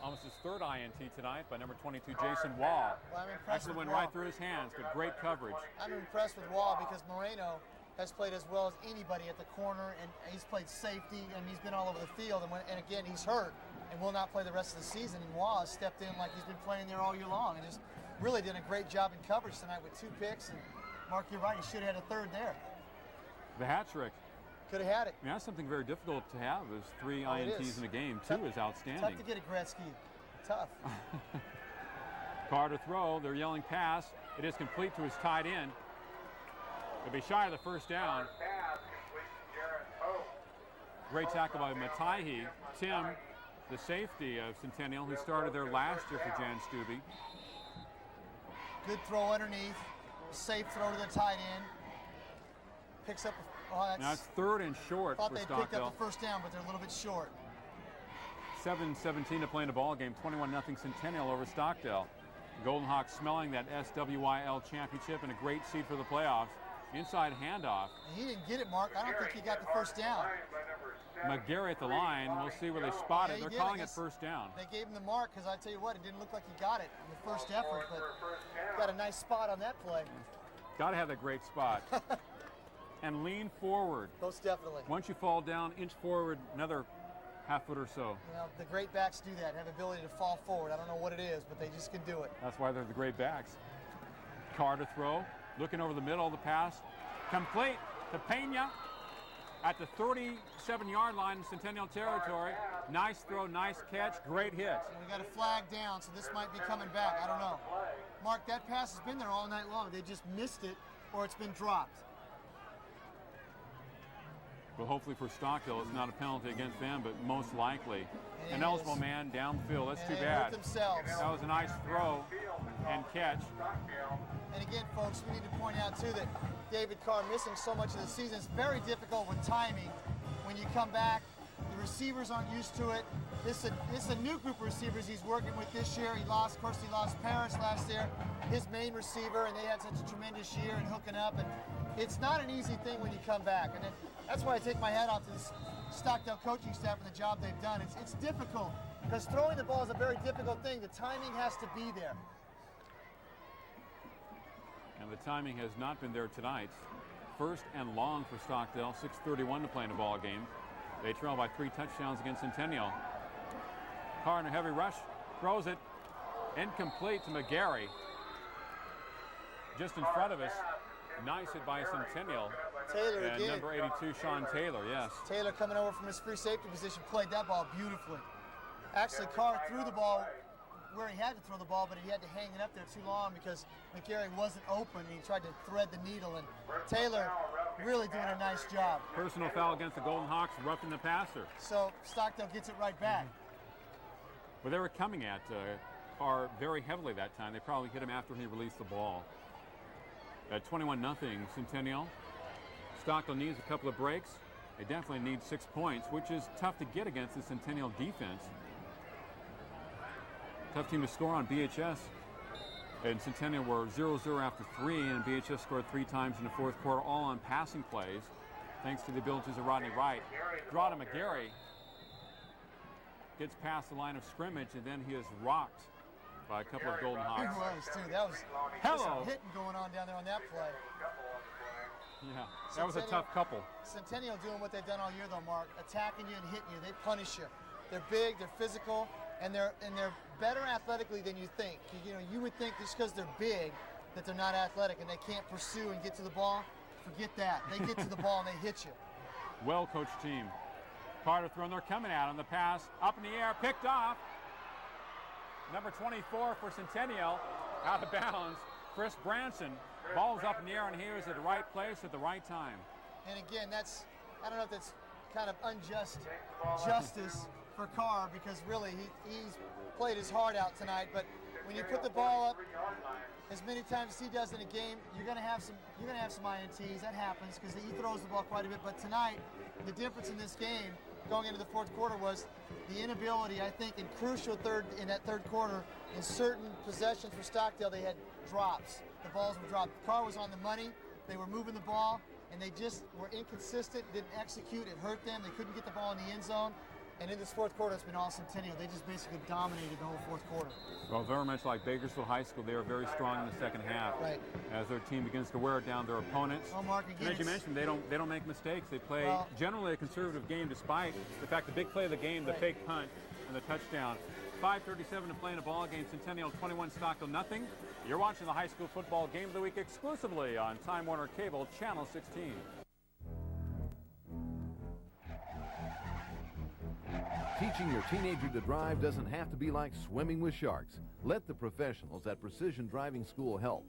Almost his third INT tonight by number 22, Jason Wall. Well, I'm impressed Actually with went Wall. right through his hands, but great coverage. I'm impressed with Wall because Moreno has played as well as anybody at the corner, and he's played safety, and he's been all over the field. And again, he's hurt and will not play the rest of the season. And Wall has stepped in like he's been playing there all year long, and just really did a great job in coverage tonight with 2 picks. And Mark, you're right, he should have had a third there. The hat trick. Could have had it. I mean, that's something very difficult to have. Is 3 INTs in a game. 2 is outstanding. Tough to get a Gretzky. Tough. Carr to throw. They're yelling pass. It is complete to his tight end. They'll be shy of the first down. Great tackle by Mataihi. Tim, the safety of Centennial, who started there last year for Jan Stubbe. Good throw underneath. Safe throw to the tight end. Picks up. Now it's 3rd and short for Stockdale. Thought they picked up the first down, but they're a little bit short. 7-17 to play in the ball game. 21-0 Centennial over Stockdale. Golden Hawks smelling that SWIL championship and a great seed for the playoffs. Inside handoff. He didn't get it, Mark. I don't think he got the first down. McGarry at the line. We'll see where they spot it. They're calling it first down. They gave him the mark because I tell you what, it didn't look like he got it in the first effort, but got a nice spot on that play. Got to have that great spot. And lean forward. Most definitely. Once you fall down, inch forward another half foot or so. You know, the great backs do that, have ability to fall forward. I don't know what it is, but they just can do it. That's why they're the great backs. Carr to throw, looking over the middle of the pass. Complete to Pena at the 37-yard line in Centennial territory. Nice throw, nice catch, great hit. So we got a flag down, so this might be coming back. I don't know. Mark, that pass has been there all night long. They just missed it, or it's been dropped. Well, hopefully for Stockdale, it's not a penalty against them, but most likely. An eligible man downfield. That's too bad. That was a nice throw and catch. And again, folks, we need to point out, too, that David Carr missing so much of the season. It's very difficult with timing. When you come back, the receivers aren't used to it. This is a new group of receivers he's working with this year. He lost Paris last year, his main receiver, and they had such a tremendous year in hooking up. And it's not an easy thing when you come back. And that's why I take my hat off to this Stockdale coaching staff for the job they've done. It's difficult because throwing the ball is a very difficult thing. The timing has to be there. And the timing has not been there tonight. 1st and long for Stockdale, 6:31 to play in the ball game. They trail by 3 touchdowns against Centennial. Carr in a heavy rush, throws it, incomplete to McGarry. Just in front of us, nice hit by Centennial. Taylor and again. Number 82, Sean Taylor, yes. Taylor coming over from his free safety position, played that ball beautifully. Actually, Carr threw the ball where he had to throw the ball, but he had to hang it up there too long because McGarry wasn't open, and he tried to thread the needle, and Taylor really doing a nice job. Personal foul against the Golden Hawks, roughing the passer. So Stockdale gets it right back. Well, they were coming at Carr very heavily that time. They probably hit him after he released the ball. At 21-0 Centennial. Stockdale needs a couple of breaks. They definitely need 6 points, which is tough to get against the Centennial defense. Tough team to score on. BHS and Centennial were 0-0 after 3, and BHS scored 3 times in the fourth quarter, all on passing plays, thanks to the abilities of Rodney Wright. Draw to McGarry. Gets past the line of scrimmage, and then he is rocked by a couple of Golden Hawks. It was, too. That was some hitting going on down there on that play. Yeah, that was a tough couple. Centennial doing what they've done all year, though, Mark. Attacking you and hitting you. They punish you. They're big, they're physical, and they're better athletically than you think. You know, you would think just because they're big that they're not athletic and they can't pursue and get to the ball. Forget that. They get to the ball and they hit you. Well-coached team. Carter throwing, they're coming at him. The pass up in the air, picked off. Number 24 for Centennial, out of bounds. Chris Branson, ball's up in the air, and he was at the right place at the right time. And again, I don't know if that's kind of unjust justice for Carr, because really he's played his heart out tonight. But when you put the ball up as many times as he does in a game, you're gonna have some INTs. That happens because he throws the ball quite a bit. But tonight, the difference in this game going into the fourth quarter was the inability, I think, in that third quarter, in certain possessions for Stockdale, they had drops. The balls were dropped. Carr was on the money. They were moving the ball, and they just were inconsistent, didn't execute. It hurt them. They couldn't get the ball in the end zone. And in this fourth quarter, it's been all Centennial. They just basically dominated the whole fourth quarter. Well, very much like Bakersfield High School, they are very strong in the second half. Right. As their team begins to wear down their opponents. Well, Mark, again, and as you mentioned, they don't make mistakes. They play generally a conservative game, despite the fact the big play of the game, the fake punt and the touchdown. 5:37 to play in a ball game. Centennial 21, Stockdale nothing. You're watching the high school football game of the week exclusively on Time Warner Cable, Channel 16. Teaching your teenager to drive doesn't have to be like swimming with sharks. Let the professionals at Precision Driving School help.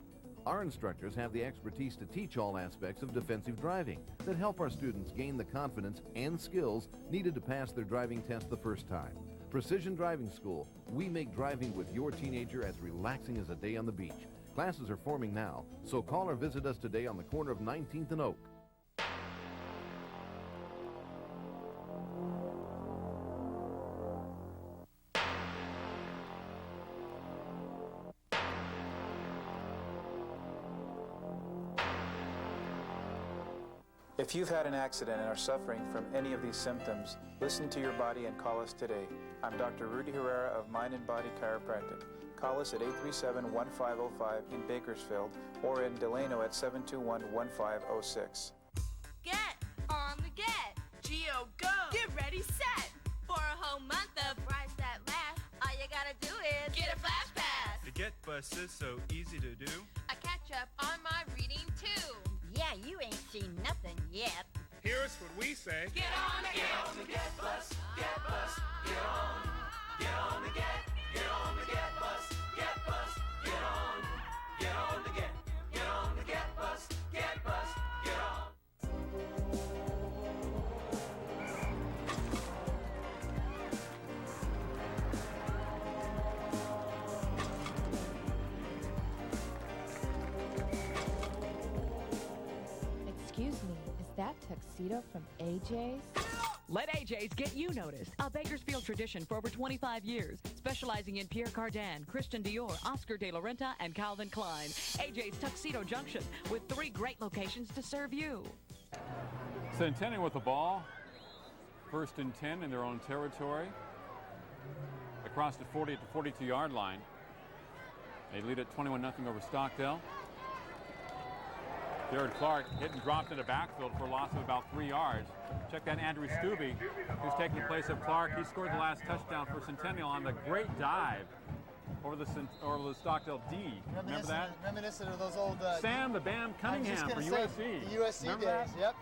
Our instructors have the expertise to teach all aspects of defensive driving that help our students gain the confidence and skills needed to pass their driving test the first time. Precision Driving School, we make driving with your teenager as relaxing as a day on the beach. Classes are forming now, so call or visit us today on the corner of 19th and Oak. If you've had an accident and are suffering from any of these symptoms, listen to your body and call us today. I'm Dr. Rudy Herrera of Mind and Body Chiropractic. Call us at 837-1505 in Bakersfield or in Delano at 721-1506. Get on the get. Geo, go. Get ready, set. For a whole month of price that lasts, all you gotta do is get a flash pass. The Get Bus is so easy to do. I catch up on my reading too. Yeah, you ain't seen nothing yet. Here's what we say. Get on the Get Bus, Get Bus, get on. Get on the Get on the Get Bus, Get Bus, get on. Get on the Get Bus, Get Bus, get on. Excuse me, is that tuxedo from AJ's? Let AJ's get you noticed. A Bakersfield tradition for over 25 years. Specializing in Pierre Cardin, Christian Dior, Oscar de la Renta, and Calvin Klein. AJ's Tuxedo Junction with 3 great locations to serve you. Centennial with the ball. 1st and 10 in their own territory. Across the 40 to 42-yard line. They lead at 21-0 over Stockdale. Jared Clark hit and dropped in the backfield for a loss of about 3 yards. Check that Andrew Stubbe, who's taking the place of Clark. He scored the last touchdown for Centennial on the great dive over the Stockdale D. Remember that? Reminiscent of those old... Sam the Bam Cunningham for USC. The USC Remember days, that? yep.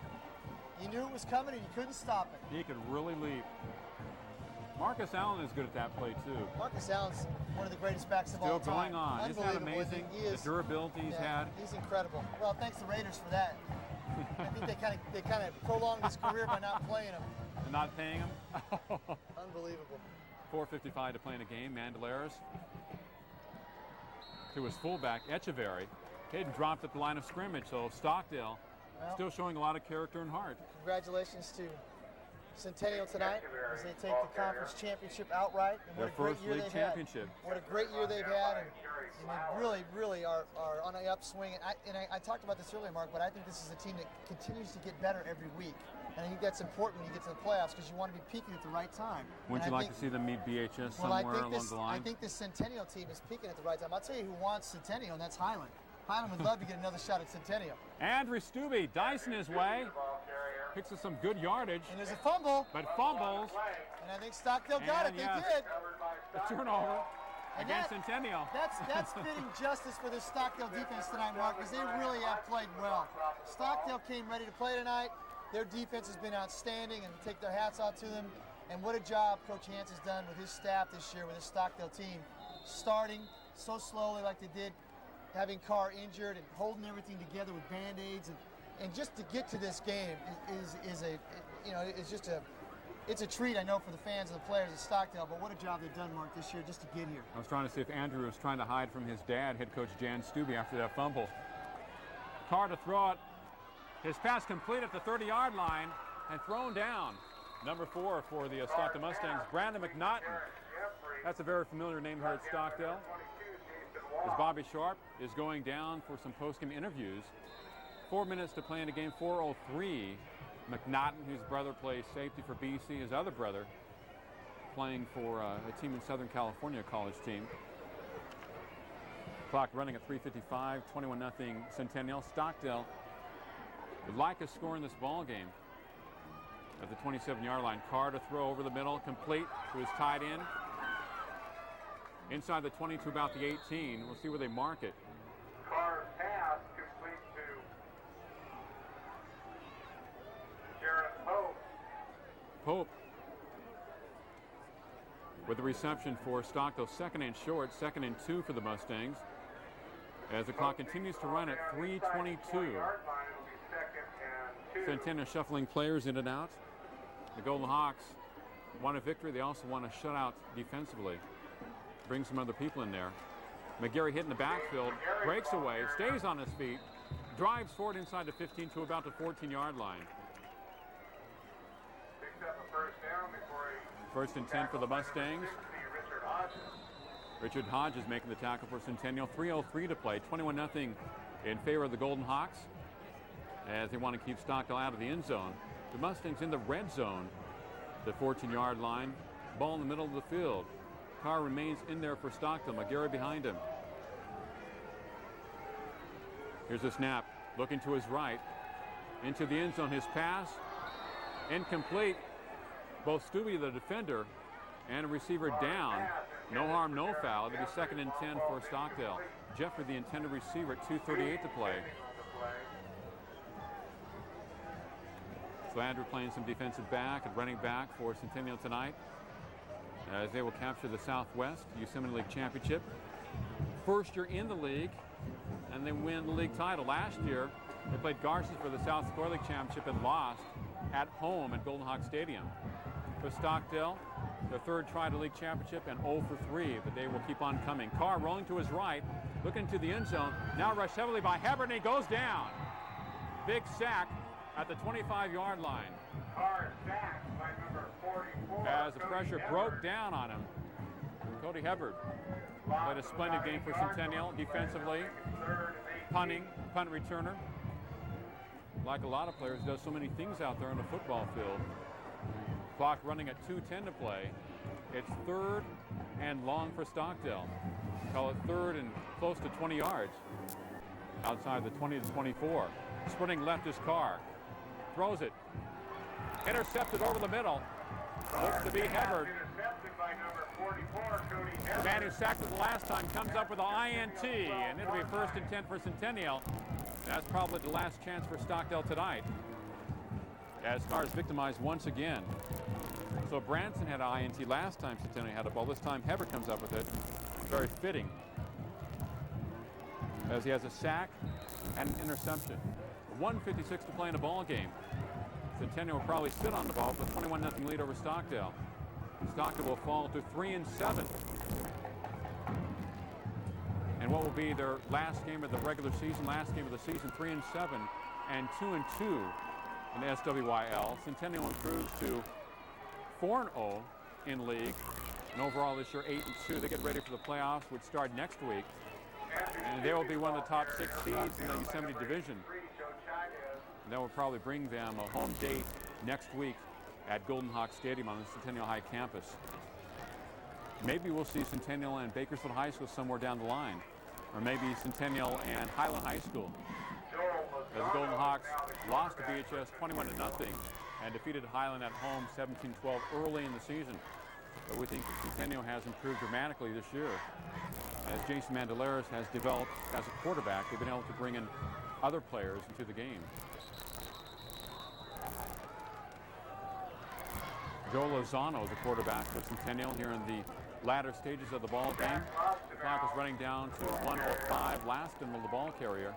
You knew it was coming and you couldn't stop it. He could really leap. Marcus Allen is good at that play, too. Marcus Allen's one of the greatest backs of all time. Still going on. Isn't that amazing? He is, the durability he's had. He's incredible. Well, thanks to Raiders for that. I think they kind of prolonged his career by not playing him. And not paying him? Unbelievable. 4:55 to play in a game. Mandelares to his fullback, Echeverry. Caden dropped at the line of scrimmage, so Stockdale still showing a lot of character and heart. Congratulations to Centennial tonight as they take the conference championship outright. And Their first league championship. What a great year they've had, and they really are on an upswing. And I talked about this earlier, Mark, but I think this is a team that continues to get better every week. And I think that's important when you get to the playoffs because you want to be peaking at the right time. Wouldn't you like to see them meet BHS somewhere along the line? I think this Centennial team is peaking at the right time. I'll tell you who wants Centennial, and that's Highland. Highland would love to get another shot at Centennial. Andrew Stubbe, Dyson his way. Picks up some good yardage. And there's a fumble. But fumbles. And I think Stockdale got it. They did. A turnover against Centennial. That's fitting justice for this Stockdale defense tonight, Mark, because they really have played well. Stockdale came ready to play tonight. Their defense has been outstanding, and we take their hats off to them. And what a job Coach Hans has done with his staff this year, with his Stockdale team, starting so slowly like they did, having Carr injured and holding everything together with Band-Aids, and just to get to this game it's a treat, I know, for the fans and the players of Stockdale, but what a job they've done, Mark, this year just to get here. I was trying to see if Andrew was trying to hide from his dad, head coach Jan Stubbe, after that fumble. Carr to throw it. His pass complete at the 30-yard line and thrown down. Number 4 for the Stockdale Mustangs, Brandon McNaughton. That's a very familiar name here at Stockdale. As Bobby Sharp is going down for some post-game interviews. 4 minutes to play in the game, 4:03. McNaughton, whose brother plays safety for BC, his other brother playing for a team in Southern California, a college team. Clock running at 3:55, 21-0 Centennial. Stockdale would like a score in this ball game. At the 27-yard line, Carr to throw over the middle, complete to his tight end. Inside the 20 to about the 18. We'll see where they mark it. Carr's pass complete to Jared Pope. Pope with the reception for Stockdale. 2nd and short, 2nd and 2 for the Mustangs. As the clock continues to run at 3:22. Centennial shuffling players in and out. The Golden Hawks want a victory. They also want a shutout defensively. Bring some other people in there. McGarry hit in the backfield, breaks away, stays on his feet, drives forward inside the 15 to about the 14-yard line. Picks up a first down before he... First and 10 for the Mustangs. Richard Hodges making the tackle for Centennial. 3:03 to play, 21-0 in favor of the Golden Hawks as they want to keep Stockdale out of the end zone. The Mustangs in the red zone, the 14-yard line, ball in the middle of the field. Carr remains in there for Stockdale. McGarry behind him. Here's a snap, looking to his right, into the end zone. His pass, incomplete. Both Stubbe, the defender, and a receiver down. No harm, no foul. It'll be 2nd and 10 for Stockdale. Jeffrey, the intended receiver, at 2:38 to play. So Andrew playing some defensive back and running back for Centennial tonight, as they will capture the Southwest Yosemite League Championship. First year in the league, and they win the league title. Last year, they played Garces for the South Dakota League Championship and lost at home at Golden Hawk Stadium. For Stockdale, their 3rd try to league championship and 0 for 3, but they will keep on coming. Carr rolling to his right, looking to the end zone. Now rushed heavily by Hebert, and he goes down. Big sack at the 25-yard line. Carr sacked by number 44. As the pressure broke down on him. Cody Hebert played a splendid game for Centennial defensively. Punting, punt returner. Like a lot of players, does so many things out there on the football field. Clock running at 2:10 to play. It's 3rd and long for Stockdale. Call it 3rd and close to 20 yards. Outside the 20 to 24. Sprinting left is Carr. Throws it. Intercepted over the middle. Looks to be Hebert. Intercepted by number 44, Cody Hebert. The man who sacked it the last time comes up with an INT, and it'll be 1st and 10 for Centennial. That's probably the last chance for Stockdale tonight, as Carr is victimized once again. So Branson had an INT last time Centennial had a ball. This time Hebert comes up with it. Very fitting, as he has a sack and an interception. 1:56 to play in a ball game. Centennial will probably sit on the ball with a 21-0 lead over Stockdale. Stockdale will fall to 3-7. And what will be their last game of the regular season, last game of the season, 3-7 and 2-2 in the SWYL. Centennial improves to 4-0 in league, and overall this year 8-2. They get ready for the playoffs, which start next week, and they will be one of the top 6 seeds in the Yosemite Division. And that will probably bring them a home date next week at Golden Hawk Stadium on the Centennial High campus. Maybe we'll see Centennial and Bakersfield High School somewhere down the line, or maybe Centennial and Highland High School. As the Golden Hawks lost to BHS 21-0 and defeated Highland at home 17-12 early in the season. But we think Centennial has improved dramatically this year. As Jason Mandelares has developed as a quarterback, they've been able to bring in other players into the game. Joe Lozano is a quarterback for Centennial here in the latter stages of the ball game. The clock is running down to 1:05, last in the ball carrier.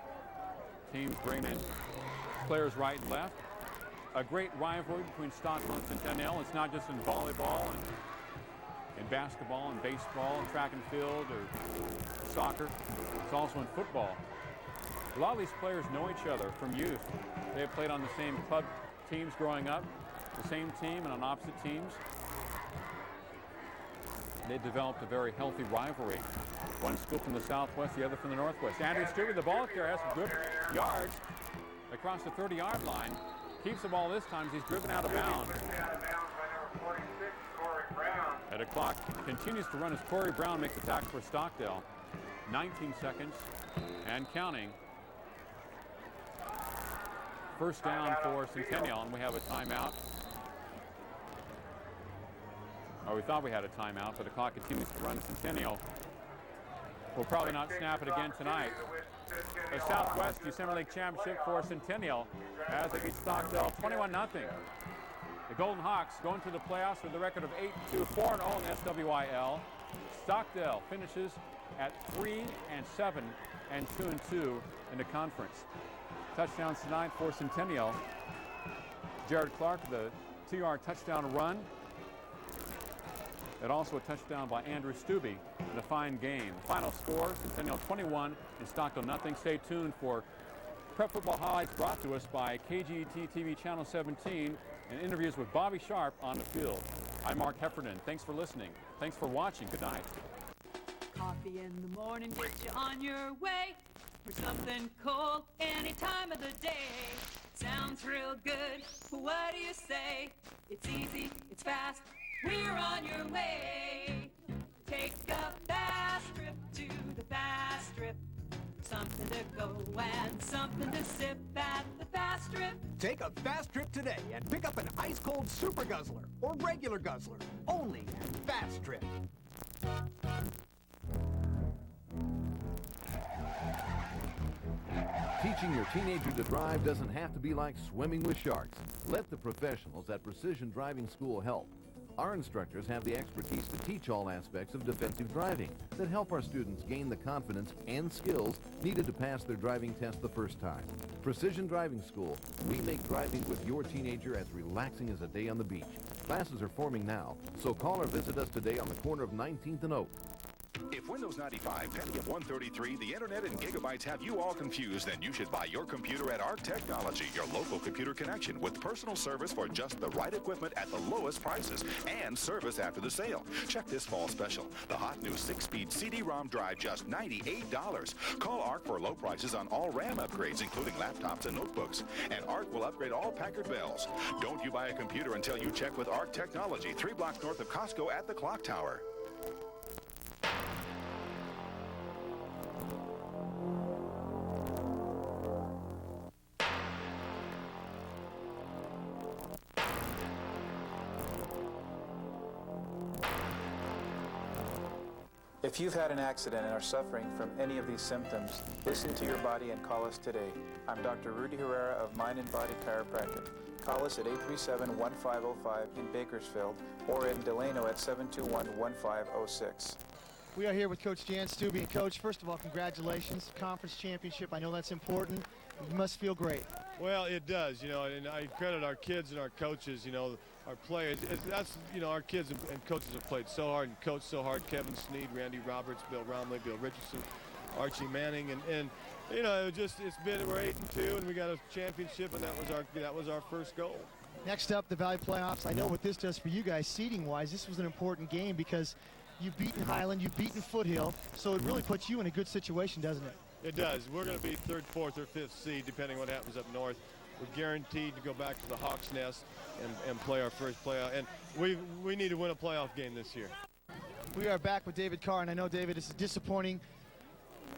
Teams bring in players right and left. A great rivalry between Stockdale and Centennial. It's not just in volleyball and in basketball and baseball and track and field or soccer. It's also in football. A lot of these players know each other from youth. They have played on the same club teams growing up, the same team and on opposite teams. They developed a very healthy rivalry. One school from the southwest, the other from the northwest. Andrew Stewart, the ball carrier, has some good yards across the 30-yard line. Keeps the ball this time as he's driven out of bounds. And the clock continues to run as Corey Brown makes a tackle for Stockdale. 19 seconds and counting. First down for Centennial, and we have a timeout. Or we thought we had a timeout, but the clock continues to run. Centennial will probably not snap it again tonight. The Southwest December League Championship for Centennial as they beat Stockdale 21-0. The Golden Hawks go into the playoffs with a record of 8-4-0 in SWIL. Stockdale finishes at 3-7 and 2-2 in the conference. Touchdowns tonight for Centennial. Jared Clark, the 2-yard touchdown run. And also a touchdown by Andrew Stubbe in a fine game. Final score, Centennial 21 and Stockdale 0. Stay tuned for prep football highlights brought to us by KGET TV Channel 17 and interviews with Bobby Sharp on the field. I'm Mark Heffernan. Thanks for listening. Thanks for watching. Good night. Coffee in the morning gets you on your way for something cold any time of the day. Sounds real good. What do you say? It's easy, it's fast. We're on your way. Take a fast trip to the fast strip. Something to go and something to sip at the fast strip. Take a fast trip today and pick up an ice-cold super guzzler or regular guzzler, only at Fast Trip. Teaching your teenager to drive doesn't have to be like swimming with sharks. Let the professionals at Precision Driving School help. Our instructors have the expertise to teach all aspects of defensive driving that help our students gain the confidence and skills needed to pass their driving test the first time. Precision Driving School, we make driving with your teenager as relaxing as a day on the beach. Classes are forming now, so call or visit us today on the corner of 19th and Oak. If Windows 95, Pentium 133, the internet and gigabytes have you all confused, then you should buy your computer at Arc Technology, your local computer connection with personal service for just the right equipment at the lowest prices and service after the sale. Check this fall special. The hot new 6-speed CD-ROM drive, just $98. Call Arc for low prices on all RAM upgrades, including laptops and notebooks. And Arc will upgrade all Packard Bells. Don't you buy a computer until you check with Arc Technology, 3 blocks north of Costco at the Clock Tower. If you've had an accident and are suffering from any of these symptoms, listen to your body and call us today. I'm Dr. Rudy Herrera of Mind and Body Chiropractic. Call us at 837-1505 in Bakersfield or in Delano at 721-1506. We are here with Coach Jan Stubbe. And Coach, first of all, congratulations. Conference championship. I know that's important. You must feel great. Well, it does, you know, and I credit our kids and our coaches, you know, our players. That's, you know, our kids and coaches have played so hard and coached so hard. Kevin Sneed, Randy Roberts, Bill Romley, Bill Richardson, Archie Manning, and you know, it's been, we're 8-2, and we got a championship, and that was our first goal. Next up, the Valley playoffs. I know what this does for you guys seeding-wise. This was an important game because you've beaten Highland, you've beaten Foothill, so it really puts you in a good situation, doesn't it? It does. We're going to be 3rd, 4th, or 5th seed, depending what happens up north. We're guaranteed to go back to the Hawk's Nest and play our first playoff. And we need to win a playoff game this year. We are back with David Carr, and I know, David, it's a disappointing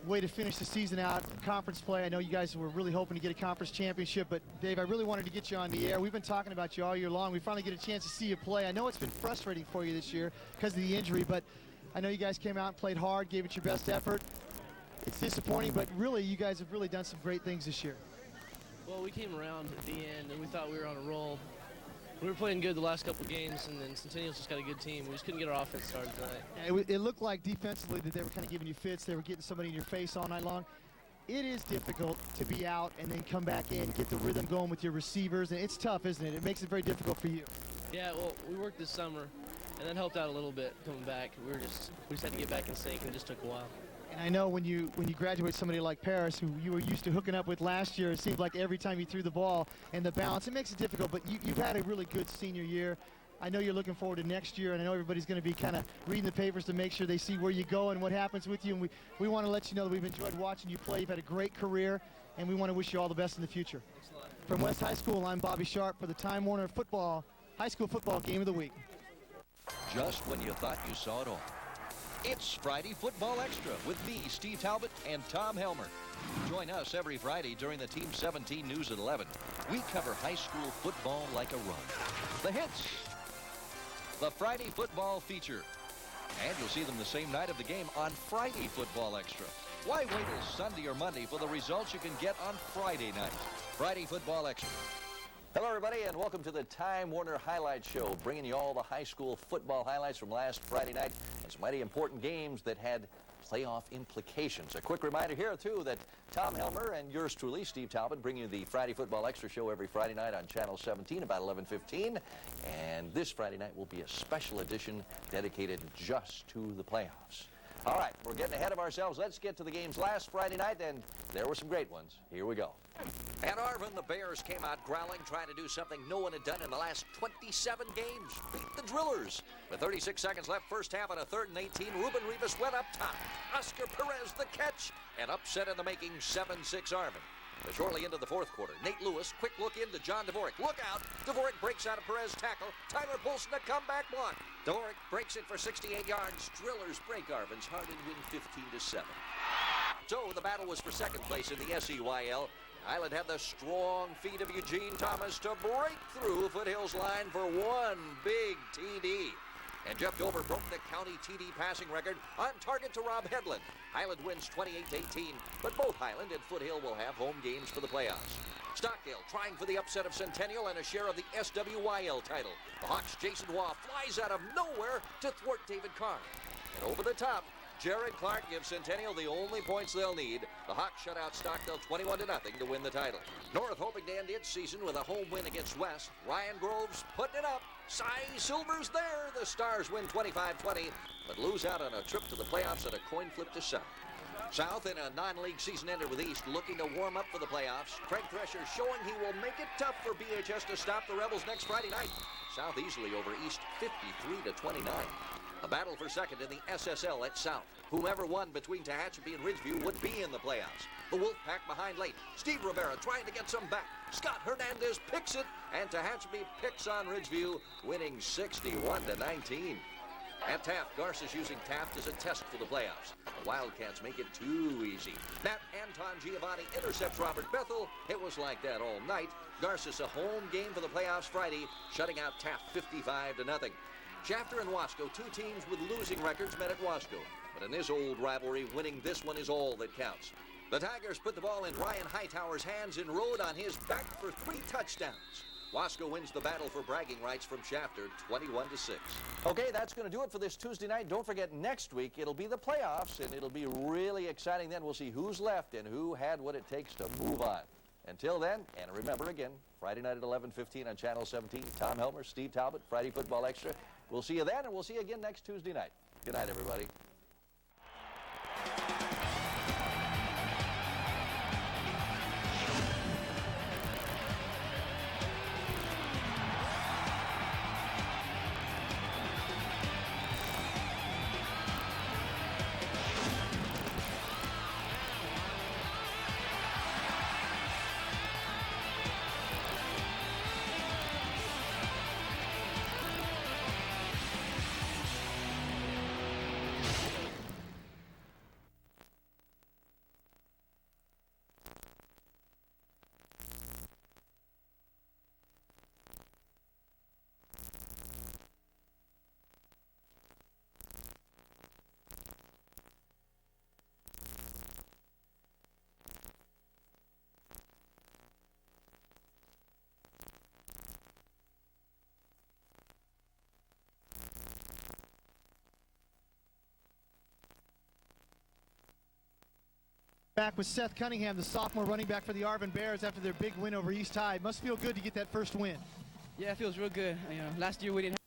way to finish the season out, conference play. I know you guys were really hoping to get a conference championship, but Dave, I really wanted to get you on the air. We've been talking about you all year long. We finally get a chance to see you play. I know it's been frustrating for you this year because of the injury, but I know you guys came out and played hard, gave it your best effort. It's disappointing, but really, you guys have really done some great things this year. Well, we came around at the end, and we thought we were on a roll. We were playing good the last couple games, and then Centennial's just got a good team. We just couldn't get our offense started tonight. It looked like defensively that they were kind of giving you fits. They were getting somebody in your face all night long. It is difficult to be out and then come back in, get the rhythm going with your receivers, and it's tough, isn't it? It makes it very difficult for you. Yeah, well, we worked this summer, and that helped out a little bit coming back. We just had to get back in sync, and it just took a while. And I know when you graduate somebody like Paris, who you were used to hooking up with last year, it seemed like every time you threw the ball and the balance, it makes it difficult, but you've had a really good senior year. I know you're looking forward to next year, and I know everybody's going to be kind of reading the papers to make sure they see where you go and what happens with you, and we want to let you know that we've enjoyed watching you play. You've had a great career, and we want to wish you all the best in the future. From West High School, I'm Bobby Sharp for the Time Warner High School Football Game of the Week. Just when you thought you saw it all. It's Friday Football Extra with me, Steve Talbot, and Tom Helmer. Join us every Friday during the Team 17 News at 11. We cover high school football like a rug. The hits, the Friday Football feature, and you'll see them the same night of the game on Friday Football Extra. Why wait till Sunday or Monday for the results you can get on Friday night? Friday Football Extra. Hello, everybody, and welcome to the Time Warner Highlight Show, bringing you all the high school football highlights from last Friday night. Some mighty important games that had playoff implications. A quick reminder here, too, that Tom Helmer and yours truly, Steve Talbot, bring you the Friday Football Extra Show every Friday night on Channel 17, about 11:15. And this Friday night will be a special edition dedicated just to the playoffs. All right, we're getting ahead of ourselves. Let's get to the games last Friday night, and there were some great ones. Here we go. At Arvin, the Bears came out growling, trying to do something no one had done in the last 27 games. Beat the Drillers. With 36 seconds left, first half on a 3rd and 18, Ruben Rivas went up top. Oscar Perez the catch. An upset in the making, 7-6 Arvin. But shortly into the 4th quarter, Nate Lewis, quick look into John Dvorak. Look out! Dvorak breaks out of Perez tackle. Tyler Polson a comeback block. Dvorak breaks it for 68 yards. Drillers break Arvin's hard and win 15-7. So the battle was for second place in the SEYL. Highland had the strong feet of Eugene Thomas to break through Foothill's line for one big TD. And Jeff Dover broke the county TD passing record on target to Rob Headland. Highland wins 28-18, but both Highland and Foothill will have home games for the playoffs. Stockdale trying for the upset of Centennial and a share of the SWYL title. The Hawks' Jason Waugh flies out of nowhere to thwart David Carr. And over the top, Jared Clark gives Centennial the only points they'll need. The Hawks shut out Stockdale 21-0 to win the title. North hoping to end its season with a home win against West. Ryan Groves putting it up. Cy Silver's there. The Stars win 25-20, but lose out on a trip to the playoffs at a coin flip to South. South in a non-league season ender with East looking to warm up for the playoffs. Craig Thresher showing he will make it tough for BHS to stop the Rebels next Friday night. South easily over East 53-29. A battle for second in the SSL at South. Whomever won between Tehachapi and Ridgeview would be in the playoffs. The Wolfpack behind late. Steve Rivera trying to get some back. Scott Hernandez picks it, and Tehachapi picks on Ridgeview, winning 61-19. At Taft, Garces using Taft as a test for the playoffs. The Wildcats make it too easy. That Anton Giovanni intercepts Robert Bethel. It was like that all night. Garces a home game for the playoffs Friday, shutting out Taft 55-0. Shafter and Wasco, two teams with losing records, met at Wasco. But in this old rivalry, winning this one is all that counts. The Tigers put the ball in Ryan Hightower's hands and rode on his back for 3 touchdowns. Wasco wins the battle for bragging rights from Shafter, 21-6. Okay, that's going to do it for this Tuesday night. Don't forget, next week it'll be the playoffs, and it'll be really exciting then. We'll see who's left and who had what it takes to move on. Until then, and remember again, Friday night at 11:15 on Channel 17, Tom Helmer, Steve Talbot, Friday Football Extra. We'll see you then, and we'll see you again next Tuesday night. Good night, everybody. Back with Seth Cunningham, the sophomore running back for the Arvin Bears after their big win over East High. Must feel good to get that first win. Yeah, it feels real good. You know, last year we didn't